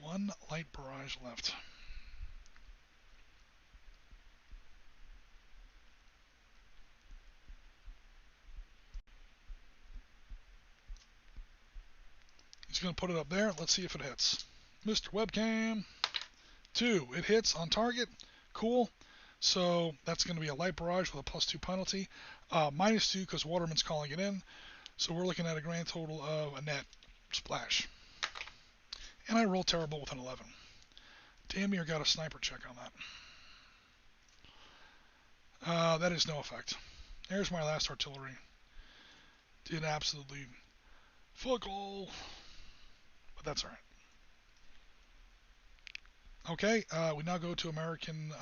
1 light barrage left. He's going to put it up there. Let's see if it hits. Mr. Webcam. 2. It hits on target. Cool. So that's going to be a light barrage with a +2 penalty. -2 because Waterman's calling it in. So we're looking at a grand total of a net splash. And I rolled terrible with an 11. Damn near got a sniper check on that. That is no effect. There's my last artillery. Did absolutely fuck all. But that's alright. Okay, we now go to American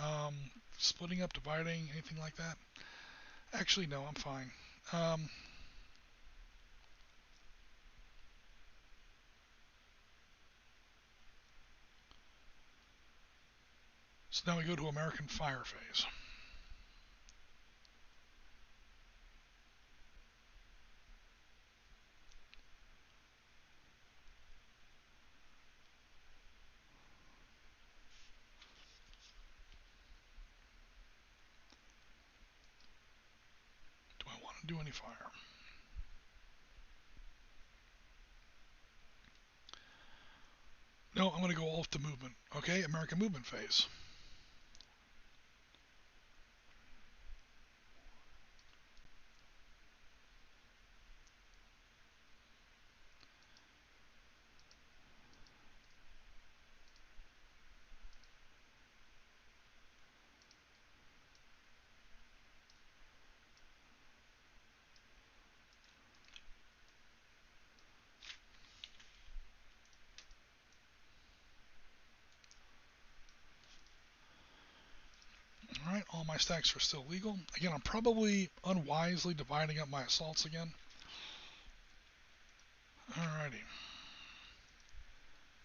splitting up, dividing, anything like that. Actually, no, I'm fine. So now we go to American fire phase. Do I want to do any fire? No, I'm going to go off to movement. Okay, American movement phase. Alright, all my stacks are still legal. Again, I'm probably unwisely dividing up my assaults again. Alrighty.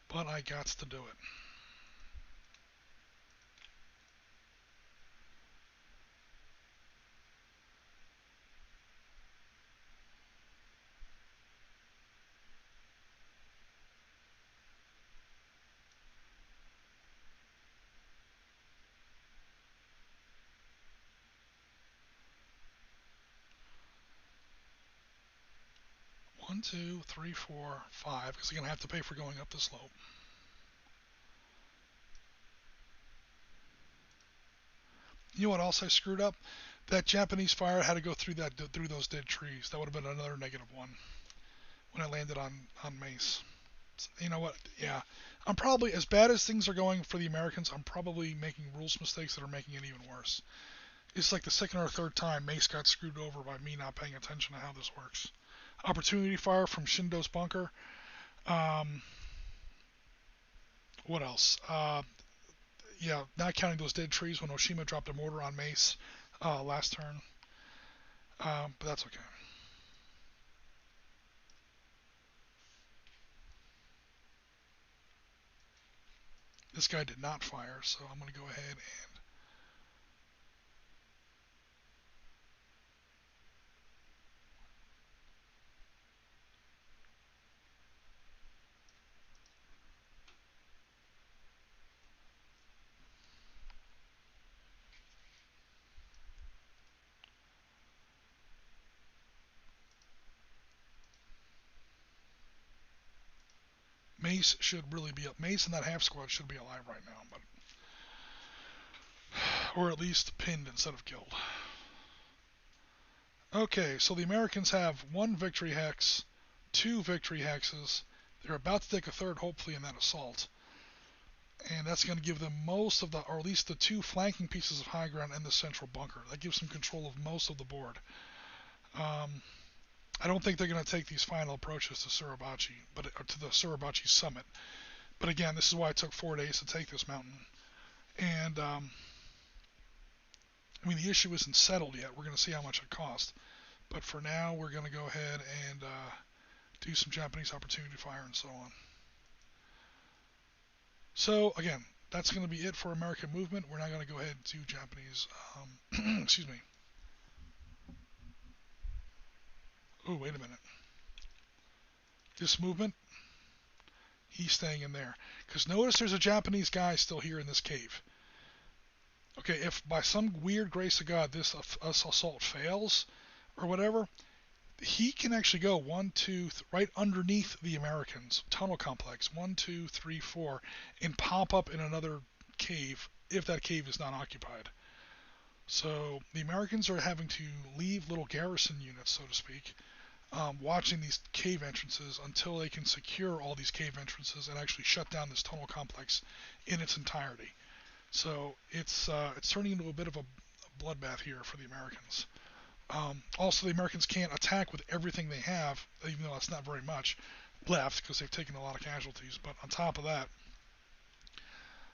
But I gots to do it. 1, 2, 3, 4, 5, because I'm going to have to pay for going up the slope. You know what else I screwed up? That Japanese fire had to go through those dead trees. That would have been another -1 when I landed on Mace. So, you know what? Yeah. I'm probably, as bad as things are going for the Americans, I'm probably making rules mistakes that are making it even worse. It's like the second or third time Mace got screwed over by me not paying attention to how this works. Opportunity fire from Shindo's bunker. What else? Yeah, not counting those dead trees when Oshima dropped a mortar on Mace last turn. But that's okay. This guy did not fire, so I'm going to go ahead and Mace should really be up. Mace and that half squad should be alive right now, but or at least pinned instead of killed. Okay, so the Americans have 1 victory hex, 2 victory hexes. They're about to take a third, hopefully, in that assault. And that's going to give them most of the, or at least the 2 flanking pieces of high ground and the central bunker. That gives them control of most of the board. I don't think they're going to take these final approaches to Suribachi, to the Suribachi summit. But again, this is why it took 4 days to take this mountain. And I mean, the issue isn't settled yet. We're going to see how much it costs. But for now, we're going to go ahead and do some Japanese opportunity fire and so on. So again, that's going to be it for American movement. We're now going to go ahead and do Japanese. Excuse me. Oh, wait a minute. This movement, he's staying in there. Because notice there's a Japanese guy still here in this cave. Okay, if by some weird grace of God this assault fails or whatever, he can actually go 1, 2, right underneath the Americans tunnel complex, 1, 2, 3, 4, and pop up in another cave if that cave is not occupied. So the Americans are having to leave little garrison units, so to speak, watching these cave entrances until they can secure all these cave entrances and actually shut down this tunnel complex in its entirety. So it's turning into a bit of a bloodbath here for the Americans. Also, the Americans can't attack with everything they have, even though that's not very much left because they've taken a lot of casualties. But on top of that,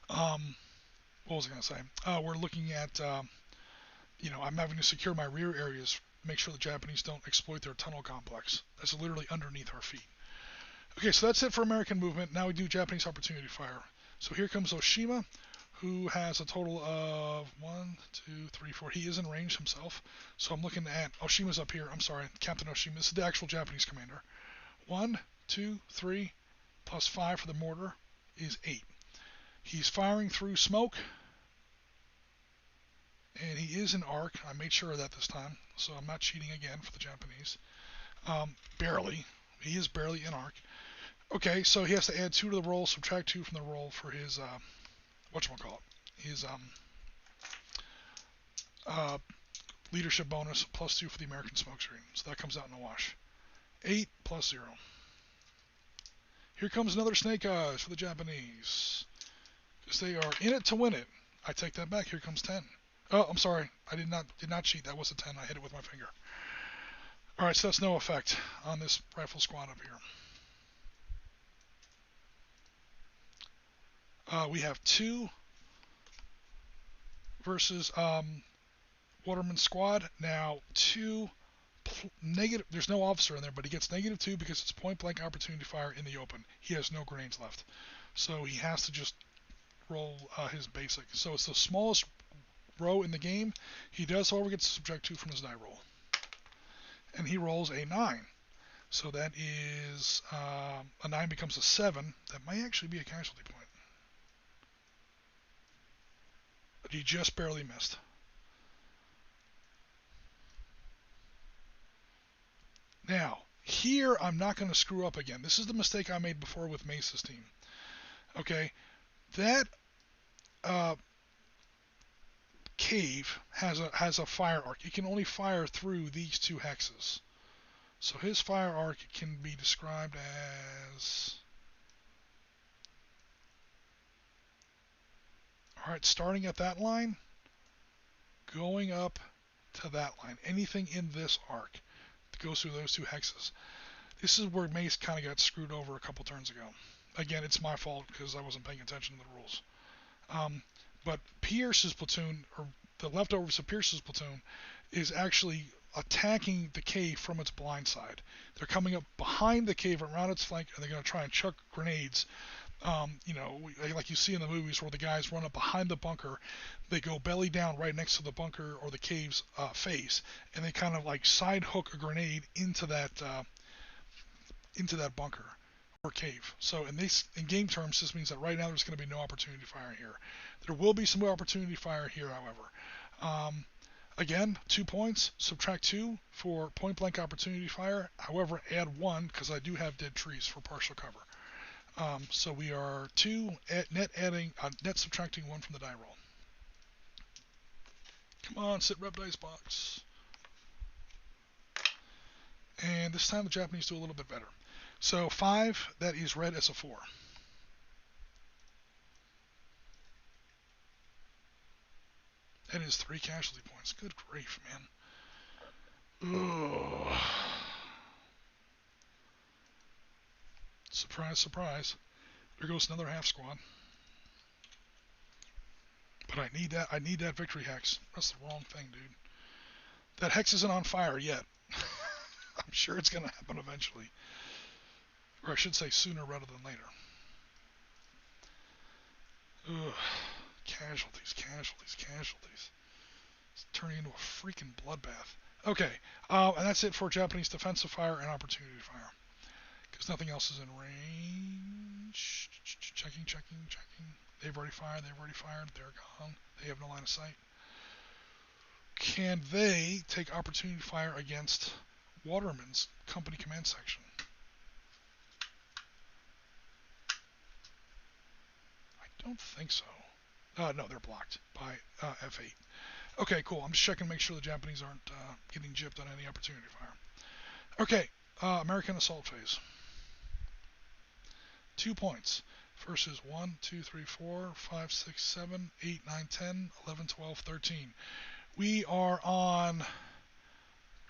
what was I going to say? We're looking at, I'm having to secure my rear areas, make sure the Japanese don't exploit their tunnel complex. That's literally underneath our feet. Okay, so that's it for American movement. Now we do Japanese opportunity fire. So here comes Oshima, who has a total of 1, 2, 3, 4. He is in range himself. So I'm looking at, Oshima's up here. I'm sorry, Captain Oshima. This is the actual Japanese commander. 1, 2, 3, plus 5 for the mortar is 8. He's firing through smoke. And he is in arc. I made sure of that this time. So I'm not cheating again for the Japanese. Barely. He is barely in arc. Okay, so he has to add 2 to the roll, subtract 2 from the roll for his, his leadership bonus, plus 2 for the American smokescreen. So that comes out in a wash. 8 plus 0. Here comes another snake eyes for the Japanese. Because they are in it to win it. I take that back. Here comes 10. Oh, I'm sorry. I did not cheat. That was a 10. I hit it with my finger. Alright, so that's no effect on this rifle squad up here. We have 2 versus Waterman squad. Now 2 negative. There's no officer in there, but he gets -2 because it's point blank opportunity fire in the open. He has no grenades left, so he has to just roll his basic. So it's the smallest row in the game. He does, however, get to subtract 2 from his die roll, and he rolls a 9. So that is a 9 becomes a 7. That might actually be a casualty point. But he just barely missed. Now, Here, I'm not going to screw up again. This is the mistake I made before with Mesa's team. Okay, that cave has a fire arc. It can only fire through these two hexes. So his fire arc can be described as... Alright, starting at that line, going up to that line. Anything in this arc that goes through those two hexes. This is where Mace kind of got screwed over a couple turns ago. Again, it's my fault because I wasn't paying attention to the rules. But Pierce's platoon, or the leftovers of Pierce's platoon, is actually attacking the cave from its blind side. They're coming up behind the cave around its flank, and they're going to try and chuck grenades. Like you see in the movies where the guys run up behind the bunker, they go belly down right next to the bunker or the cave's face, and they kind of like side hook a grenade into that bunker or cave. So in game terms, this means that right now there's going to be no opportunity fire here. There will be some opportunity fire here, however. Again, 2 points, subtract 2 for point blank opportunity fire. However, add 1 because I do have dead trees for partial cover. So we are 2 net subtracting 1 from the die roll. Come on, Sitrep dice box. And this time the Japanese do a little bit better. So 5, that is read as a 4. That is 3 casualty points. Good grief, man. Ugh. Surprise, surprise. There goes another half squad. But I need that victory hex. That's the wrong thing, dude. That hex isn't on fire yet. I'm sure it's going to happen eventually. Or I should say sooner rather than later. Ugh. Casualties, casualties, casualties. It's turning into a freaking bloodbath. Okay, and that's it for Japanese defensive fire and opportunity fire. Because nothing else is in range. Checking. They've already fired, they're gone. They have no line of sight. Can they take opportunity fire against Waterman's company command section? I don't think so. No, they're blocked by F8. Okay, cool. I'm just checking to make sure the Japanese aren't getting gypped on any opportunity fire. Okay, American assault phase. 2 points. First is 1, 2, 3, 4, 5, 6, 7, 8, 9, 10, 11, 12, 13. We are on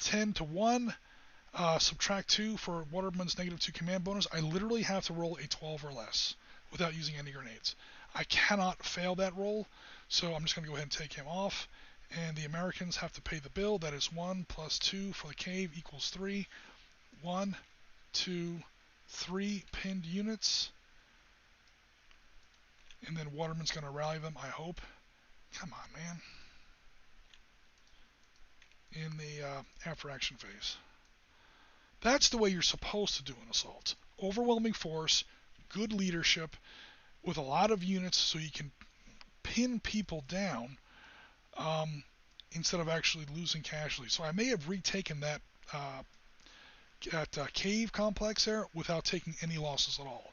10 to 1. Subtract 2 for Waterman's -2 command bonus. I literally have to roll a 12 or less without using any grenades. I cannot fail that roll, so I'm just going to go ahead and take him off. And the Americans have to pay the bill. That is 1 plus 2 for the cave equals 3. 1, 2, 3 pinned units. And then Waterman's going to rally them, I hope. Come on, man. In the after action phase. That's the way you're supposed to do an assault. Overwhelming force, good leadership, with a lot of units so you can pin people down instead of actually losing casualties. So I may have retaken that cave complex there without taking any losses at all.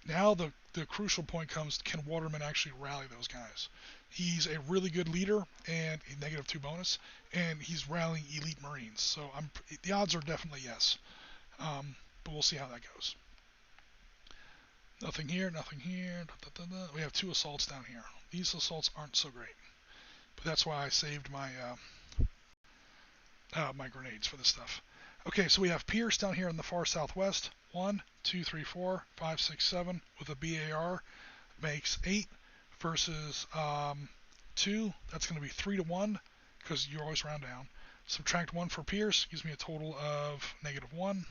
Now the crucial point comes, can Waterman actually rally those guys? He's a really good leader and a -2 bonus, and he's rallying elite Marines. So the odds are definitely yes. But we'll see how that goes. Nothing here, nothing here. We have 2 assaults down here. These assaults aren't so great. But that's why I saved my my grenades for this stuff. Okay, so we have Pierce down here in the far southwest. 1, 2, 3, 4, 5, 6, 7 with a BAR makes 8 versus 2. That's going to be 3 to 1 because you always round down. Subtract 1 for Pierce gives me a total of -1.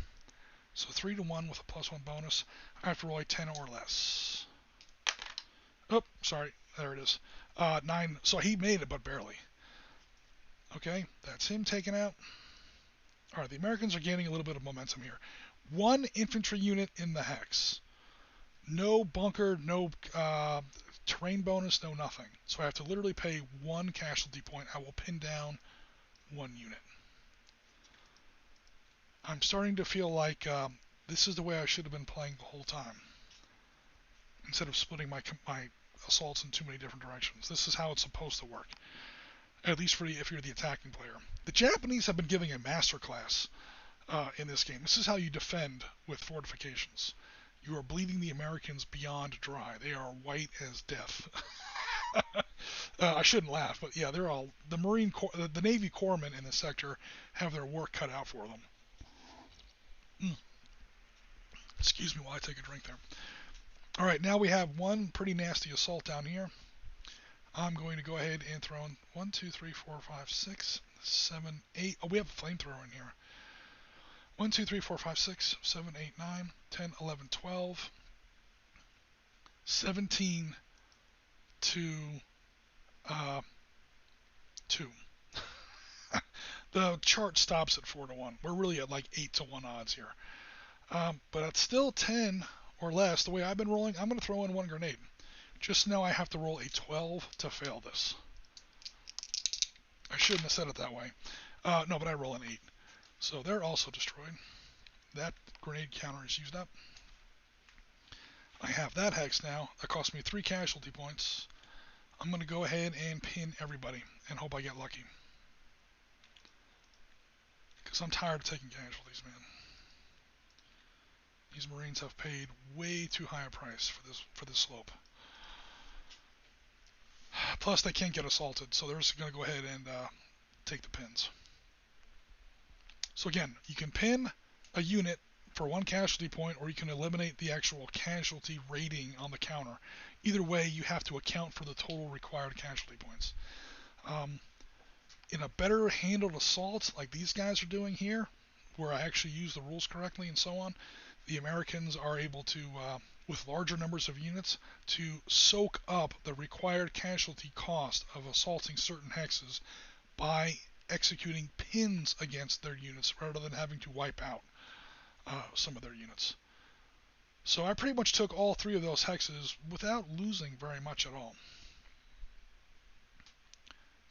So 3 to 1 with a +1 bonus. I have to roll a 10 or less. Oh, sorry. There it is. 9. So he made it, but barely. Okay, that's him taken out. All right, the Americans are gaining a little bit of momentum here. 1 infantry unit in the hex. No bunker, no terrain bonus, no nothing. So I have to literally pay 1 casualty point. I will pin down 1 unit. I'm starting to feel like this is the way I should have been playing the whole time. Instead of splitting my assaults in too many different directions. This is how it's supposed to work. At least if you're the attacking player. The Japanese have been giving a masterclass in this game. This is how you defend with fortifications. You are bleeding the Americans beyond dry. They are white as death. I shouldn't laugh, but yeah, they're all the Marine Corps, the Navy corpsmen in this sector have their work cut out for them. Excuse me while I take a drink there. All right, now we have one pretty nasty assault down here. I'm going to go ahead and throw in 1, 2, 3, 4, 5, 6, 7, 8. Oh, we have a flamethrower in here. 1, 2, 3, 4, 5, 6, 7, 8, 9, 10, 11, 12, 17 to 2. The chart stops at 4 to 1. We're really at like 8 to 1 odds here. But it's still 10 or less. The way I've been rolling, I'm going to throw in 1 grenade. Just now I have to roll a 12 to fail this. I shouldn't have said it that way. No, but I roll an 8. So they're also destroyed. That grenade counter is used up. I have that hex now. That cost me 3 casualty points. I'm going to go ahead and pin everybody and hope I get lucky. Because I'm tired of taking casualties, man. These Marines have paid way too high a price for this slope. Plus, they can't get assaulted, so they're just going to go ahead and take the pins. So again, you can pin a unit for 1 casualty point, or you can eliminate the actual casualty rating on the counter. Either way, you have to account for the total required casualty points. In a better handled assault like these guys are doing here, where I actually use the rules correctly and so on, the Americans are able to, with larger numbers of units, to soak up the required casualty cost of assaulting certain hexes by executing pins against their units rather than having to wipe out some of their units. So I pretty much took all 3 of those hexes without losing very much at all.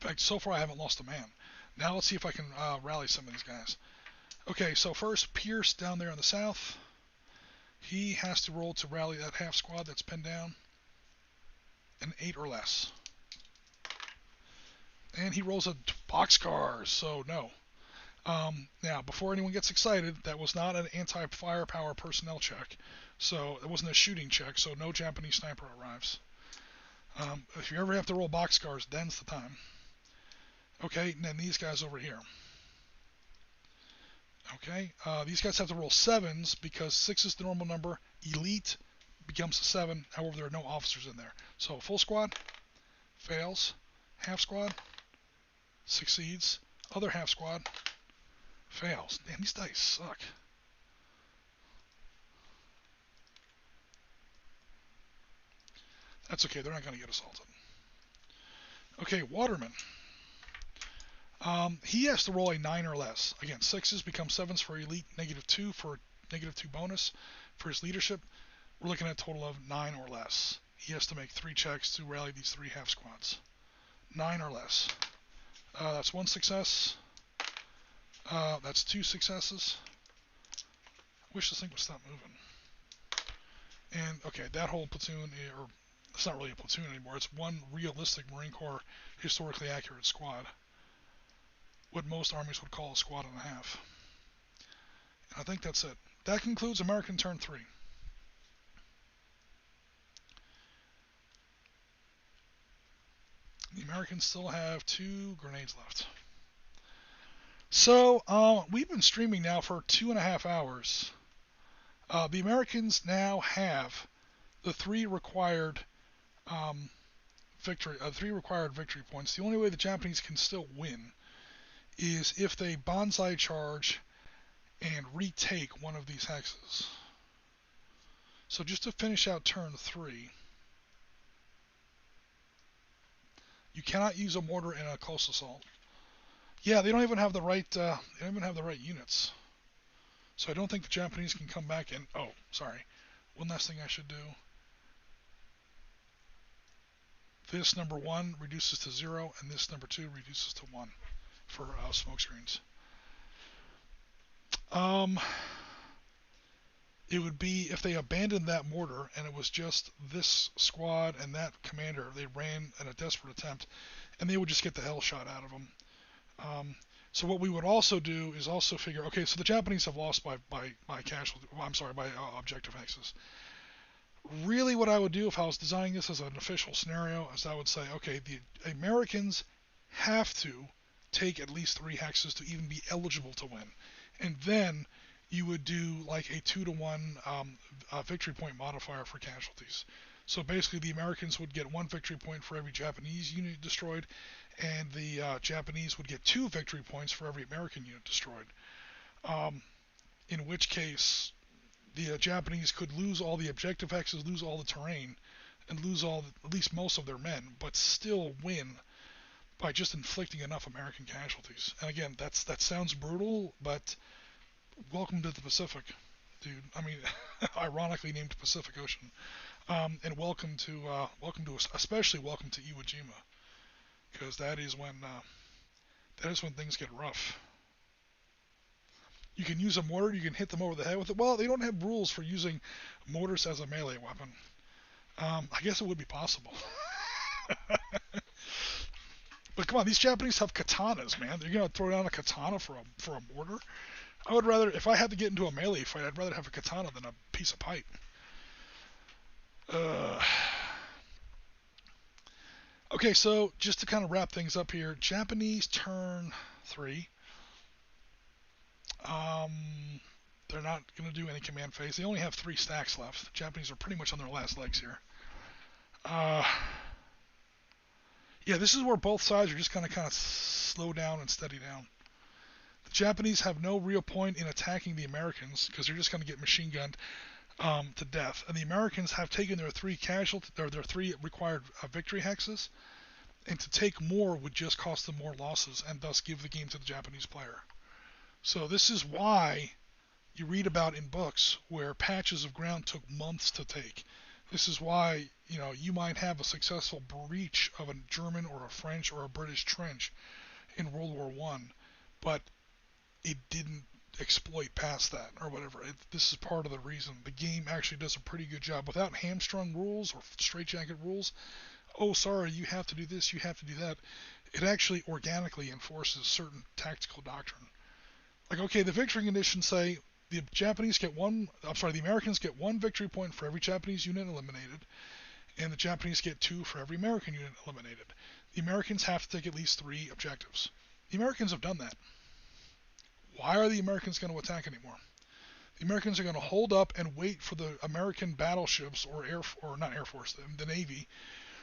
In fact, so far I haven't lost a man. Now let's see if I can rally some of these guys. Okay, so first Pierce down there in the south. He has to roll to rally that half squad that's pinned down. An 8 or less. And he rolls a boxcar, so no. Now, before anyone gets excited, that was not an anti-firepower personnel check. So it wasn't a shooting check, so no Japanese sniper arrives. If you ever have to roll boxcars, then's the time. Okay, and then these guys over here. Okay, these guys have to roll 7s because 6 is the normal number. Elite becomes a 7. However, there are no officers in there. So full squad fails. Half squad succeeds. Other half squad fails. Damn, these dice suck. That's okay. They're not going to get assaulted. Okay, Waterman. He has to roll a 9 or less. Again, 6s become 7s for elite, -2 for -2 bonus. For his leadership, we're looking at a total of 9 or less. He has to make 3 checks to rally these 3 half squads. 9 or less. That's 1 success. That's 2 successes. I wish this thing would stop moving. And, okay, that whole platoon, or it's not really a platoon anymore. It's one realistic Marine Corps historically accurate squad. What most armies would call a squad and a half. And I think that's it. That concludes American turn 3. The Americans still have 2 grenades left. So, we've been streaming now for 2.5 hours. The Americans now have the 3 required victory points. The only way the Japanese can still win is if they bonsai charge and retake one of these hexes. So just to finish out turn 3, you cannot use a mortar in a close assault. Yeah, they don't even have the right. They don't even have the right units. So I don't think the Japanese can come back and. Oh, sorry. One last thing I should do. This number 1 reduces to 0, and this number 2 reduces to 1 for smoke screens. Um, it would be if they abandoned that mortar and it was just this squad and that commander. They ran in a desperate attempt, and they would just get the hell shot out of them. Um, so what we would also do is also figure, okay, so the Japanese have lost by casualty. Well, I'm sorry, by objective hexes. Really, what I would do if I was designing this as an official scenario is I would say, okay, the Americans have to take at least 3 hexes to even be eligible to win, and then you would do like a 2-to-1 victory point modifier for casualties. So basically, the Americans would get 1 victory point for every Japanese unit destroyed, and the Japanese would get 2 victory points for every American unit destroyed. Um, in which case, the Japanese could lose all the objective hexes, lose all the terrain, and lose at least most of their men, but still win by just inflicting enough American casualties. And again, that sounds brutal, but welcome to the Pacific, dude. I mean, ironically named Pacific Ocean. And especially welcome to Iwo Jima, because that is when things get rough. You can use a mortar, you can hit them over the head with it. Well, they don't have rules for using mortars as a melee weapon. I guess it would be possible. But come on, these Japanese have katanas, man. They're gonna throw down a katana for a mortar. I would rather, if I had to get into a melee fight, I'd rather have a katana than a piece of pipe. Okay, so just to kind of wrap things up here, Japanese turn 3. They're not going to do any command phase. They only have 3 stacks left. The Japanese are pretty much on their last legs here. Yeah, this is where both sides are just kind of slow down and steady down. The Japanese have no real point in attacking the Americans because they're just going to get machine gunned to death. And the Americans have taken their 3 their 3 required victory hexes, and to take more would just cost them more losses and thus give the game to the Japanese player. So this is why you read about in books where patches of ground took months to take. This is why, you might have a successful breach of a German or a French or a British trench in World War One, but it didn't exploit past that or whatever. This is part of the reason. The game actually does a pretty good job without hamstrung rules or straitjacket rules. Oh, sorry, you have to do this, you have to do that. It actually organically enforces certain tactical doctrine. Like, okay, the victory conditions say the Americans get 1 victory point for every Japanese unit eliminated, and the Japanese get 2 for every American unit eliminated. The Americans have to take at least 3 objectives. The Americans have done that. Why are the Americans going to attack anymore? The Americans are going to hold up and wait for the American battleships or not Air Force, the Navy,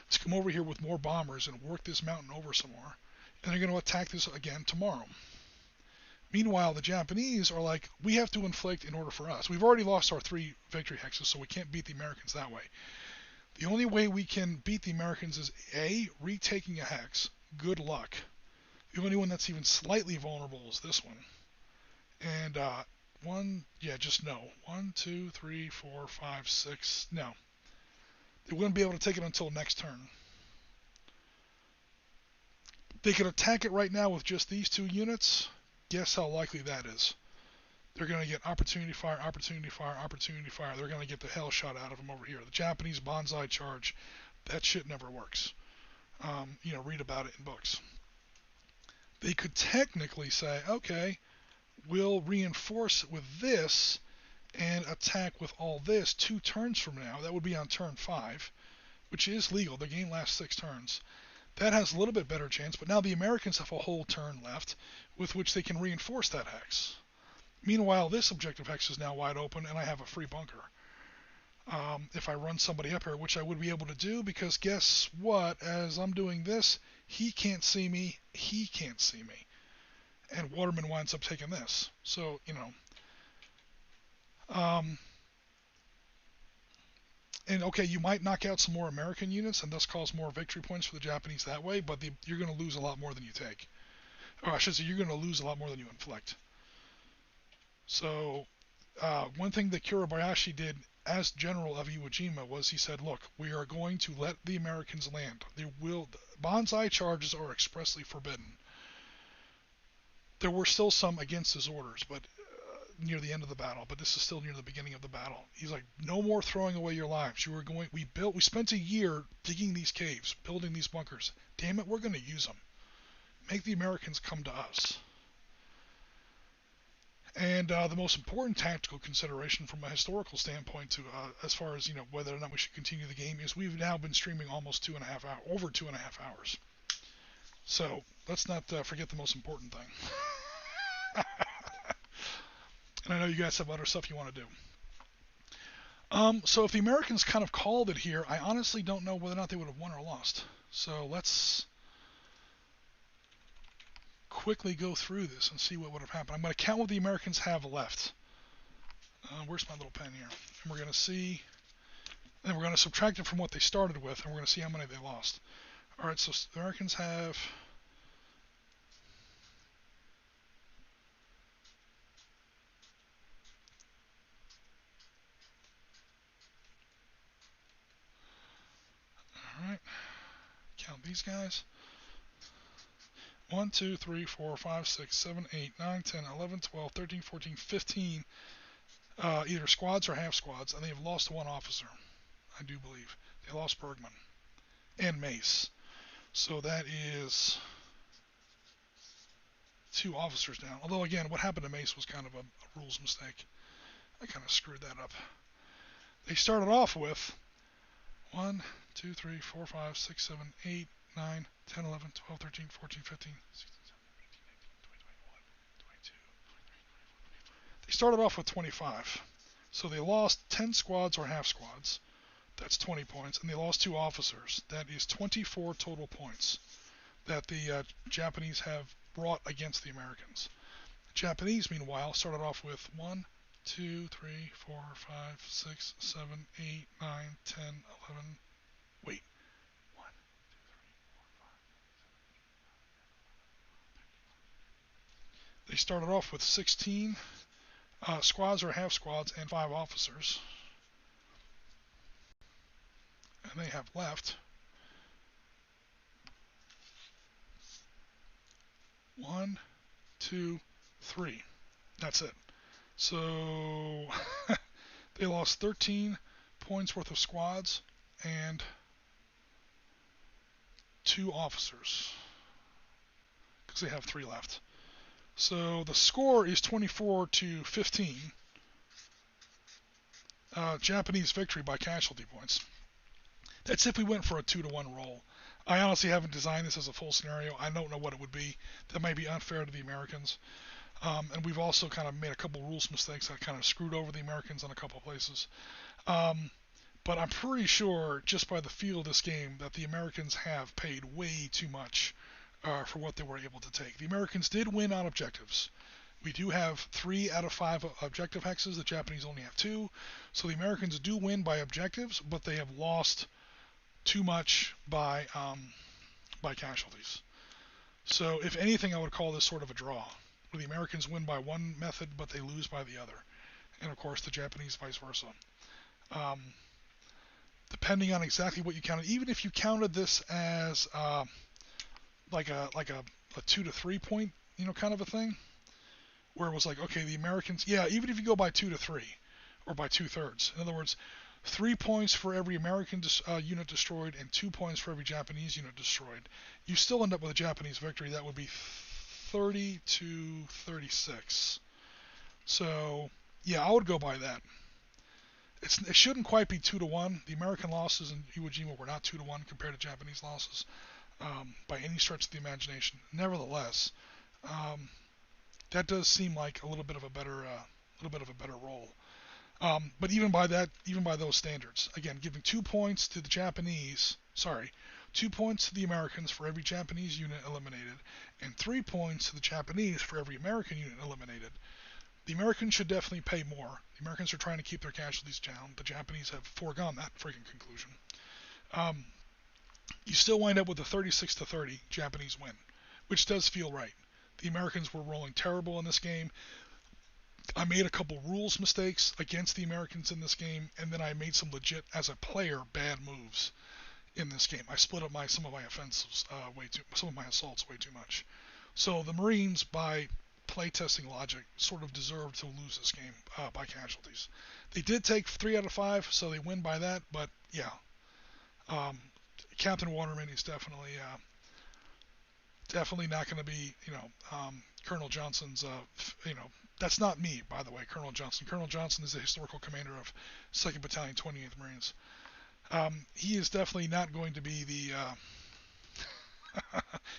to come over here with more bombers and work this mountain over some more, and they're going to attack this again tomorrow. Meanwhile, the Japanese are like, we have to inflict in order for us. We've already lost our 3 victory hexes, so we can't beat the Americans that way. The only way we can beat the Americans is A, retaking a hex. Good luck. The only one that's even slightly vulnerable is this one. And just no. 1, 2, 3, 4, 5, 6. No. They wouldn't be able to take it until next turn. They could attack it right now with just these 2 units. Guess how likely that is? They're going to get opportunity fire, opportunity fire, opportunity fire. They're going to get the hell shot out of them over here. The Japanese bonsai charge, that shit never works. Read about it in books. They could technically say, okay, we'll reinforce with this and attack with all this 2 turns from now. That would be on turn 5, which is legal. The game lasts 6 turns. That has a little bit better chance, but now the Americans have a whole turn left with which they can reinforce that hex. Meanwhile, this objective hex is now wide open, and I have a free bunker. If I run somebody up here, which I would be able to do, because guess what? As I'm doing this, he can't see me, he can't see me. And Waterman winds up taking this. So, and okay, you might knock out some more American units and thus cause more victory points for the Japanese that way, but you're going to lose a lot more than you take. Or I should say, you're going to lose a lot more than you inflict. So, one thing that Kurabayashi did as general of Iwo Jima was he said, look, we are going to let the Americans land. Bonsai charges are expressly forbidden. There were still some against his orders, but near the end of the battle, but this is still near the beginning of the battle. He's like, no more throwing away your lives. We spent a year digging these caves, building these bunkers. Damn it, we're going to use them. Make the Americans come to us. And the most important tactical consideration from a historical standpoint, to as far as whether or not we should continue the game, is we've now been streaming almost over 2.5 hours. So let's not forget the most important thing. And I know you guys have other stuff you want to do. So if the Americans kind of called it here, I honestly don't know whether or not they would have won or lost. So let's quickly go through this and see what would have happened. I'm going to count what the Americans have left. Where's my little pen here? And we're going to see, and we're going to subtract it from what they started with, and we're going to see how many they lost. All right, so the Americans have all right, count these guys. 1, 2, 3, 4, 5, 6, 7, 8, 9, 10, 11, 12, 13, 14, 15 either squads or half squads, and they have lost one officer, I do believe. They lost Bergman and Mace. So that is 2 officers down. Although, again, what happened to Mace was kind of a rules mistake. I kind of screwed that up. They started off with 1, 2, 3, 4, 5, 6, 7, 8, 9, 10, 11, 12, 13, 14, 15, 16, 17, 18, 19, 20, 21, 22, 23, 24. They started off with 25. So they lost 10 squads or half squads. That's 20 points. And they lost 2 officers. That is 24 total points that the Japanese have brought against the Americans. The Japanese, meanwhile, started off with 1, 2, 3, 4, 5, 6, 7, 8, 9, 10, 11. Wait. 1, 2, 3, 4, 5, 6, 7, 8, 9, 10, 11. They started off with 16 squads or half squads and 5 officers. And they have left 1, 2, 3. That's it. So they lost 13 points worth of squads and 2 officers because they have 3 left. So the score is 24-15. Japanese victory by casualty points. That's if we went for a 2-to-1 roll. I honestly haven't designed this as a full scenario. I don't know what it would be. That might be unfair to the Americans. And we've also kind of made a couple rules mistakes that kind of screwed over the Americans in a couple places. But I'm pretty sure, just by the feel of this game, that the Americans have paid way too much for what they were able to take. The Americans did win on objectives. We do have 3 out of 5 objective hexes. The Japanese only have 2. So the Americans do win by objectives, but they have lost too much by casualties. So if anything, I would call this sort of a draw, where the Americans win by one method, but they lose by the other. And of course, the Japanese vice versa. Depending on exactly what you counted, even if you counted this as like a 2 to 3 point, kind of a thing, where it was like, okay, the Americans, even if you go by 2 to 3, or by 2/3, in other words, 3 points for every American unit destroyed and 2 points for every Japanese unit destroyed, you still end up with a Japanese victory. That would be 30-36. So, I would go by that. It shouldn't quite be 2-to-1. The American losses in Iwo Jima were not 2-to-1 compared to Japanese losses by any stretch of the imagination. Nevertheless, that does seem like a little bit of a better roll. But even by those standards, again, giving 2 points to the Japanese, 2 points to the Americans for every Japanese unit eliminated, and 3 points to the Japanese for every American unit eliminated. The Americans should definitely pay more. The Americans are trying to keep their casualties down. The Japanese have foregone that freaking conclusion. You still wind up with a 36-30 Japanese win, which does feel right. The Americans were rolling terrible in this game. I made a couple rules mistakes against the Americans in this game, and then I made some legit, as a player, bad moves in this game. I split up some of my offensives some of my assaults way too much. So the Marines, by playtesting logic, sort of deserved to lose this game by casualties. They did take 3 out of 5, so they win by that. But yeah, Captain Waterman is definitely not going to be, Colonel Johnson's. That's not me, by the way, Colonel Johnson. Colonel Johnson is the historical commander of 2nd Battalion, 28th Marines. He is definitely not going to be the.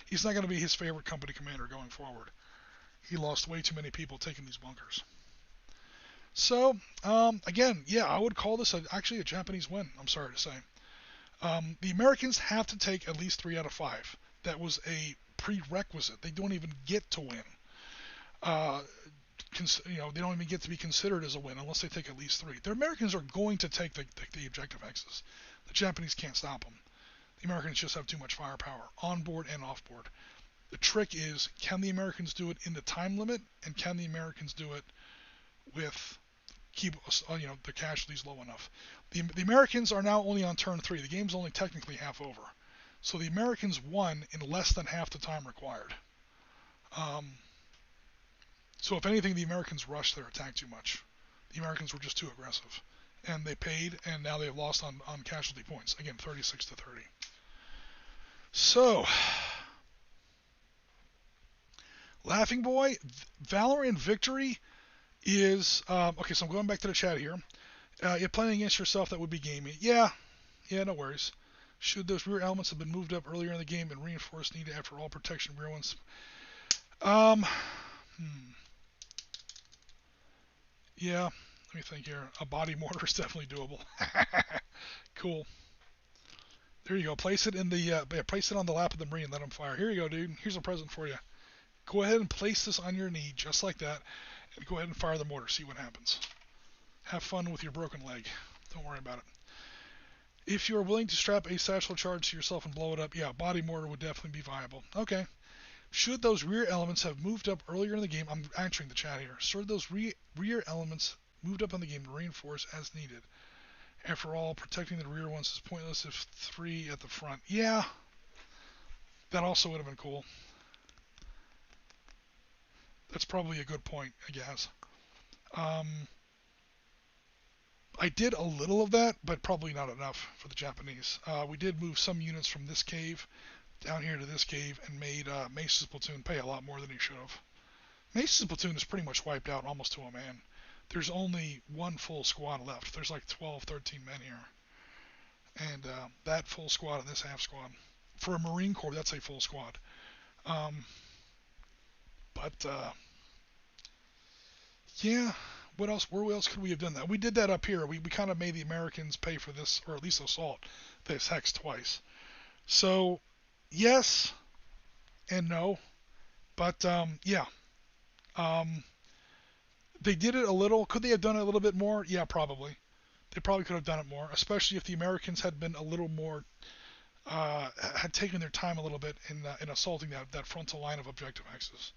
He's not going to be his favorite company commander going forward. He lost way too many people taking these bunkers. So, again, yeah, I would call this actually a Japanese win, I'm sorry to say. The Americans have to take at least 3 out of 5. That was a prerequisite. They don't even get to win. They don't even get to be considered as a win unless they take at least 3. The Americans are going to take the objective X's. The Japanese can't stop them. The Americans just have too much firepower, on board and off board. The trick is, can the Americans do it in the time limit, and can the Americans do it with keep the casualties low enough? The Americans are now only on turn 3. The game's only technically half over. So the Americans won in less than half the time required. So if anything, the Americans rushed their attack too much. The Americans were just too aggressive. And they paid, and now they've lost on casualty points. Again, 36 to 30. So, Laughing Boy, Valor and Victory is... okay, so I'm going back to the chat here. You're playing against yourself, that would be gamey. Yeah, no worries. Should those rear elements have been moved up earlier in the game and reinforced needed after all protection rear ones? Yeah, let me think here. A body mortar is definitely doable. Cool. There you go. Place it on the lap of the Marine and let him fire. Here you go, dude. Here's a present for you. Go ahead and place this on your knee just like that, and go ahead and fire the mortar. See what happens. Have fun with your broken leg. Don't worry about it. If you are willing to strap a satchel charge to yourself and blow it up, yeah, body mortar would definitely be viable. Okay. Should those rear elements have moved up earlier in the game, I'm answering the chat here. Should those rear elements moved up in the game to reinforce as needed? After all, protecting the rear ones is pointless if 3 at the front. Yeah, that also would have been cool. That's probably a good point, I guess. I did a little of that, but probably not enough for the Japanese. We did move some units from this cave down here to this cave and made Mace's platoon pay a lot more than he should have. Mace's platoon is pretty much wiped out almost to a man. There's only one full squad left. There's like 12, 13 men here. And that full squad and this half squad. For a Marine Corps, that's a full squad. Yeah, what else? Where else could we have done that? We did that up here. We kind of made the Americans pay for this, or at least assault this hex twice. So, yes and no. But, yeah. They did it a little. Could they have done it a little bit more? Yeah, probably. They probably could have done it more, especially if the Americans had been a little more, had taken their time a little bit in assaulting that frontal line of objective axis.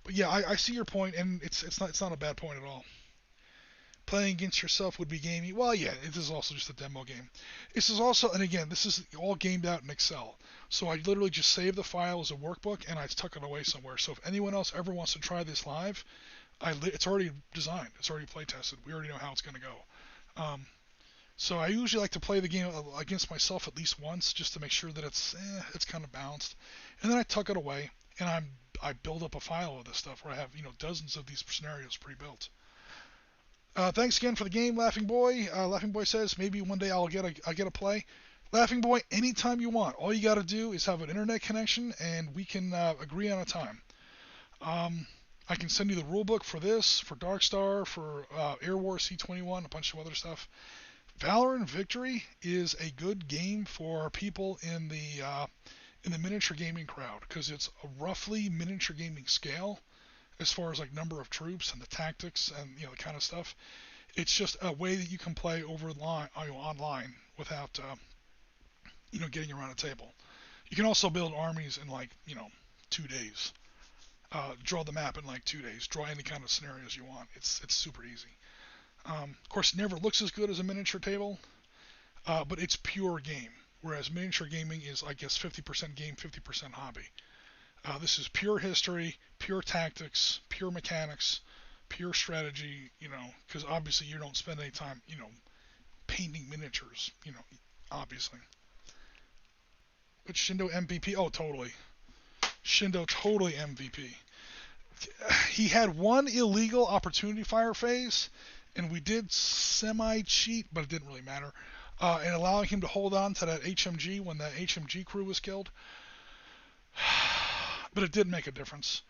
But yeah, I see your point, and it's not a bad point at all. Playing against yourself would be gamey. Well, yeah, it is also just a demo game. This is also, and again, this is all gamed out in Excel. So I literally just save the file as a workbook, and I tuck it away somewhere. So if anyone else ever wants to try this live, it's already designed. It's already play tested. We already know how it's going to go. So I usually like to play the game against myself at least once, just to make sure that it's kind of balanced. And then I tuck it away, and I build up a file of this stuff where I have dozens of these scenarios pre-built. Thanks again for the game, Laughing Boy. Laughing Boy says maybe one day I'll get a play. Laughing Boy, anytime you want. All you got to do is have an internet connection, and we can agree on a time. I can send you the rulebook for this, for Darkstar, for Air War C21, a bunch of other stuff. Valor and Victory is a good game for people in the miniature gaming crowd, because it's a roughly miniature gaming scale as far as like number of troops and the tactics and the kind of stuff. It's just a way that you can play online without getting around a table. You can also build armies in like 2 days. Draw the map in like 2 days. Draw any kind of scenarios you want. It's super easy. Of course, it never looks as good as a miniature table, but it's pure game. Whereas miniature gaming is, I guess, 50% game, 50% hobby. This is pure history, pure tactics, pure mechanics, pure strategy, because obviously you don't spend any time, painting miniatures, obviously. But Shindo MVP? Oh, totally. Shindo totally MVP. He had one illegal opportunity fire phase, and we did semi-cheat, but it didn't really matter, and allowing him to hold on to that HMG when that HMG crew was killed. But it did make a difference.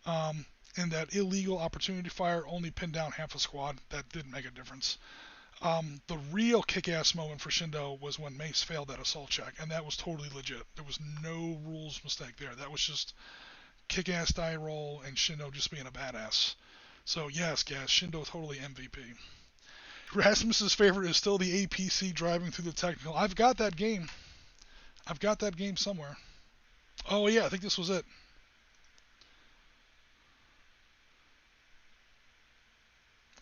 And that illegal opportunity fire only pinned down half a squad. That did make a difference. The real kick-ass moment for Shindo was when Mace failed that assault check, and that was totally legit. There was no rules mistake there. That was just kick-ass die roll and Shindo just being a badass. So yes, guys, Shindo totally MVP. Rasmus's favorite is still the APC driving through the technical. I've got that game. I've got that game somewhere. Oh yeah, I think this was it.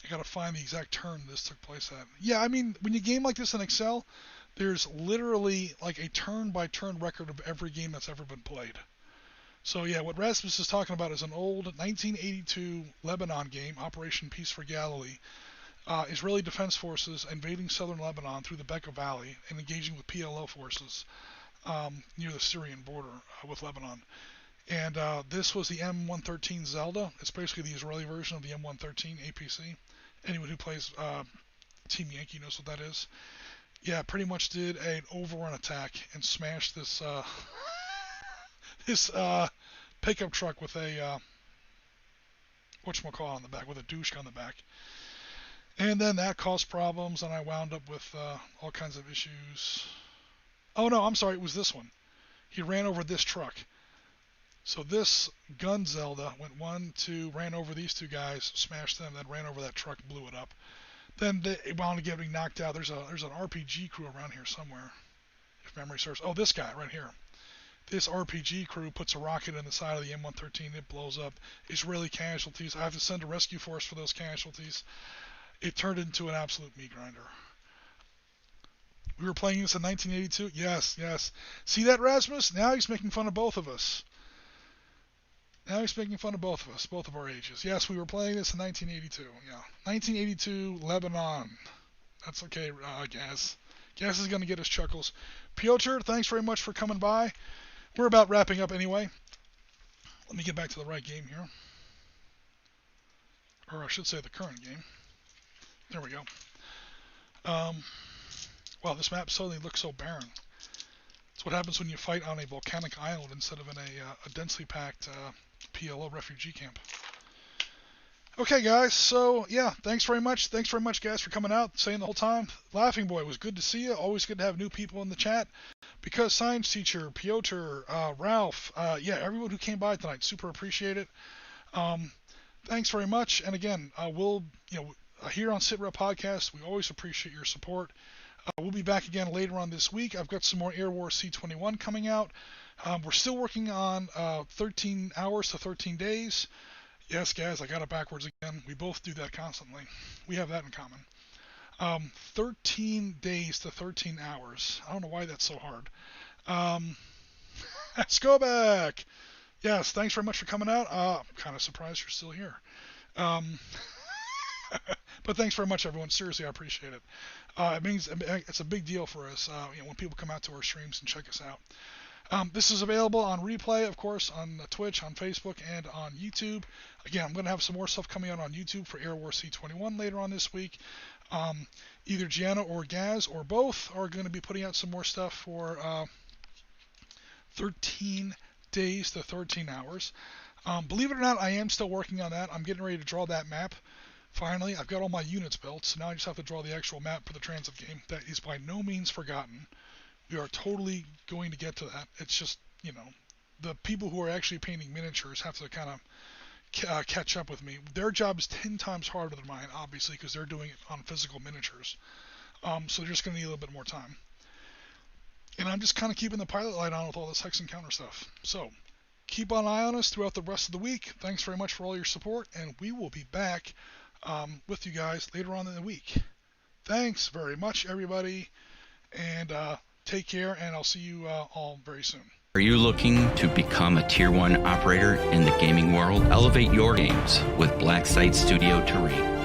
I gotta find the exact turn this took place at. Yeah, I mean, when you game like this in Excel, there's literally like a turn-by-turn record of every game that's ever been played. So yeah, what Rasmus is talking about is an old 1982 Lebanon game, Operation Peace for Galilee. Israeli Defense Forces invading southern Lebanon through the Bekaa Valley and engaging with PLO forces near the Syrian border with Lebanon. And this was the M113 Zelda. It's basically the Israeli version of the M113 APC. Anyone who plays Team Yankee knows what that is. Yeah, pretty much did an overrun attack and smashed this this pickup truck with a whatchamacallit on the back, with a douche on the back. And then that caused problems, and I wound up with all kinds of issues. Oh no, I'm sorry, it was this one. He ran over this truck. So this gun Zelda went 1, 2, ran over these two guys, smashed them, then ran over that truck, blew it up. Then they wound up getting knocked out. There's an RPG crew around here somewhere, if memory serves. Oh, this guy right here. This RPG crew puts a rocket in the side of the M113. It blows up. Israeli casualties. I have to send a rescue force for those casualties. It turned into an absolute meat grinder. We were playing this in 1982? Yes, yes. See that, Rasmus? Now he's making fun of both of us. Now he's making fun of both of us, both of our ages. Yes, we were playing this in 1982. Yeah, 1982 Lebanon. That's okay, Gaz. Gaz is going to get his chuckles. Piotr, thanks very much for coming by. We're about wrapping up anyway. Let me get back to the right game here. Or I should say the current game. There we go. Wow, this map suddenly looks so barren. That's what happens when you fight on a volcanic island instead of in a densely packed PLO refugee camp. Okay, guys, so yeah, thanks very much. Thanks very much, guys, for coming out, saying the whole time. Laughing Boy, was good to see you. Always good to have new people in the chat. Because Science Teacher, Piotr, Ralph, yeah, everyone who came by tonight, super appreciate it. Thanks very much. And again, we'll, here on Sitrep Podcast, we always appreciate your support. We'll be back again later on this week. I've got some more Air War C-21 coming out. We're still working on 13 hours to 13 days. Yes, guys, I got it backwards again. We both do that constantly. We have that in common. 13 days to 13 hours. I don't know why that's so hard. Let's go back. Yes, thanks very much for coming out. I'm kind of surprised you're still here. But thanks very much, everyone. Seriously, I appreciate it. It means it's a big deal for us when people come out to our streams and check us out. This is available on replay, of course, on Twitch, on Facebook, and on YouTube. Again, I'm going to have some more stuff coming out on YouTube for Air War C-21 later on this week. Either Gianna or Gaz or both are going to be putting out some more stuff for 13 days to 13 hours. Believe it or not, I am still working on that. I'm getting ready to draw that map. Finally, I've got all my units built, so now I just have to draw the actual map for the transit game. That is by no means forgotten. We are totally going to get to that. It's just, the people who are actually painting miniatures have to kind of catch up with me. Their job is 10 times harder than mine, obviously, because they're doing it on physical miniatures. So they're just going to need a little bit more time. And I'm just kind of keeping the pilot light on with all this hex and counter stuff. So keep an eye on us throughout the rest of the week. Thanks very much for all your support, and we will be back with you guys later on in the week. Thanks very much, everybody, and take care, and I'll see you all very soon. Are you looking to become a Tier 1 operator in the gaming world? Elevate your games with Black Site Studio Terrain.